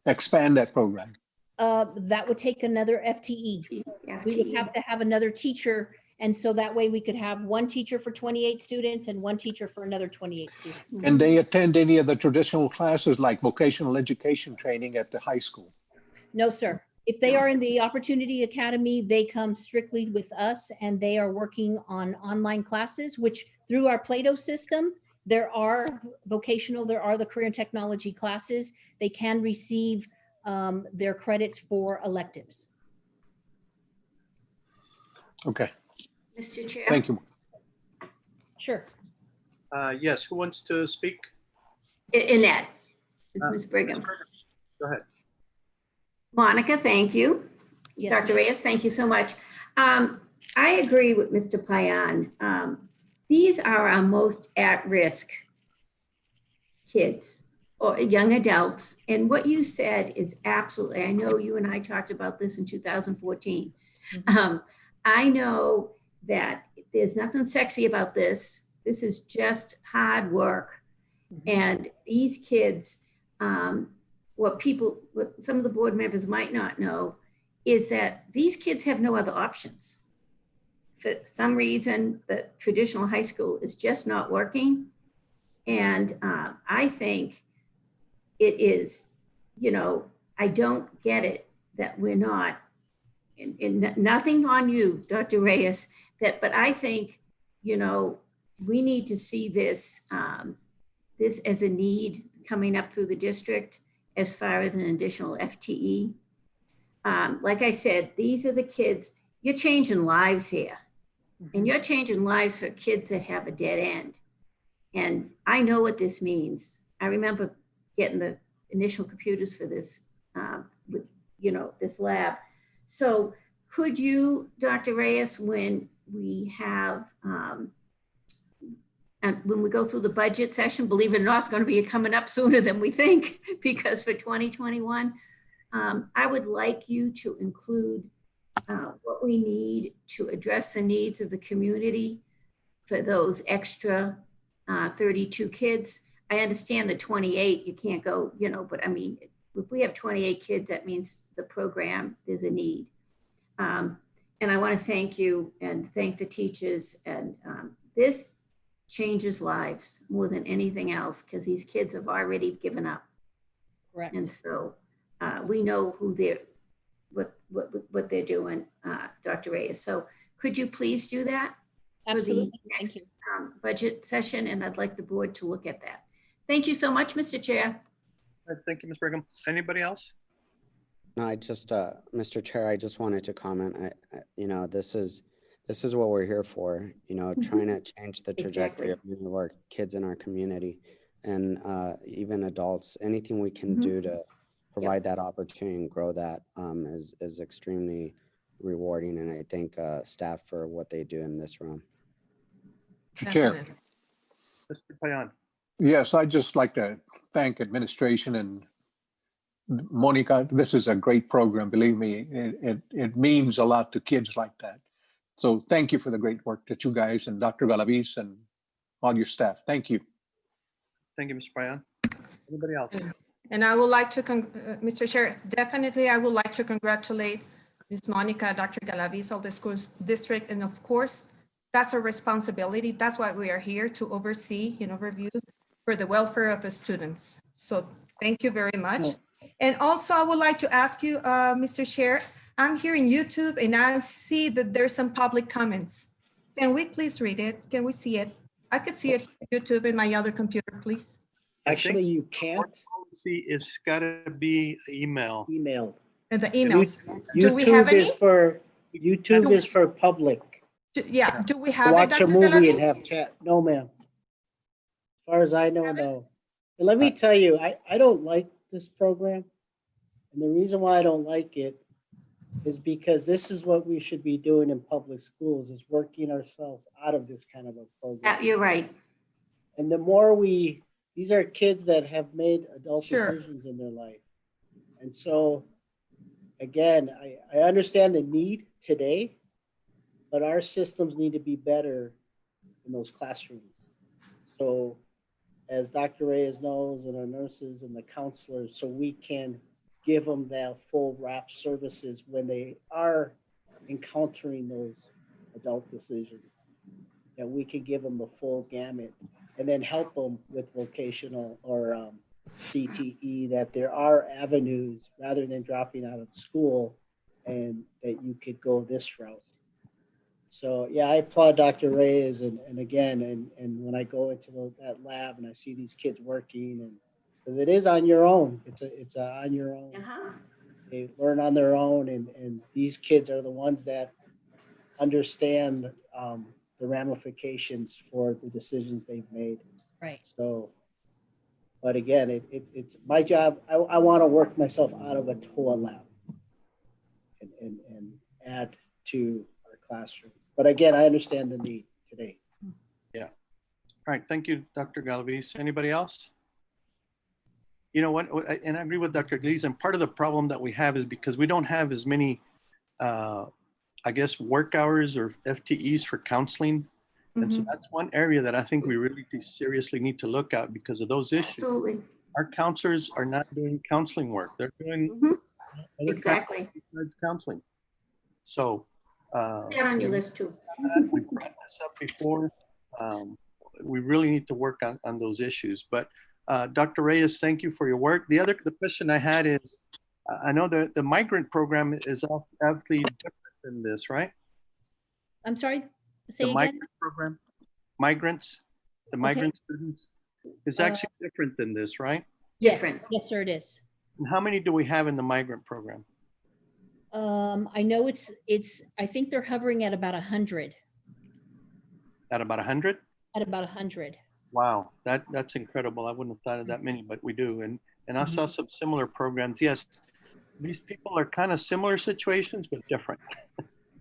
expand that program? That would take another FTE. We would have to have another teacher. And so that way we could have one teacher for 28 students and one teacher for another 28 students. And they attend any of the traditional classes like vocational education training at the high school? No, sir. If they are in the Opportunity Academy, they come strictly with us, and they are working on online classes, which through our Plato system, there are the career and technology classes. They can receive their credits for electives. Okay. Mr. Chair. Thank you. Sure. Yes, who wants to speak? Annette, it's Ms. Brigham. Go ahead. Monica, thank you. Yes, Dr. Reyes, thank you so much. I agree with Mr. Payan. These are our most at-risk kids or young adults. And what you said is absolutely, I know you and I talked about this in 2014. I know that there's nothing sexy about this. This is just hard work. And these kids, what some of the board members might not know is that these kids have no other options. For some reason, the traditional high school is just not working. And I think it is, I don't get it that we're not, and nothing on you, Dr. Reyes, but I think, we need to see this, this as a need coming up through the district as far as an additional FTE. Like I said, these are the kids, you're changing lives here. And you're changing lives for kids that have a dead end. And I know what this means. I remember getting the initial computers for this, with, you know, this lab. So could you, Dr. Reyes, when we have, and when we go through the budget session, believe it or not, it's going to be coming up sooner than we think, because for 2021, I would like you to include what we need to address the needs of the community for those extra 32 kids. I understand the 28, you can't go, you know, but I mean, if we have 28 kids, that means the program, there's a need. And I want to thank you and thank the teachers. And this changes lives more than anything else, because these kids have already given up. Correct. And so we know who they're, what they're doing, Dr. Reyes. So could you please do that? Absolutely. For the next budget session, and I'd like the board to look at that. Thank you so much, Mr. Chair. Thank you, Ms. Brigham. Anybody else? No, I just, Mr. Chair, I just wanted to comment. You know, this is what we're here for. You know, trying to change the trajectory of many of our kids in our community, and even adults. Anything we can do to provide that opportunity and grow that is extremely rewarding. And I thank staff for what they do in this room. Mr. Chair. Mr. Payan. Yes, I'd just like to thank administration and Monica. This is a great program. Believe me, it means a lot to kids like that. So thank you for the great work that you guys and Dr. Galavis and all your staff. Thank you. Thank you, Mr. Payan. Anybody else? And I would like to, Mr. Chair, definitely I would like to congratulate Ms. Monica, Dr. Galavis, all the schools district, and of course, that's our responsibility. That's why we are here, to oversee and overview for the welfare of the students. So thank you very much. And also I would like to ask you, Mr. Chair, I'm here in YouTube and I see that there's some public comments. Can we please read it? Can we see it? I could see it on YouTube in my other computer, please. Actually, you can't. See, it's gotta be email. Emailed. And the emails. Do we YouTube have any? is for YouTube is for public. Yeah, do we have it, Watch a Dr. movie and Galavis? have chat. No, ma'am. As far as I know, no. And let me tell you, I don't like this program. And the reason why I don't like it is because this is what we should be doing in public schools, is working ourselves out of this kind of a program. You're right. And the more these are kids that have made adult decisions in their life. And so, again, I understand the need today, but our systems need to be better in those classrooms. So as Dr. Reyes knows, and our nurses and the counselors, so we can give them that full wrap services when they are encountering those adult decisions, that we can give them the full gamut and then help them with vocational or CTE, that there are avenues rather than dropping out of school, and that you could go this route. So yeah, I applaud Dr. Reyes, and again, and when I go into that lab and I see these kids working, and because it is on your own, it's on your own. They learn on their own, and these kids are the ones that understand the ramifications for the decisions they've made. Right. So, but again, it's my job. I want to work myself out of a TOA lab and add to our classroom. But again, I understand the need today. Yeah. All right. Thank you, Dr. Galavis. Anybody else? You know what? And I agree with Dr. Gleason. And part of the problem that we have is because we don't have as many, I guess, work hours or FTEs for counseling. And so that's one area that I think we really seriously need to look at because of those issues. Absolutely. Our counselors are not doing counseling work. They're doing other Exactly. besides counseling. So Get on your list too. we brought this up before. We really need to work on those issues. But Dr. Reyes, thank you for your work. The question I had is, I know the migrant program is absolutely different than this, right? I'm sorry, say The again? migrant program, the migrant students is actually different than this, right? Yes, yes, sir, it is. And how many do we have in the migrant program? I know it's, I think they're hovering at about 100. At about 100? At about 100. Wow, that's incredible. I wouldn't have thought of that many, but we do. And I saw some similar programs. Yes, these people are kind of similar situations, but different.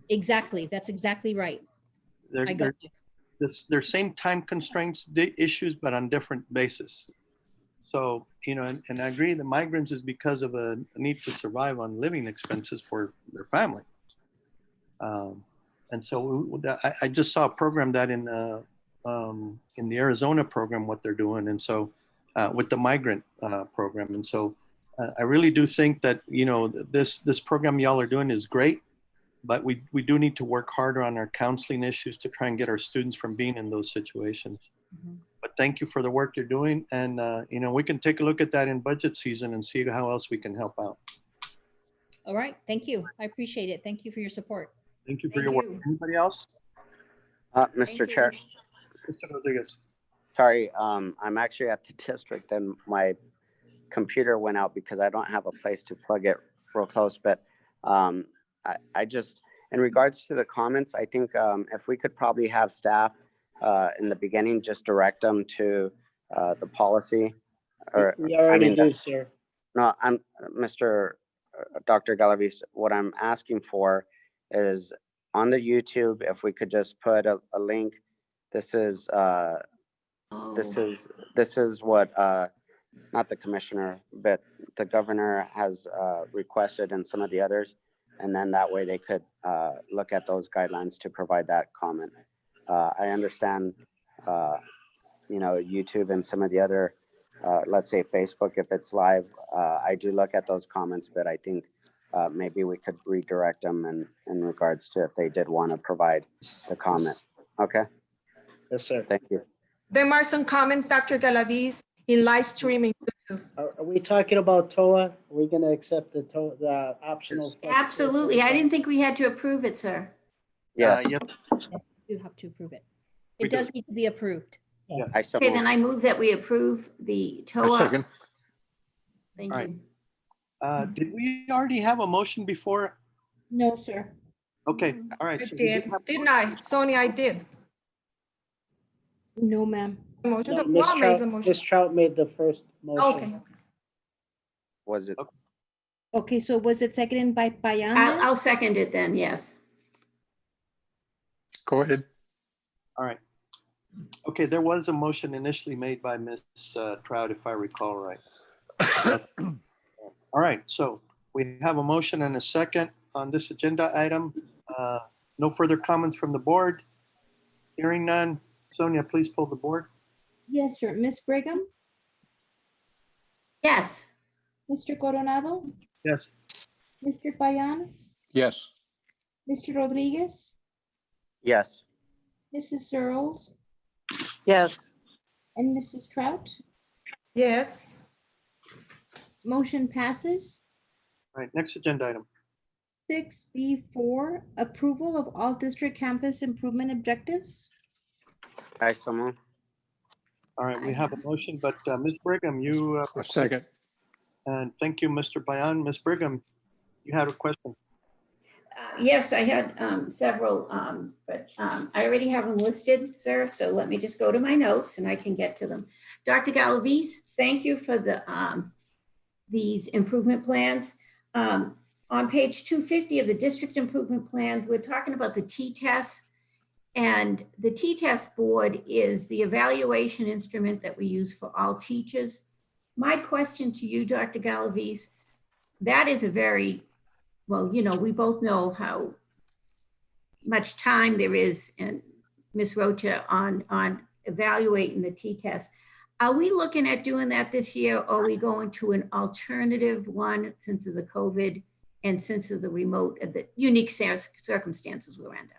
Exactly. That's exactly right. I got you. They're same time constraints, issues, but on different basis. So, you know, and I agree the migrants is because of a need to survive on living expenses for their family. And so I just saw a program that in the Arizona program, what they're doing. And so with the migrant program. And so I really do think that, you know, this program y'all are doing is great, but we do need to work harder on our counseling issues to try and get our students from being in those situations. But thank you for the work you're doing. And, you know, we can take a look at that in budget season and see how else we can help out. All right. Thank you. I appreciate it. Thank you for your support. Thank you for your work. Anybody else? Mr. Chair. Mr. Rodriguez. Sorry, I'm actually at the district and my computer went out because I don't have a place to plug it real close. But I just, in regards to the comments, I think if we could probably have staff in the beginning, just direct them to the policy. Or We already do, sir. No, I'm Dr. Galavis. What I'm asking for is on the YouTube, if we could just put a link. This is what not the commissioner, but the governor has requested, and some of the others, and then that way they could look at those guidelines to provide that comment. I understand, you know, YouTube and some of the other, let's say Facebook, if it's live, I do look at those comments, but I think maybe we could redirect them in regards to if they did want to provide the comment. Okay. Yes, sir. Thank you. There are some comments, Dr. Galavis, in live streaming. Are we talking about TOA? Are we going to accept the optional? Absolutely. I didn't think we had to approve it, sir. Yes. Yep. Yes, you do have to approve it. It does need to be approved. Yes. Okay, then I move that we approve the TOA. second. Thank All you. right. Did we already have a motion before? No, sir. Okay, all right. I so we did. have- Didn't I? Sonia, I did. No, ma'am. The motion. No, The law made the motion. Ms. Trout made the first motion. Okay. Was it? Okay, so was it seconded by Payan? I'll second it then, yes. Go ahead. All right. Okay, there was a motion initially made by Ms. Trout, if I recall right. All right, so we have a motion and a second on this agenda item. No further comments from the board. Hearing none. Sonia, please pull the board. Yes, sir. Ms. Brigham? Yes. Mr. Coronado? Yes. Mr. Payan? Yes. Mr. Rodriguez? Yes. Mrs. Searles? Yes. And Mrs. Trout? Yes. Motion passes. All right, next agenda item. 6B4, approval of all district campus improvement objectives. I so move. All right, we have a motion, but Ms. Brigham, you. A second. And thank you, Mr. Bayan. Ms. Brigham, you had a question. Yes, I had several, but I already have them listed, sir. So let me just go to my notes and I can get to them. Dr. Galavis, thank you for the these improvement plans. On page 250 of the district improvement plan, we're talking about the T-test. And the T-test board is the evaluation instrument that we use for all teachers. My question to you, Dr. Galavis, that is a very, well, you know, we both know how much time there is, and Ms. Rocha, on evaluating the T-test. Are we looking at doing that this year, or are we going to an alternative one since of the COVID and since of the remote, of the unique circumstances we're under?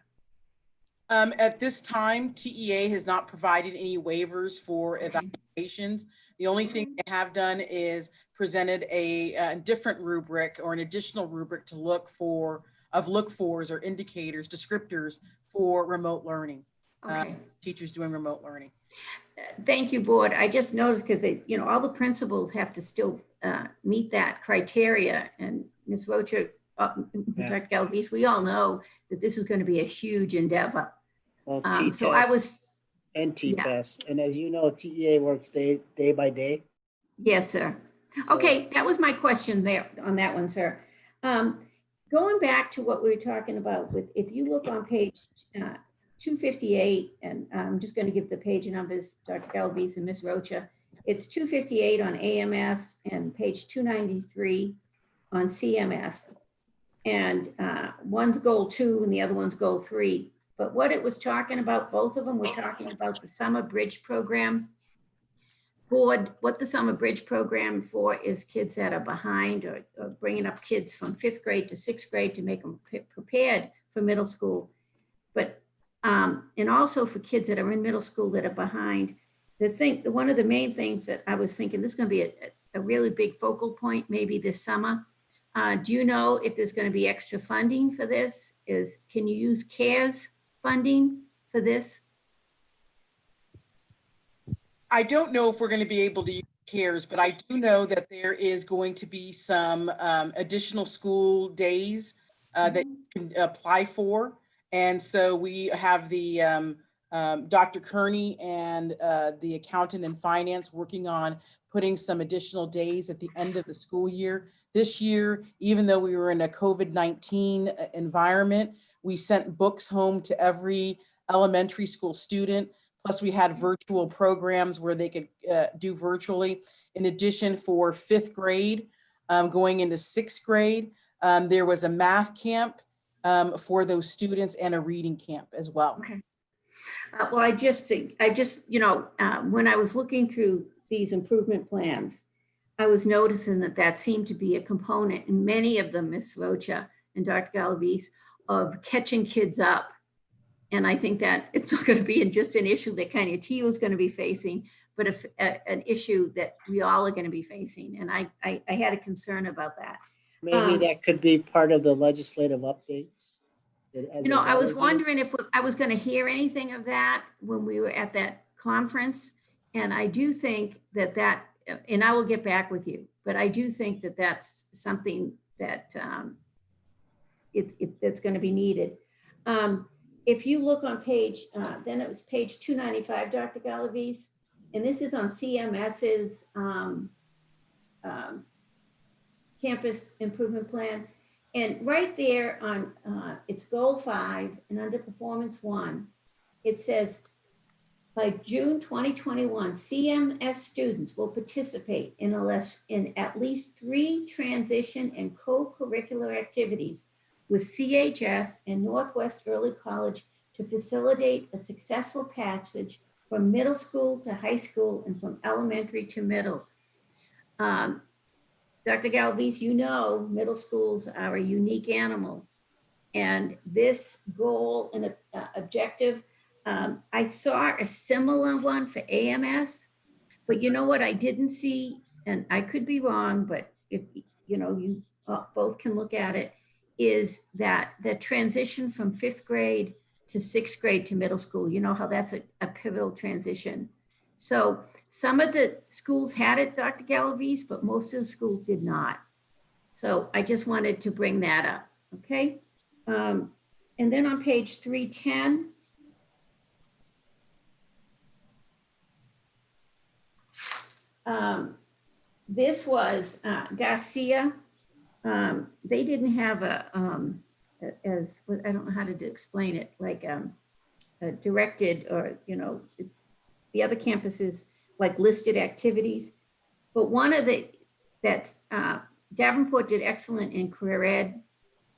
At this time, TEA has not provided any waivers for evaluations. The only thing they have done is presented a different rubric or an additional rubric to look for, of look-fors or indicators, descriptors for remote learning. Okay. Teachers doing remote learning. Thank you, board. I just noticed because you know, all the principals have to still meet that criteria. And Ms. Rocha, Dr. Galavis, we all know that this is going to be a huge endeavor. Well, So I was, And Yeah. TPAS. And as you know, TEA works day by day. Yes, sir. So- Okay, that was my question there on that one, sir. Going back to what we were talking about with, if you look on page 258, and I'm just going to give the page numbers, Dr. Galavis and Ms. Rocha. It's 258 on AMS and page 293 on CMS. And one's goal 2 and the other one's goal 3. But what it was talking about, both of them were talking about the summer bridge program. What the summer bridge program for is kids that are behind, or bringing up kids from 5th grade to 6th grade to make them prepared for middle school. But, and also for kids that are in middle school that are behind. One of the main things that I was thinking, this is going to be a really big focal point maybe this summer. Do you know if there's going to be extra funding for this? Can you use CARES funding for this? I don't know if we're going to be able to use CARES, but I do know that there is going to be some additional school days that you can apply for. And so we have the Dr. Kearney and the accountant and finance working on putting some additional days at the end of the school year. This year, even though we were in a COVID-19 environment, we sent books home to every elementary school student. Plus we had virtual programs where they could do virtually. In addition, for 5th grade, going into 6th grade, there was a math camp for those students and a reading camp as well. Okay. Well, I just, when I was looking through these improvement plans, I was noticing that seemed to be a component in many of them, Ms. Rocha and Dr. Galavis, of catching kids up. And I think that it's not going to be just an issue that kind of TU is going to be facing, but an issue that we all are going to be facing. And I had a concern about that. Maybe that could be part of the legislative updates. I was wondering if I was going to hear anything of that when we were at that conference. And I do think that, and I will get back with you, but I do think that that's something that that's going to be needed. If you look on page, then it was page 295, Dr. Galavis, and this is on CMS's campus improvement plan. And right there on it's goal 5 and under performance 1, it says by June 2021, CMS students will participate in at least 3 transition and co-curricular activities with CHS and Northwest Early College to facilitate a successful passage from middle school to high school and from elementary to middle. Dr. Galavis, middle schools are a unique animal. And this goal and objective, I saw a similar one for AMS, but you know what I didn't see, and I could be wrong, but if you both can look at it, is that the transition from 5th grade to 6th grade to middle school, you know how that's a pivotal transition. So some of the schools had it, Dr. Galavis, but most of the schools did not. So I just wanted to bring that up, okay? And then on page 310, this was Garcia. They didn't have I don't know how to explain it, like a directed or, the other campuses like listed activities. But one of Davenport did excellent in career ed.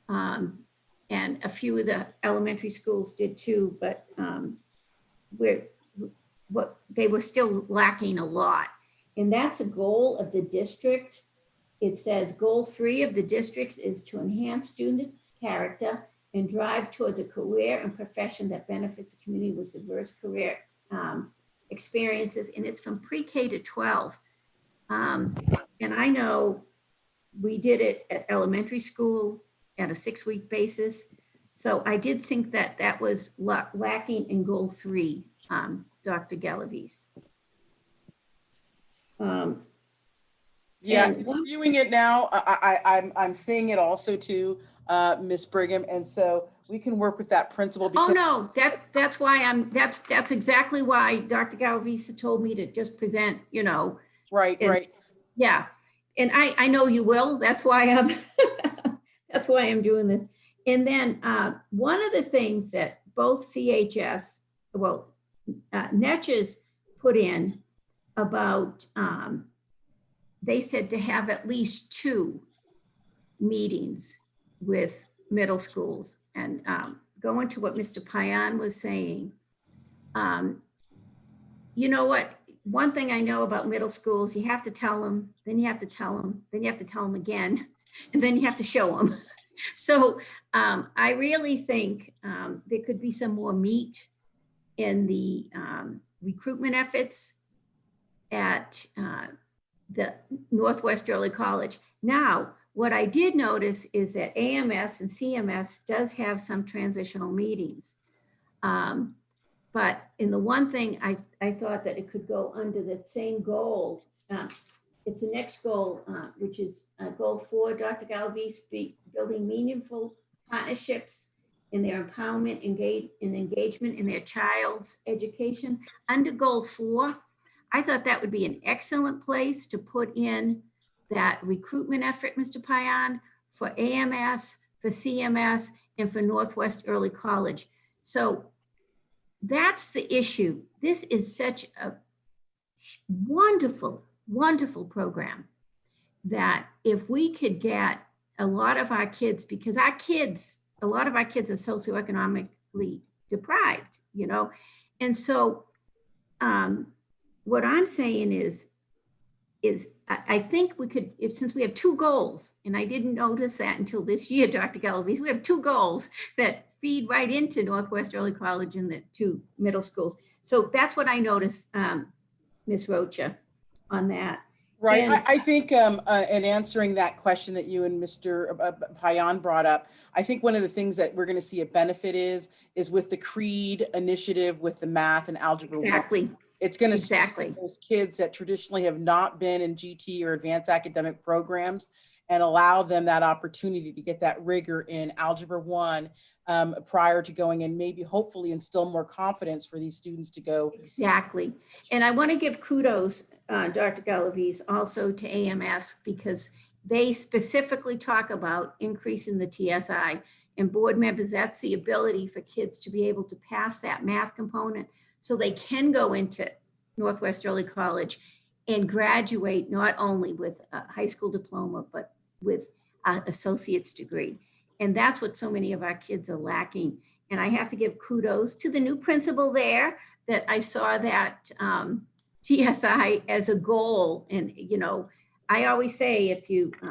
And a few of the elementary schools did too, but they were still lacking a lot. And that's a goal of the district. It says goal 3 of the districts is to enhance student character and drive towards a career and profession that benefits a community with diverse career experiences. And it's from pre-K to 12. And I know we did it at elementary school at a 6-week basis. So I did think that was lacking in goal 3, Dr. Galavis. Yeah, viewing it now, I'm seeing it also too, Ms. Brigham. And so we can work with that principal. Oh, because no, that's why that's exactly why Dr. Galavisa told me to just present, you know. Right, and- right. Yeah, and I know you will, that's why I'm, that's why I'm doing this. And then one of the things that both CHS, well, Netches put in about, they said to have at least 2 meetings with middle schools. And going to what Mr. Payan was saying, you know what? One thing I know about middle schools, you have to tell them, then you have to tell them, then you have to tell them again, and then you have to show them. So I really think there could be some more meat in the recruitment efforts at the Northwest Early College. Now, what I did notice is that AMS and CMS does have some transitional meetings. But in the one thing, I thought that it could go under the same goal. It's the next goal, which is goal 4, Dr. Galvez, building meaningful partnerships in their empowerment and engagement in their child's education. Under goal 4, I thought that would be an excellent place to put in that recruitment effort, Mr. Payan, for AMS, for CMS, and for Northwest Early College. So that's the issue. This is such a wonderful, wonderful program that if we could get a lot of our kids, because a lot of our kids are socioeconomically deprived, you know? And so what I'm saying is I think we could, since we have 2 goals, and I didn't notice that until this year, Dr. Galvez, we have 2 goals that feed right into Northwest Early College and the 2 middle schools. So that's what I noticed, Ms. Rocha, on that. Right. And I think in answering that question that you and Mr. Payan brought up, I think one of the things that we're going to see a benefit is with the CREED initiative with the math and algebra. Exactly. It's going to exactly those kids that traditionally have not been in GT or advanced academic programs and allow them that opportunity to get that rigor in Algebra 1 prior to going and maybe hopefully instill more confidence for these students to go. Exactly. And I want to give kudos, Dr. Galvez, also to AMS because they specifically talk about increasing the TSI. And board members, that's the ability for kids to be able to pass that math component so they can go into Northwest Early College and graduate not only with a high school diploma, but with an associate's degree. And that's what so many of our kids are lacking. And I have to give kudos to the new principal there that I saw that TSI as a goal. And, you know, I always say, if you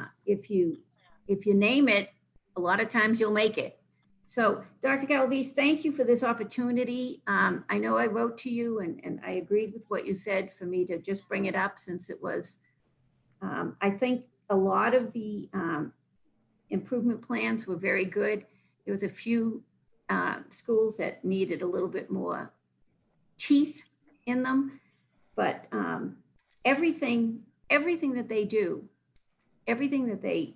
name it, a lot of times you'll make it. So Dr. Galvez, thank you for this opportunity. I know I wrote to you and I agreed with what you said for me to just bring it up since it was, I think a lot of the improvement plans were very good. There was a few schools that needed a little bit more teeth in them, but everything that they do, everything that the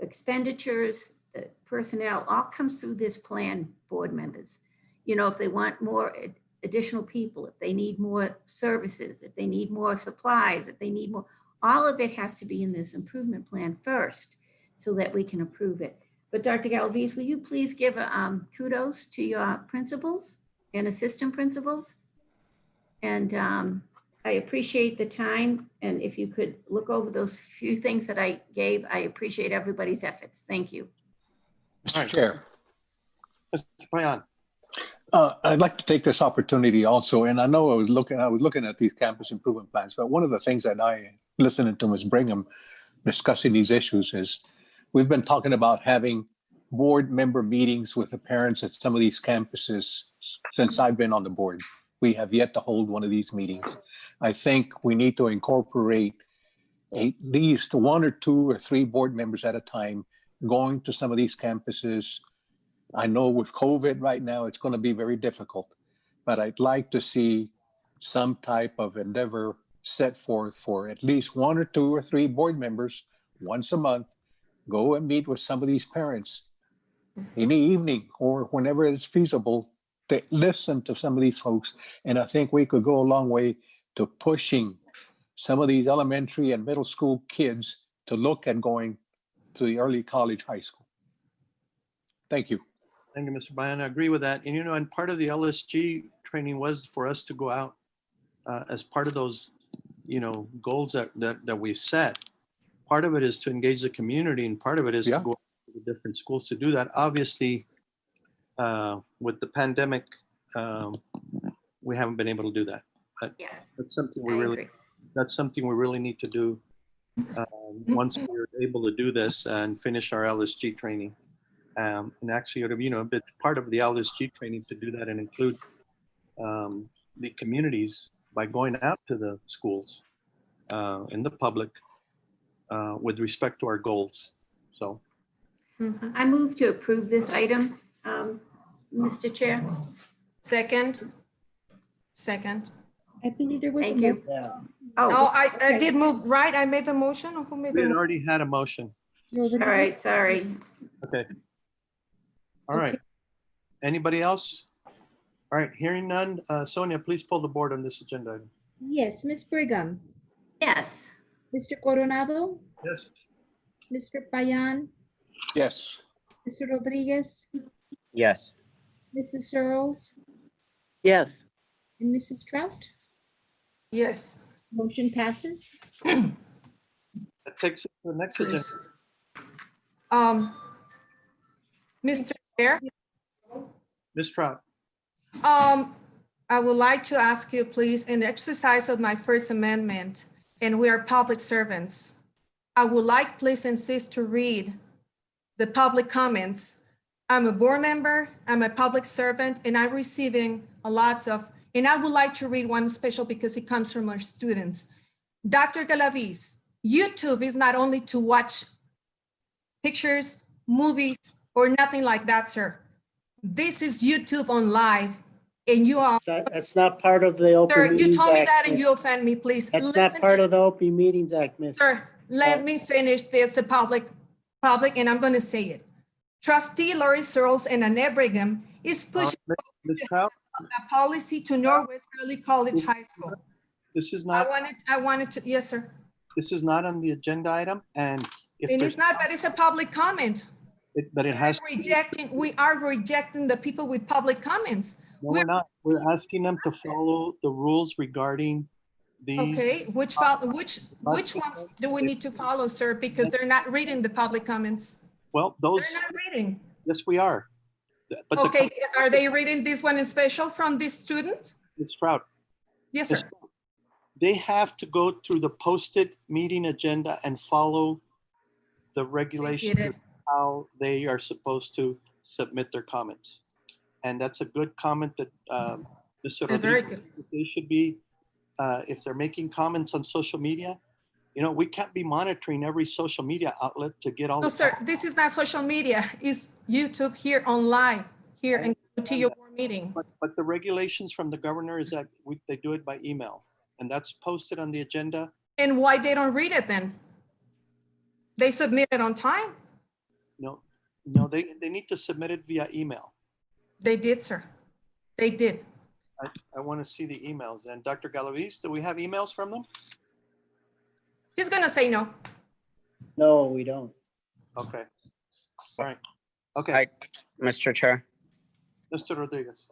expenditures, the personnel, all comes through this plan, board members. You know, if they want more additional people, if they need more services, if they need more supplies, if they need more, all of it has to be in this improvement plan first so that we can approve it. But Dr. Galvez, will you please give kudos to your principals and assistant principals? And I appreciate the time. And if you could look over those few things that I gave, I appreciate everybody's efforts. Thank you. Mr. Chair. Mr. Payan. I'd like to take this opportunity also, and I know I was looking at these campus improvement plans, but one of the things that I, listening to Ms. Brigham discussing these issues is we've been talking about having board member meetings with the parents at some of these campuses since I've been on the board. We have yet to hold one of these meetings. I think we need to incorporate at least 1 or 2 or 3 board members at a time going to some of these campuses. I know with COVID right now, it's going to be very difficult, but I'd like to see some type of endeavor set forth for at least 1 or 2 or 3 board members once a month, go and meet with some of these parents in the evening or whenever it's feasible to listen to some of these folks. And I think we could go a long way to pushing some of these elementary and middle school kids to look at going to the early college high school. Thank you. Thank you, Mr. Bayan. I agree with that. And, and part of the LSG training was for us to go out as part of those, goals that we've set. Part of it is to engage the community, and part of it is to go out to the different schools to do that. Obviously, with the pandemic, we haven't been able to do that. But that's something we really need to do once we're able to do this and finish our LSG training. And actually, a bit part of the LSG training to do that and include the communities by going out to the schools in the public with respect to our goals. So I move to approve this item, Mr. Chair. Second. I believe there was a Thank you. motion. Oh, I did move, right? I made the motion, or who made we the had motion? already had a motion. All right, sorry. Okay. All right. Anybody else? All right, hearing none. Sonia, please pull the board on this agenda item. Yes, Ms. Brigham, Yes. Mr. Coronado, Yes. Mr. Payan, Yes. Mr. Rodriguez, Yes. Mrs. Searles, Yes. and Mrs. Trout. Yes. Motion passes. That takes us to the next agenda. Mr. Chair, Ms. Trout. I would like to ask you, please, in exercise of my First Amendment, and we are public servants, I would like, please insist to read the public comments. I'm a board member, I'm a public servant, and I'm receiving a lot of, and I would like to read one special because it comes from our students. Dr. Galaviz, YouTube is not only to watch pictures, movies, or nothing like that, sir. This is YouTube on live, and you are. That's not part of the Open Sir, you Meetings told me Act, that and miss. you offend me, please. That's not part of the Open Meetings Act, miss. Sir, let me finish this, the public, and I'm gonna say it. Trustee Lori Searles and Annette Brigham is pushing Ms. Trout, a policy to Northwest Early College High School. this is not, I wanted to, yes, sir. this is not on the agenda item, and if And there's, it's not, but it's a public comment. but it has. We are rejecting the people with public comments. No, we're not. We're asking them to follow the rules regarding these. Okay, which ones do we need to follow, sir? Because they're not reading the public comments. Well, those. They're not reading. Yes, we are. But Okay, are they reading this one in special from this student? Ms. Trout. Yes, sir. They have to go through the posted meeting agenda and follow the regulations of how they are supposed to submit their comments. And that's a good comment that Mr. Very Rodriguez, good. they should be, if they're making comments on social media, we can't be monitoring every social media outlet to get all No, the. sir, this is not social media. It's YouTube here on live, here in your board meeting. But the regulations from the governor is that they do it by email, and that's posted on the agenda. And why they don't read it then? They submit it on time? No, they need to submit it via email. They did, sir. They did. I want to see the emails. And Dr. Galaviz, do we have emails from them? He's gonna say no. No, we don't. Okay. All right. Okay. Hi, Mr. Chair. Mr. Rodriguez.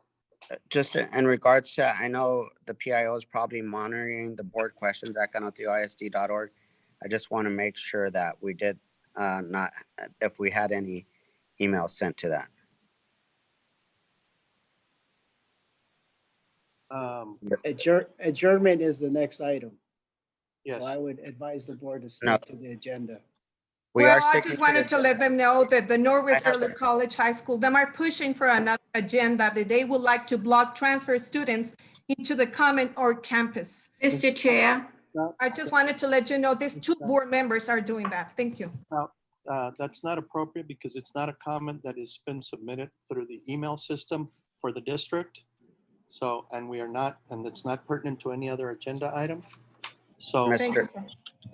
Just in regards to, I know the PIO is probably monitoring the board questions at canotioisd.org. I just want to make sure that we did not, if we had any emails sent to that. Adjournment is the next item. Yes. So I would advise the board to No. stick to the agenda. Well, I just wanted to let them know that the Northwest Early College High School, them are pushing for another agenda that they would like to block transfer students into the common or campus. Mr. Chair. I just wanted to let you know these two board members are doing that. Thank you. That's not appropriate because it's not a comment that has been submitted through the email system for the district. So, and we are not, and it's not pertinent to any other agenda item. So, Thank you, sir.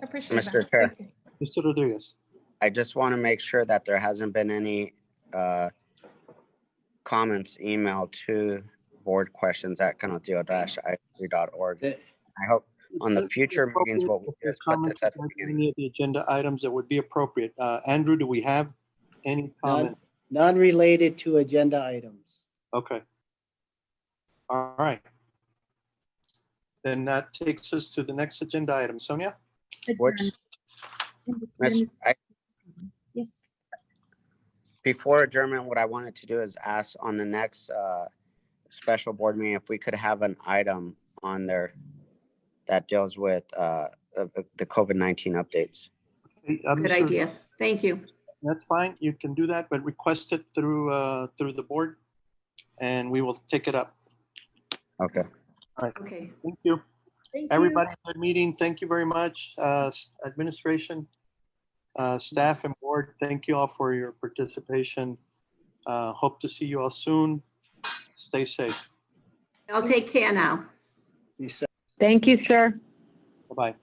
I appreciate Mr. that. Chair, Mr. Rodriguez. I just want to make sure that there hasn't been any comments emailed to boardquestions@canotio-isd.org. I hope on the future meetings, what we do is put this at the beginning. Any of the agenda items that would be appropriate. Andrew, do we have any comment? None related to agenda items. Okay. All right. Then that takes us to the next agenda item. Sonia? Which, Yes. before adjournment, what I wanted to do is ask on the next special board meeting if we could have an item on there that deals with the COVID-19 updates. Good idea. Thank you. That's fine. You can do that, but request it through the board, and we will take it up. Okay. All right. Okay. Thank you. Thank you. Everybody, good meeting. Thank you very much. Administration, staff, and board, thank you all for your participation. Hope to see you all soon. Stay safe. I'll take care now. Thank you, sir. Bye-bye.